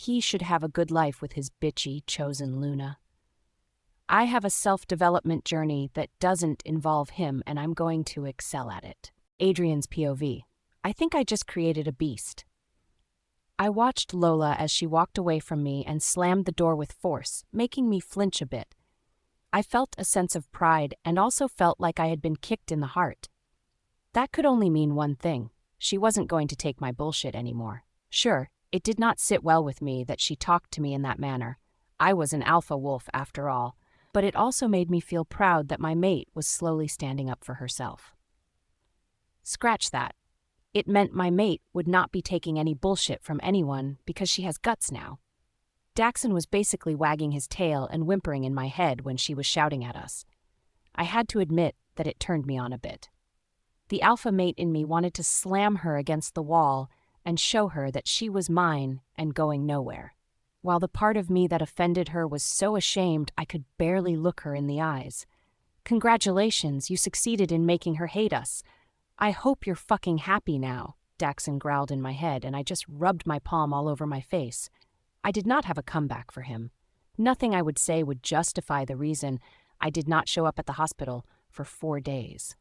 He should have a good life with his bitchy, chosen Luna. I have a self-development journey that doesn't involve him, and I'm going to excel at it. Adrian's POV. I think I just created a beast. I watched Lola as she walked away from me and slammed the door with force, making me flinch a bit. I felt a sense of pride and also felt like I had been kicked in the heart. That could only mean one thing. She wasn't going to take my bullshit anymore. Sure, it did not sit well with me that she talked to me in that manner. I was an alpha wolf after all, but it also made me feel proud that my mate was slowly standing up for herself. Scratch that. It meant my mate would not be taking any bullshit from anyone because she has guts now. Daxon was basically wagging his tail and whimpering in my head when she was shouting at us. I had to admit that it turned me on a bit. The alpha mate in me wanted to slam her against the wall and show her that she was mine and going nowhere, while the part of me that offended her was so ashamed I could barely look her in the eyes. Congratulations, you succeeded in making her hate us. I hope you're fucking happy now, Daxon growled in my head, and I just rubbed my palm all over my face. I did not have a comeback for him. Nothing I would say would justify the reason I did not show up at the hospital for 4 days.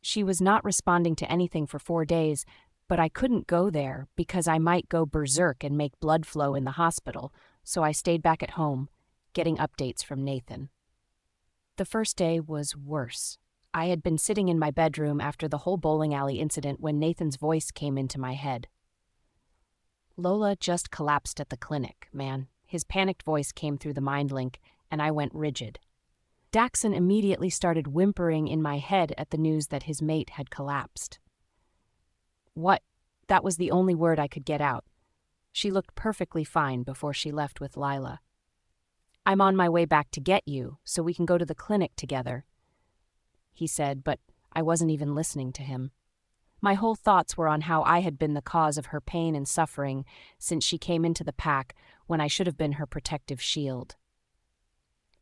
She was not responding to anything for 4 days, but I couldn't go there because I might go berserk and make blood flow in the hospital, so I stayed back at home, getting updates from Nathan. The first day was worse. I had been sitting in my bedroom after the whole bowling alley incident when Nathan's voice came into my head. Lola just collapsed at the clinic, man. His panicked voice came through the mind link, and I went rigid. Daxon immediately started whimpering in my head at the news that his mate had collapsed. What? That was the only word I could get out. She looked perfectly fine before she left with Lila. I'm on my way back to get you, so we can go to the clinic together, he said, but I wasn't even listening to him. My whole thoughts were on how I had been the cause of her pain and suffering since she came into the pack when I should have been her protective shield.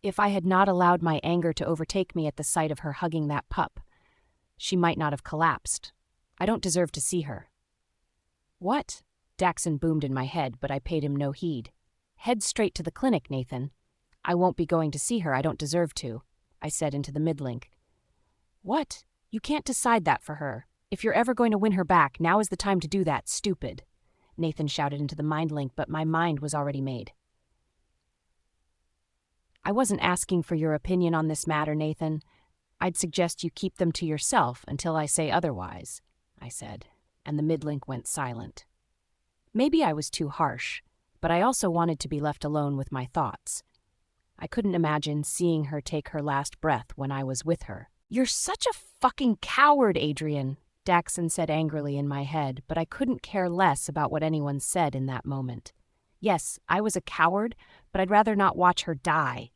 If I had not allowed my anger to overtake me at the sight of her hugging that pup, she might not have collapsed. I don't deserve to see her. What? Daxon boomed in my head, but I paid him no heed. Head straight to the clinic, Nathan. I won't be going to see her, I don't deserve to, I said into the midlink. What? You can't decide that for her. If you're ever going to win her back, now is the time to do that, stupid. Nathan shouted into the mind link, but my mind was already made. I wasn't asking for your opinion on this matter, Nathan. I'd suggest you keep them to yourself until I say otherwise, I said, and the midlink went silent. Maybe I was too harsh, but I also wanted to be left alone with my thoughts. I couldn't imagine seeing her take her last breath when I was with her. You're such a fucking coward, Adrian, Daxon said angrily in my head, but I couldn't care less about what anyone said in that moment. Yes, I was a coward, but I'd rather not watch her die.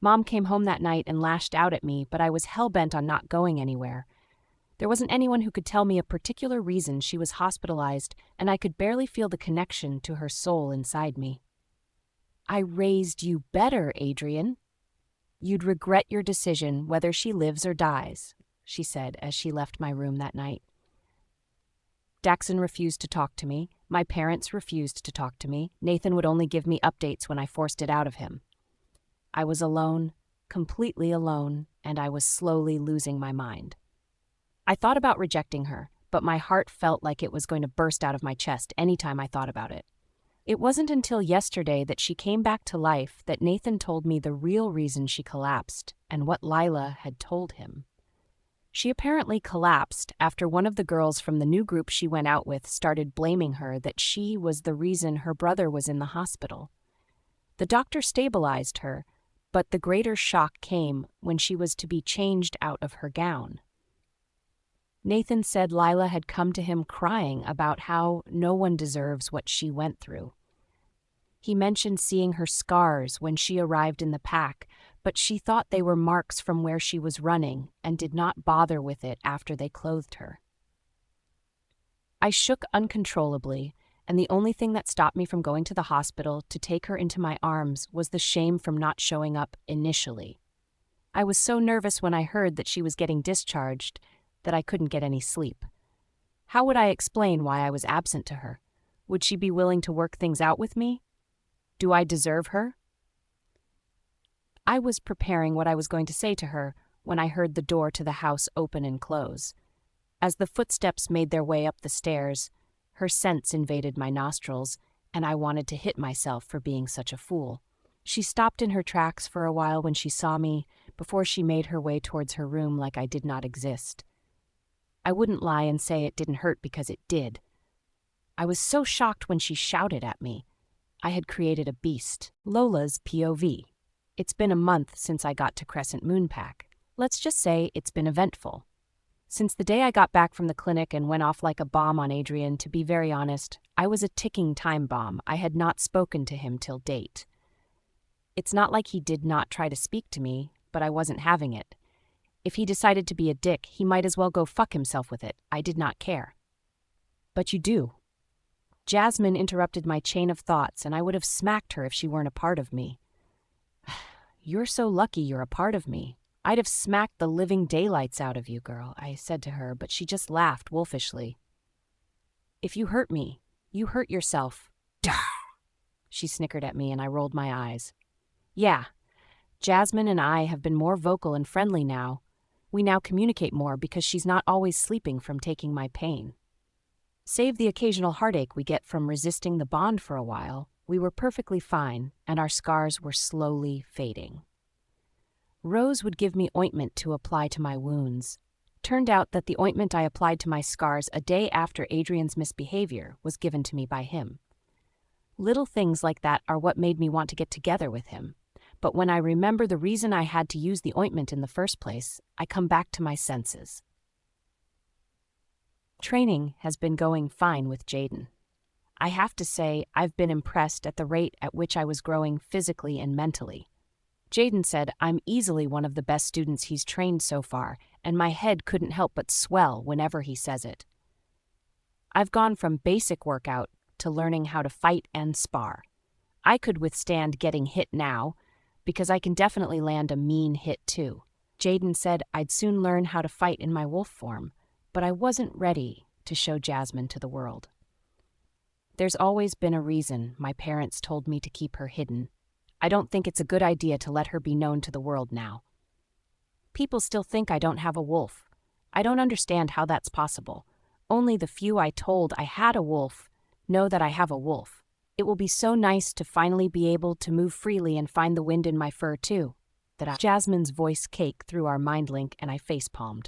Mom came home that night and lashed out at me, but I was hell-bent on not going anywhere. There wasn't anyone who could tell me a particular reason she was hospitalized, and I could barely feel the connection to her soul inside me. I raised you better, Adrian. You'd regret your decision whether she lives or dies, she said as she left my room that night. Daxon refused to talk to me. My parents refused to talk to me. Nathan would only give me updates when I forced it out of him. I was alone, completely alone, and I was slowly losing my mind. I thought about rejecting her, but my heart felt like it was going to burst out of my chest any time I thought about it. It wasn't until yesterday that she came back to life that Nathan told me the real reason she collapsed and what Lila had told him. She apparently collapsed after one of the girls from the new group she went out with started blaming her that she was the reason her brother was in the hospital. The doctor stabilized her, but the greater shock came when she was to be changed out of her gown. Nathan said Lila had come to him crying about how no one deserves what she went through. He mentioned seeing her scars when she arrived in the pack, but she thought they were marks from where she was running and did not bother with it after they clothed her. I shook uncontrollably, and the only thing that stopped me from going to the hospital to take her into my arms was the shame from not showing up initially. I was so nervous when I heard that she was getting discharged that I couldn't get any sleep. How would I explain why I was absent to her? Would she be willing to work things out with me? Do I deserve her? I was preparing what I was going to say to her when I heard the door to the house open and close. As the footsteps made their way up the stairs, her scents invaded my nostrils, and I wanted to hit myself for being such a fool. She stopped in her tracks for a while when she saw me, before she made her way towards her room like I did not exist. I wouldn't lie and say it didn't hurt because it did. I was so shocked when she shouted at me. I had created a beast. Lola's POV. It's been a month since I got to Moonlit Pack. Let's just say it's been eventful. Since the day I got back from the clinic and went off like a bomb on Adrian, to be very honest, I was a ticking time bomb. I had not spoken to him till date. It's not like he did not try to speak to me, but I wasn't having it. If he decided to be a dick, he might as well go fuck himself with it. I did not care. But you do. Jasmine interrupted my chain of thoughts, and I would have smacked her if she weren't a part of me. You're so lucky you're a part of me. I'd have smacked the living daylights out of you, girl, I said to her, but she just laughed wolfishly. If you hurt me, you hurt yourself. She snickered at me, and I rolled my eyes. Yeah, Jasmine and I have been more vocal and friendly now. We now communicate more because she's not always sleeping from taking my pain. Save the occasional heartache we get from resisting the bond for a while, we were perfectly fine, and our scars were slowly fading. Rose would give me ointment to apply to my wounds. Turned out that the ointment I applied to my scars a day after Adrian's misbehavior was given to me by him. Little things like that are what made me want to get together with him. But when I remember the reason I had to use the ointment in the first place, I come back to my senses. Training has been going fine with Jaden. I have to say I've been impressed at the rate at which I was growing physically and mentally. Jaden said I'm easily one of the best students he's trained so far, and my head couldn't help but swell whenever he says it. I've gone from basic workout to learning how to fight and spar. I could withstand getting hit now, because I can definitely land a mean hit too. Jaden said I'd soon learn how to fight in my wolf form, but I wasn't ready to show Jasmine to the world. There's always been a reason my parents told me to keep her hidden. I don't think it's a good idea to let her be known to the world now. People still think I don't have a wolf. I don't understand how that's possible. Only the few I told I had a wolf know that I have a wolf. It will be so nice to finally be able to move freely and find the wind in my fur too. Jasmine's voice caked through our mind link and I facepalmed.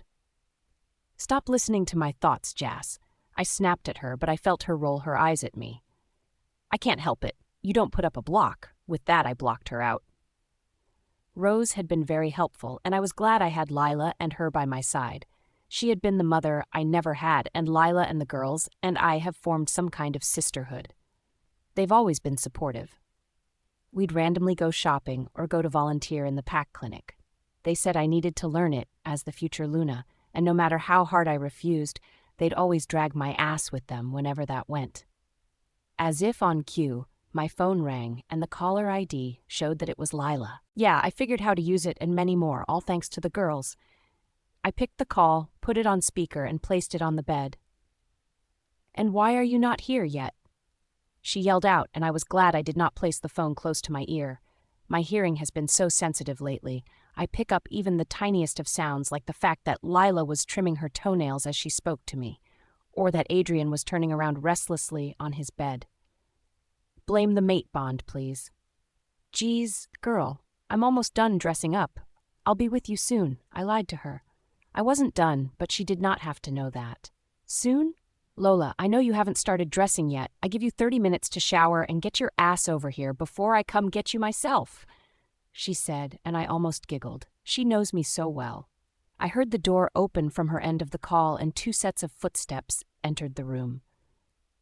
Stop listening to my thoughts, Jas. I snapped at her, but I felt her roll her eyes at me. I can't help it. You don't put up a block. With that, I blocked her out. Rose had been very helpful, and I was glad I had Lila and her by my side. She had been the mother I never had, and Lila and the girls and I have formed some kind of sisterhood. They've always been supportive. We'd randomly go shopping or go to volunteer in the pack clinic. They said I needed to learn it as the future Luna, and no matter how hard I refused, they'd always drag my ass with them whenever that went. As if on cue, my phone rang, and the caller ID showed that it was Lila. Yeah, I figured how to use it and many more, all thanks to the girls. I picked the call, put it on speaker, and placed it on the bed. And why are you not here yet? She yelled out, and I was glad I did not place the phone close to my ear. My hearing has been so sensitive lately. I pick up even the tiniest of sounds, like the fact that Lila was trimming her toenails as she spoke to me, or that Adrian was turning around restlessly on his bed. Blame the mate bond, please. Geez, girl, I'm almost done dressing up. I'll be with you soon, I lied to her. I wasn't done, but she did not have to know that. Soon? Lola, I know you haven't started dressing yet. I give you 30 minutes to shower and get your ass over here before I come get you myself, she said, and I almost giggled. She knows me so well. I heard the door open from her end of the call and 2 sets of footsteps entered the room.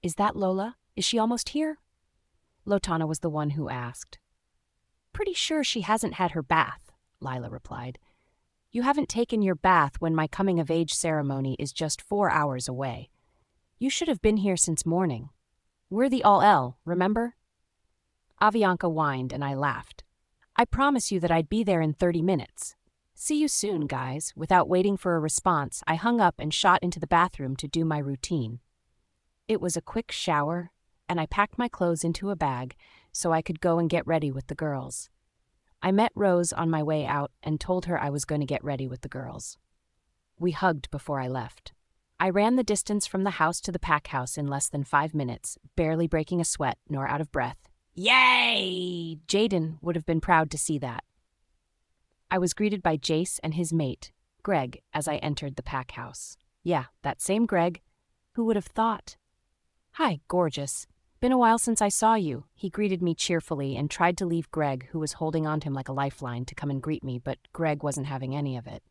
Is that Lola? Is she almost here? Lotana was the one who asked. Pretty sure she hasn't had her bath, Lila replied. You haven't taken your bath when my coming-of-age ceremony is just 4 hours away. You should have been here since morning. We're the all-L, remember? Avianca whined and I laughed. I promise you that I'd be there in 30 minutes. See you soon, guys. Without waiting for a response, I hung up and shot into the bathroom to do my routine. It was a quick shower, and I packed my clothes into a bag so I could go and get ready with the girls. I met Rose on my way out and told her I was going to get ready with the girls. We hugged before I left. I ran the distance from the house to the pack house in less than 5 minutes, barely breaking a sweat nor out of breath. Yay! Jaden would have been proud to see that. I was greeted by Jace and his mate, Greg, as I entered the pack house. Yeah, that same Greg. Who would have thought? Hi, gorgeous. Been a while since I saw you. He greeted me cheerfully and tried to leave Greg, who was holding on to him like a lifeline, to come and greet me, but Greg wasn't having any of it.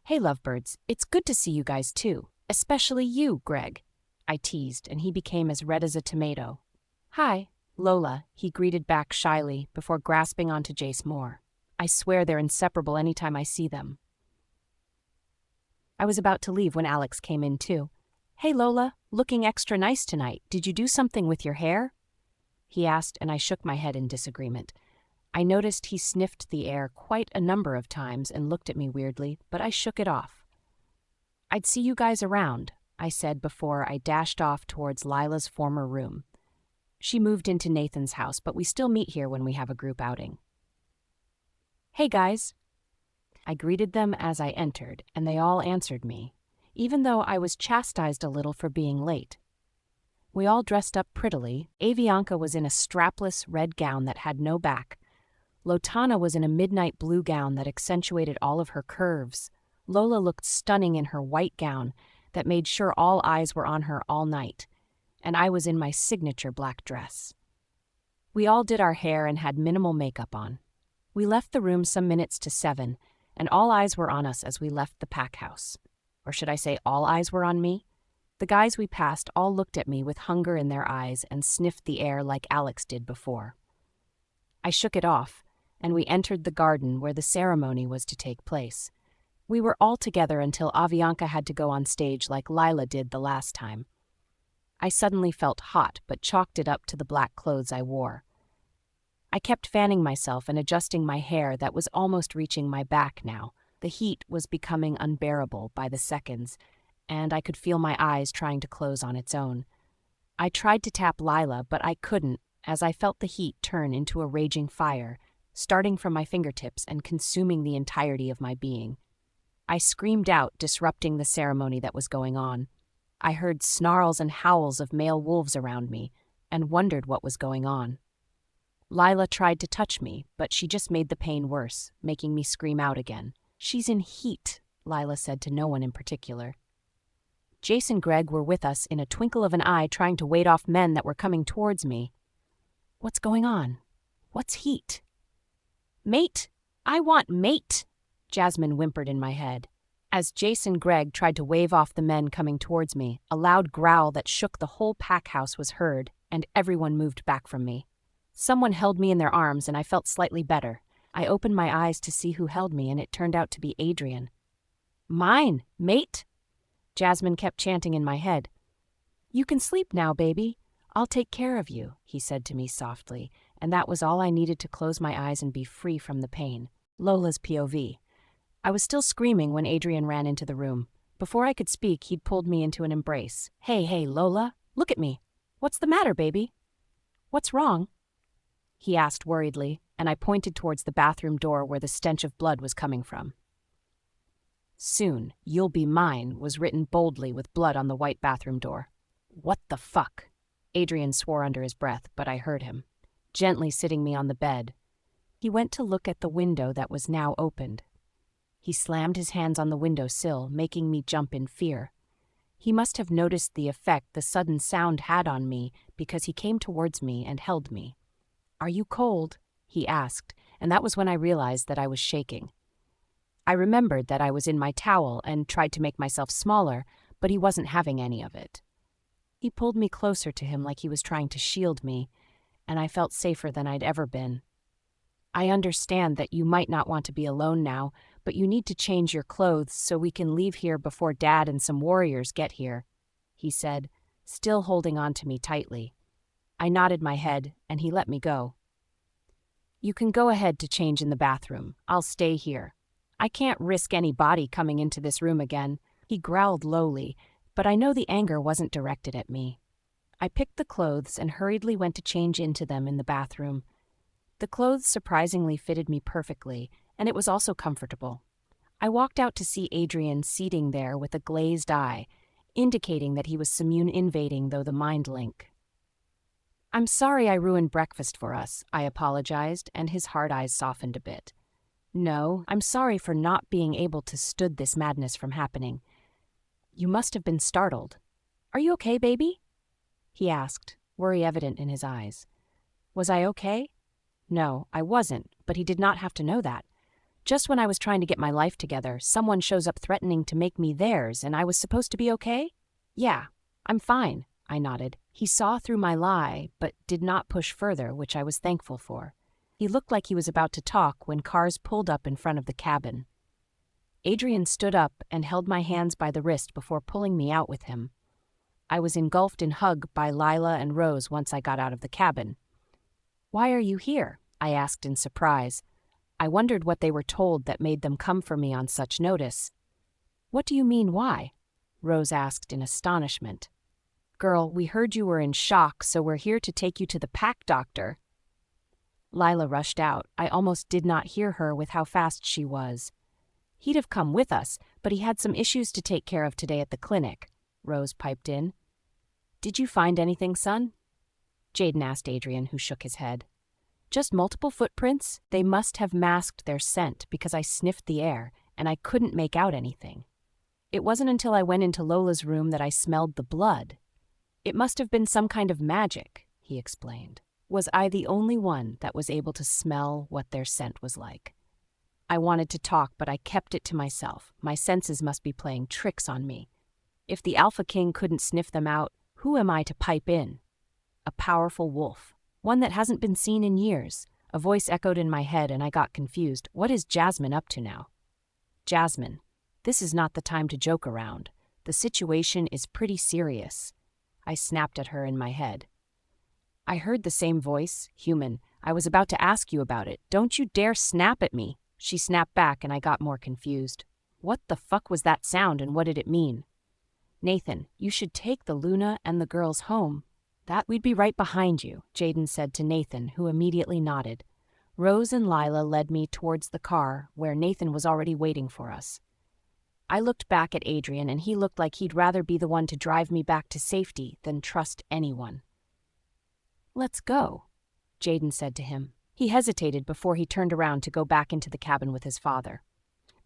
Hey, lovebirds, it's good to see you guys too. Especially you, Greg. I teased, and he became as red as a tomato. Hi, Lola, he greeted back shyly before grasping onto Jace more. I swear they're inseparable anytime I see them. I was about to leave when Alex came in too. Hey Lola, looking extra nice tonight. Did you do something with your hair? He asked, and I shook my head in disagreement. I noticed he sniffed the air quite a number of times and looked at me weirdly, but I shook it off. I'd see you guys around, I said before I dashed off towards Lila's former room. She moved into Nathan's house, but we still meet here when we have a group outing. Hey guys. I greeted them as I entered, and they all answered me, even though I was chastised a little for being late. We all dressed up prettily. Avianca was in a strapless red gown that had no back. Lotana was in a midnight blue gown that accentuated all of her curves. Lola looked stunning in her white gown that made sure all eyes were on her all night, and I was in my signature black dress. We all did our hair and had minimal makeup on. We left the room some minutes to 7, and all eyes were on us as we left the pack house. Or should I say all eyes were on me? The guys we passed all looked at me with hunger in their eyes and sniffed the air like Alex did before. I shook it off, and we entered the garden where the ceremony was to take place. We were all together until Avianca had to go on stage like Lila did the last time. I suddenly felt hot, but chalked it up to the black clothes I wore. I kept fanning myself and adjusting my hair that was almost reaching my back now. The heat was becoming unbearable by the seconds, and I could feel my eyes trying to close on its own. I tried to tap Lila, but I couldn't, as I felt the heat turn into a raging fire, starting from my fingertips and consuming the entirety of my being. I screamed out, disrupting the ceremony that was going on. I heard snarls and howls of male wolves around me, and wondered what was going on. Lila tried to touch me, but she just made the pain worse, making me scream out again. She's in heat, Lila said to no one in particular. Jace and Greg were with us in a twinkle of an eye, trying to ward off men that were coming towards me. What's going on? What's heat? Mate! I want mate! Jasmine whimpered in my head. As Jace and Greg tried to wave off the men coming towards me, a loud growl that shook the whole pack house was heard, and everyone moved back from me. Someone held me in their arms, and I felt slightly better. I opened my eyes to see who held me, and it turned out to be Adrian. Mine, mate! Jasmine kept chanting in my head. You can sleep now, baby. I'll take care of you, he said to me softly, and that was all I needed to close my eyes and be free from the pain. Lola's POV. I was still screaming when Adrian ran into the room. Before I could speak, he'd pulled me into an embrace. Hey, Lola, look at me. What's the matter, baby? What's wrong? He asked worriedly, and I pointed towards the bathroom door where the stench of blood was coming from. Soon, you'll be mine, was written boldly with blood on the white bathroom door. What the fuck? Adrian swore under his breath, but I heard him, gently sitting me on the bed. He went to look at the window that was now opened. He slammed his hands on the window sill, making me jump in fear. He must have noticed the effect the sudden sound had on me, because he came towards me and held me. Are you cold? He asked, and that was when I realized that I was shaking. I remembered that I was in my towel and tried to make myself smaller, but he wasn't having any of it. He pulled me closer to him like he was trying to shield me, and I felt safer than I'd ever been. I understand that you might not want to be alone now, but you need to change your clothes so we can leave here before Dad and some warriors get here, he said, still holding on to me tightly. I nodded my head, and he let me go. You can go ahead to change in the bathroom. I'll stay here. I can't risk any body coming into this room again, he growled lowly, but I know the anger wasn't directed at me. I picked the clothes and hurriedly went to change into them in the bathroom. The clothes surprisingly fitted me perfectly, and it was also comfortable. I walked out to see Adrian seating there with a glazed eye, indicating that he was Simune invading though the mind link. "I'm sorry I ruined breakfast for us," I apologized, and his hard eyes softened a bit. "No, I'm sorry for not being able to stood this madness from happening. You must have been startled. Are you okay, baby?" he asked, worry evident in his eyes. Was I okay? No, I wasn't, but he did not have to know that. Just when I was trying to get my life together, someone shows up threatening to make me theirs, and I was supposed to be okay? "Yeah, I'm fine," I nodded. He saw through my lie, but did not push further, which I was thankful for. He looked like he was about to talk when cars pulled up in front of the cabin. Adrian stood up and held my hands by the wrist before pulling me out with him. I was engulfed in hug by Lila and Rose once I got out of the cabin. "Why are you here?" I asked in surprise. I wondered what they were told that made them come for me on such notice. "What do you mean, why?" Rose asked in astonishment. "Girl, we heard you were in shock, so we're here to take you to the pack doctor." Lila rushed out. I almost did not hear her with how fast she was. "He'd have come with us, but he had some issues to take care of today at the clinic," Rose piped in. "Did you find anything, son?" Jaden asked Adrian, who shook his head. "Just multiple footprints. They must have masked their scent because I sniffed the air, and I couldn't make out anything. It wasn't until I went into Lola's room that I smelled the blood. It must have been some kind of magic," he explained. "Was I the only one that was able to smell what their scent was like?" I wanted to talk, but I kept it to myself. My senses must be playing tricks on me. If the Alpha King couldn't sniff them out, who am I to pipe in? A powerful wolf, one that hasn't been seen in years. A voice echoed in my head and I got confused. What is Jasmine up to now? "Jasmine, this is not the time to joke around. The situation is pretty serious," I snapped at her in my head. "I heard the same voice, human. I was about to ask you about it. Don't you dare snap at me." She snapped back and I got more confused. What the fuck was that sound and what did it mean? "Nathan, you should take the Luna and the girls home." "That we'd be right behind you," Jaden said to Nathan, who immediately nodded. Rose and Lila led me towards the car, where Nathan was already waiting for us. I looked back at Adrian and he looked like he'd rather be the one to drive me back to safety than trust anyone. "Let's go," Jaden said to him. He hesitated before he turned around to go back into the cabin with his father.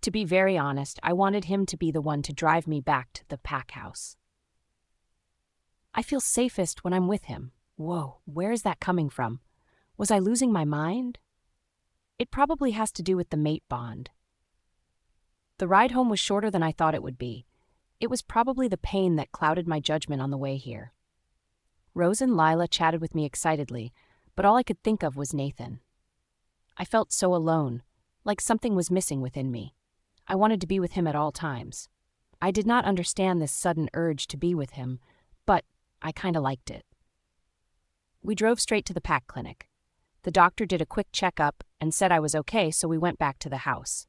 To be very honest, I wanted him to be the one to drive me back to the pack house. I feel safest when I'm with him. Whoa, where is that coming from? Was I losing my mind? It probably has to do with the mate bond. The ride home was shorter than I thought it would be. It was probably the pain that clouded my judgment on the way here. Rose and Lila chatted with me excitedly, but all I could think of was Nathan. I felt so alone, like something was missing within me. I wanted to be with him at all times. I did not understand this sudden urge to be with him, but I kinda liked it. We drove straight to the pack clinic. The doctor did a quick checkup and said I was okay, so we went back to the house.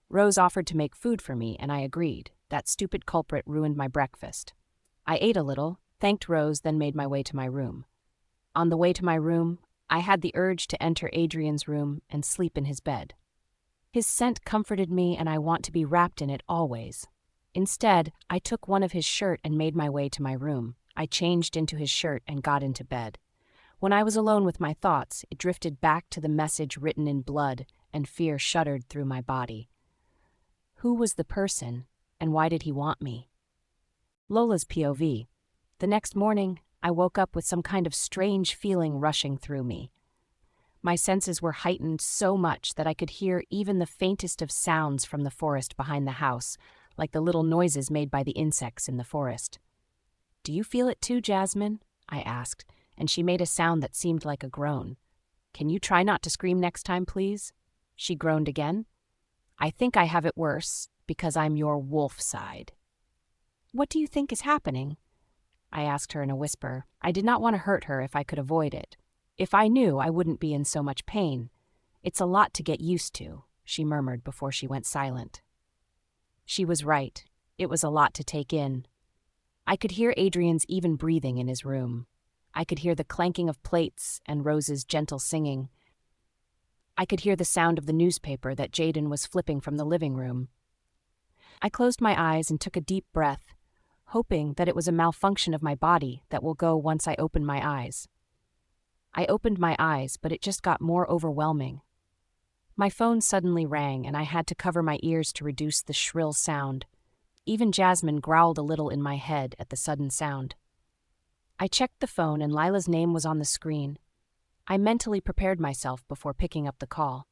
Rose offered to make food for me, and I agreed. That stupid culprit ruined my breakfast. I ate a little, thanked Rose, then made my way to my room. On the way to my room, I had the urge to enter Adrian's room and sleep in his bed. His scent comforted me, and I want to be wrapped in it always. Instead, I took one of his shirt and made my way to my room. I changed into his shirt and got into bed. When I was alone with my thoughts, it drifted back to the message written in blood, and fear shuddered through my body. Who was the person, and why did he want me? Lola's POV. The next morning, I woke up with some kind of strange feeling rushing through me. My senses were heightened so much that I could hear even the faintest of sounds from the forest behind the house, like the little noises made by the insects in the forest. "Do you feel it too, Jasmine?" I asked, and she made a sound that seemed like a groan. "Can you try not to scream next time, please?" She groaned again. "I think I have it worse, because I'm your wolf side." "What do you think is happening?" I asked her in a whisper. I did not want to hurt her if I could avoid it. If I knew, I wouldn't be in so much pain. "It's a lot to get used to," she murmured before she went silent. She was right. It was a lot to take in. I could hear Adrian's even breathing in his room. I could hear the clanking of plates and Rose's gentle singing. I could hear the sound of the newspaper that Jaden was flipping from the living room. I closed my eyes and took a deep breath, hoping that it was a malfunction of my body that will go once I open my eyes. I opened my eyes, but it just got more overwhelming. My phone suddenly rang, and I had to cover my ears to reduce the shrill sound. Even Jasmine growled a little in my head at the sudden sound. I checked the phone, and Lila's name was on the screen. I mentally prepared myself before picking up the call.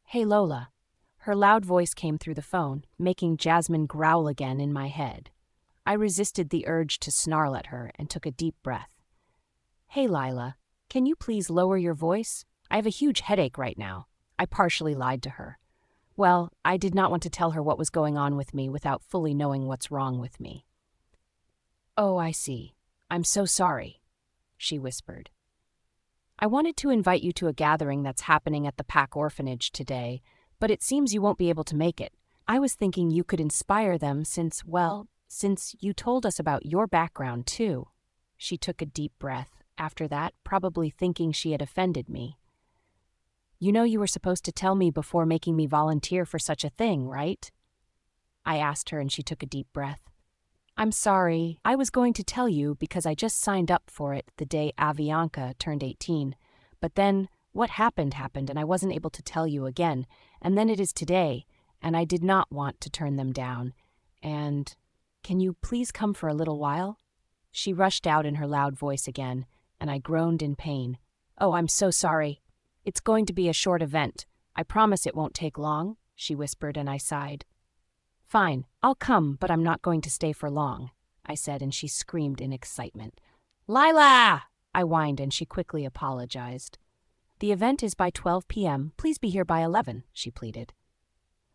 "Hey, Lola." Her loud voice came through the phone, making Jasmine growl again in my head. I resisted the urge to snarl at her and took a deep breath. "Hey, Lila, can you please lower your voice? I have a huge headache right now." I partially lied to her. Well, I did not want to tell her what was going on with me without fully knowing what's wrong with me. "Oh, I see. I'm so sorry," she whispered. "I wanted to invite you to a gathering that's happening at the Pack orphanage today, but it seems you won't be able to make it. I was thinking you could inspire them since you told us about your background, too." She took a deep breath, after that, probably thinking she had offended me. "You know you were supposed to tell me before making me volunteer for such a thing, right?" I asked her, and she took a deep breath. "I'm sorry. I was going to tell you because I just signed up for it the day Avianca turned 18. But then what happened, and I wasn't able to tell you again. And then it is today, and I did not want to turn them down. And can you please come for a little while?" She rushed out in her loud voice again, and I groaned in pain. "Oh, I'm so sorry. It's going to be a short event. I promise it won't take long," she whispered, and I sighed. "Fine, I'll come, but I'm not going to stay for long," I said, and she screamed in excitement. "Lila!" I whined, and she quickly apologized. "The event is by 12 p.m. Please be here by 11, she pleaded.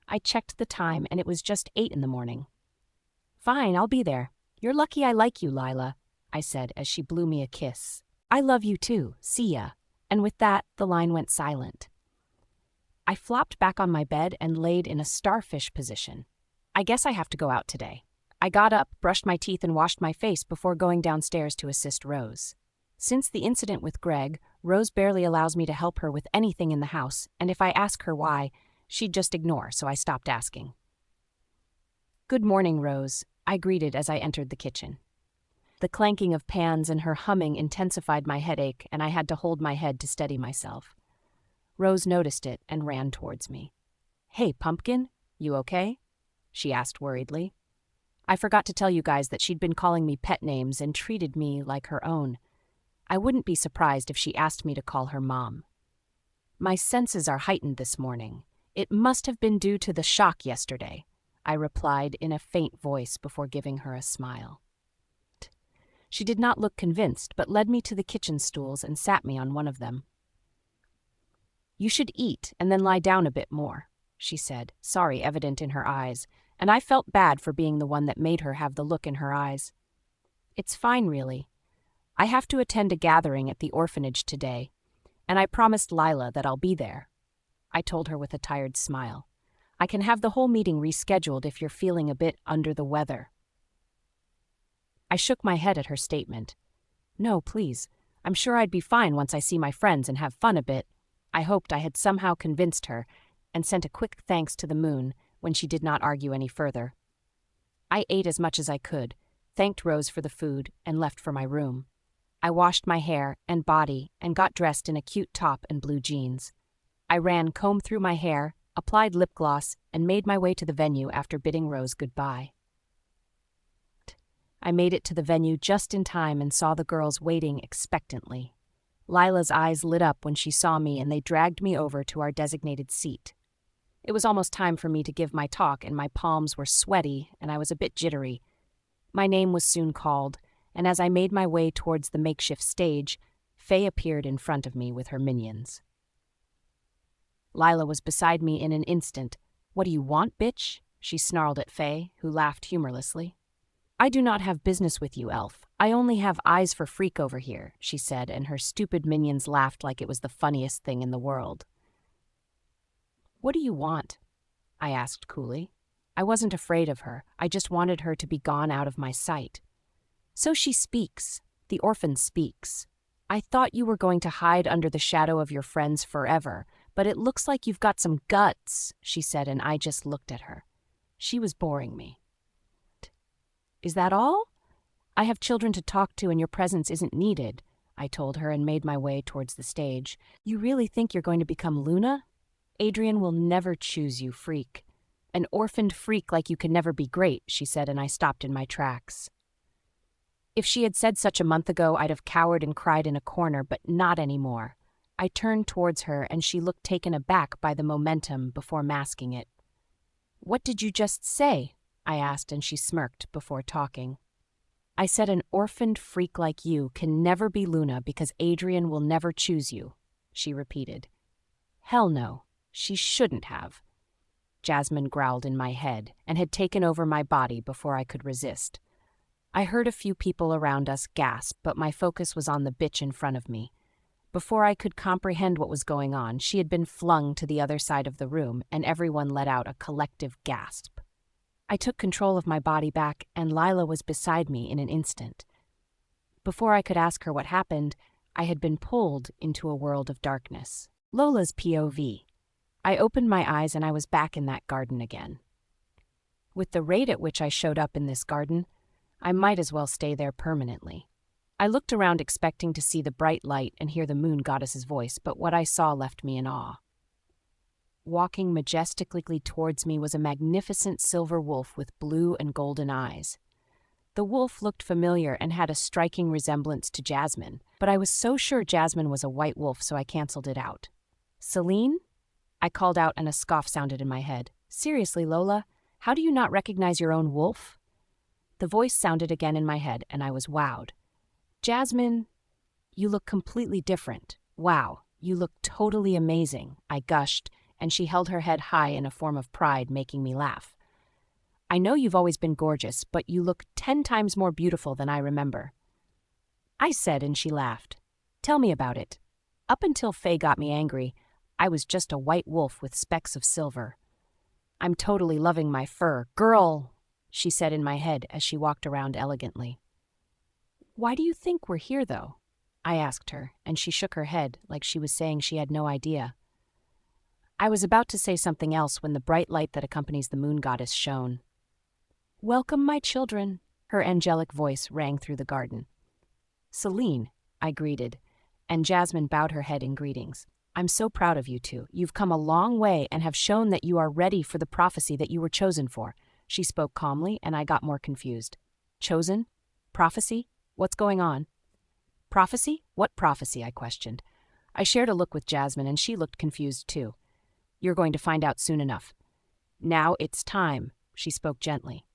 I checked the time, and it was just 8 in the morning. "Fine, I'll be there. You're lucky I like you, Lila," I said as she blew me a kiss. "I love you too. See ya." And with that, the line went silent. I flopped back on my bed and laid in a starfish position. I guess I have to go out today. I got up, brushed my teeth, and washed my face before going downstairs to assist Rose. Since the incident with Greg, Rose barely allows me to help her with anything in the house, and if I ask her why, she'd just ignore, so I stopped asking. "Good morning, Rose," I greeted as I entered the kitchen. The clanking of pans and her humming intensified my headache, and I had to hold my head to steady myself. Rose noticed it and ran towards me. "Hey, Pumpkin, you okay?" she asked worriedly. I forgot to tell you guys that she'd been calling me pet names and treated me like her own. I wouldn't be surprised if she asked me to call her Mom. "My senses are heightened this morning. It must have been due to the shock yesterday," I replied in a faint voice before giving her a smile. She did not look convinced, but led me to the kitchen stools and sat me on one of them. "You should eat and then lie down a bit more," she said, sorry evident in her eyes, and I felt bad for being the one that made her have the look in her eyes. "It's fine, really. I have to attend a gathering at the orphanage today, and I promised Lila that I'll be there," I told her with a tired smile. "I can have the whole meeting rescheduled if you're feeling a bit under the weather." I shook my head at her statement. "No, please. I'm sure I'd be fine once I see my friends and have fun a bit." I hoped I had somehow convinced her, and sent a quick thanks to the moon when she did not argue any further. I ate as much as I could, thanked Rose for the food, and left for my room. I washed my hair and body and got dressed in a cute top and blue jeans. I combed through my hair, applied lip gloss, and made my way to the venue after bidding Rose goodbye. I made it to the venue just in time and saw the girls waiting expectantly. Lila's eyes lit up when she saw me, and they dragged me over to our designated seat. It was almost time for me to give my talk, and my palms were sweaty, and I was a bit jittery. My name was soon called, and as I made my way towards the makeshift stage, Faye appeared in front of me with her minions. Lila was beside me in an instant. "What do you want, bitch?" she snarled at Faye, who laughed humorlessly. "I do not have business with you, elf. I only have eyes for freak over here," she said, and her stupid minions laughed like it was the funniest thing in the world. "What do you want?" I asked coolly. I wasn't afraid of her. I just wanted her to be gone out of my sight. "So she speaks. The orphan speaks," I thought you were going to hide under the shadow of your friends forever, but it looks like you've got some guts, she said, and I just looked at her. She was boring me. Is that all? I have children to talk to and your presence isn't needed, I told her and made my way towards the stage. You really think you're going to become Luna? Adrian will never choose you, freak. An orphaned freak like you can never be great, she said, and I stopped in my tracks. If she had said such a month ago, I'd have cowered and cried in a corner, but not anymore. I turned towards her, and she looked taken aback by the momentum before masking it. What did you just say? I asked, and she smirked before talking. I said an orphaned freak like you can never be Luna because Adrian will never choose you, she repeated. Hell no, she shouldn't have. Jasmine growled in my head and had taken over my body before I could resist. I heard a few people around us gasp, but my focus was on the bitch in front of me. Before I could comprehend what was going on, she had been flung to the other side of the room, and everyone let out a collective gasp. I took control of my body back, and Lila was beside me in an instant. Before I could ask her what happened, I had been pulled into a world of darkness. Lola's POV. I opened my eyes and I was back in that garden again. With the rate at which I showed up in this garden, I might as well stay there permanently. I looked around expecting to see the bright light and hear the moon goddess's voice, but what I saw left me in awe. Walking majestically towards me was a magnificent silver wolf with blue and golden eyes. The wolf looked familiar and had a striking resemblance to Jasmine, but I was so sure Jasmine was a white wolf, so I canceled it out. Celine? I called out and a scoff sounded in my head. Seriously, Lola, how do you not recognize your own wolf? The voice sounded again in my head, and I was wowed. Jasmine, you look completely different. Wow, you look totally amazing, I gushed, and she held her head high in a form of pride, making me laugh. I know you've always been gorgeous, but you look 10 times more beautiful than I remember. I said, and she laughed. Tell me about it. Up until Faye got me angry, I was just a white wolf with specks of silver. I'm totally loving my fur. Girl, she said in my head as she walked around elegantly. Why do you think we're here, though? I asked her, and she shook her head like she was saying she had no idea. I was about to say something else when the bright light that accompanies the moon goddess shone. Welcome, my children, her angelic voice rang through the garden. Celine, I greeted, and Jasmine bowed her head in greetings. I'm so proud of you two. You've come a long way and have shown that you are ready for the prophecy that you were chosen for. She spoke calmly, and I got more confused. Chosen? Prophecy? What's going on? Prophecy? What prophecy? I questioned. I shared a look with Jasmine, and she looked confused too. You're going to find out soon enough. Now it's time, she spoke gently.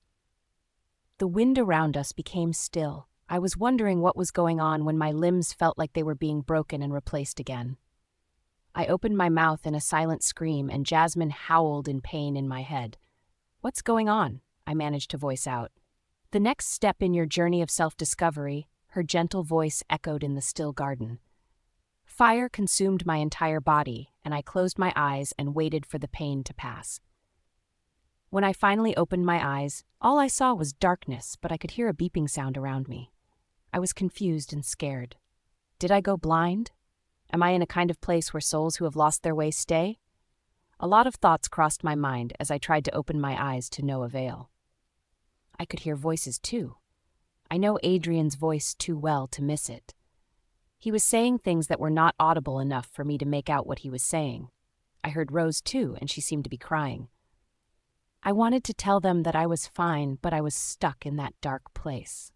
The wind around us became still. I was wondering what was going on when my limbs felt like they were being broken and replaced again. I opened my mouth in a silent scream, and Jasmine howled in pain in my head. What's going on? I managed to voice out. The next step in your journey of self-discovery, her gentle voice echoed in the still garden. Fire consumed my entire body, and I closed my eyes and waited for the pain to pass. When I finally opened my eyes, all I saw was darkness, but I could hear a beeping sound around me. I was confused and scared. Did I go blind? Am I in a kind of place where souls who have lost their way stay? A lot of thoughts crossed my mind as I tried to open my eyes to no avail. I could hear voices too. I know Adrian's voice too well to miss it. He was saying things that were not audible enough for me to make out what he was saying. I heard Rose too, and she seemed to be crying. I wanted to tell them that I was fine, but I was stuck in that dark place.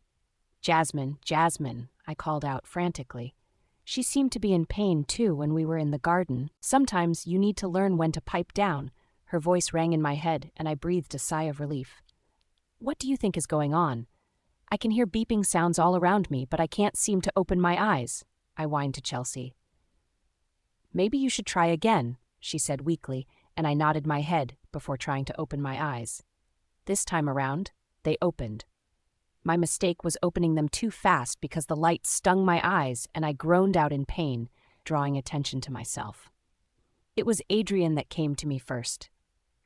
Jasmine, Jasmine, I called out frantically. She seemed to be in pain too when we were in the garden. Sometimes you need to learn when to pipe down. Her voice rang in my head, and I breathed a sigh of relief. What do you think is going on? I can hear beeping sounds all around me, but I can't seem to open my eyes, I whined to Chelsea. Maybe you should try again, she said weakly, and I nodded my head before trying to open my eyes. This time around, they opened. My mistake was opening them too fast because the light stung my eyes and I groaned out in pain, drawing attention to myself. It was Adrian that came to me first.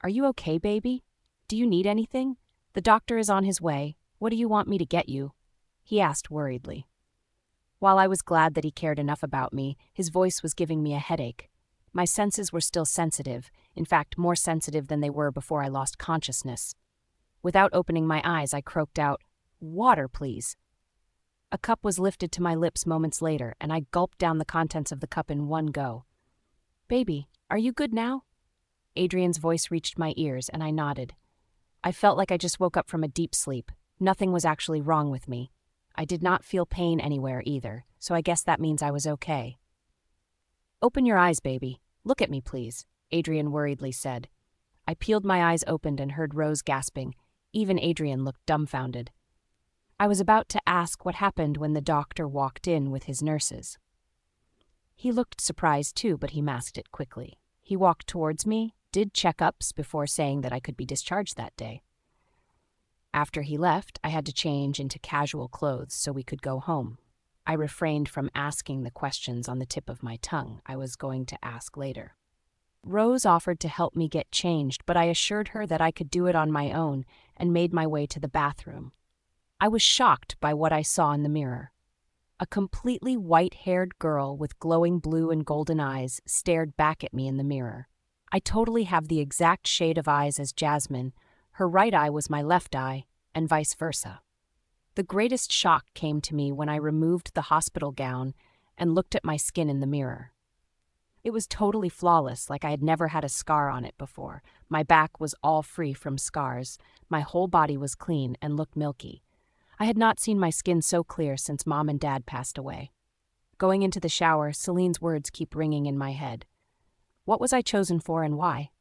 Are you okay, baby? Do you need anything? The doctor is on his way. What do you want me to get you? He asked worriedly. While I was glad that he cared enough about me, his voice was giving me a headache. My senses were still sensitive, in fact, more sensitive than they were before I lost consciousness. Without opening my eyes, I croaked out, "Water, please." A cup was lifted to my lips moments later, and I gulped down the contents of the cup in one go. "Baby, are you good now?" Adrian's voice reached my ears, and I nodded. I felt like I just woke up from a deep sleep. Nothing was actually wrong with me. I did not feel pain anywhere either, so I guess that means I was okay. "Open your eyes, baby. Look at me, please," Adrian worriedly said. I peeled my eyes open and heard Rose gasping. Even Adrian looked dumbfounded. I was about to ask what happened when the doctor walked in with his nurses. He looked surprised too, but he masked it quickly. He walked towards me, did checkups before saying that I could be discharged that day. After he left, I had to change into casual clothes so we could go home. I refrained from asking the questions on the tip of my tongue I was going to ask later. Rose offered to help me get changed, but I assured her that I could do it on my own and made my way to the bathroom. I was shocked by what I saw in the mirror. A completely white-haired girl with glowing blue and golden eyes stared back at me in the mirror. I totally have the exact shade of eyes as Jasmine. Her right eye was my left eye, and vice versa. The greatest shock came to me when I removed the hospital gown and looked at my skin in the mirror. It was totally flawless, like I had never had a scar on it before. My back was all free from scars. My whole body was clean and looked milky. I had not seen my skin so clear since Mom and Dad passed away. Going into the shower, Celine's words keep ringing in my head. What was I chosen for and why?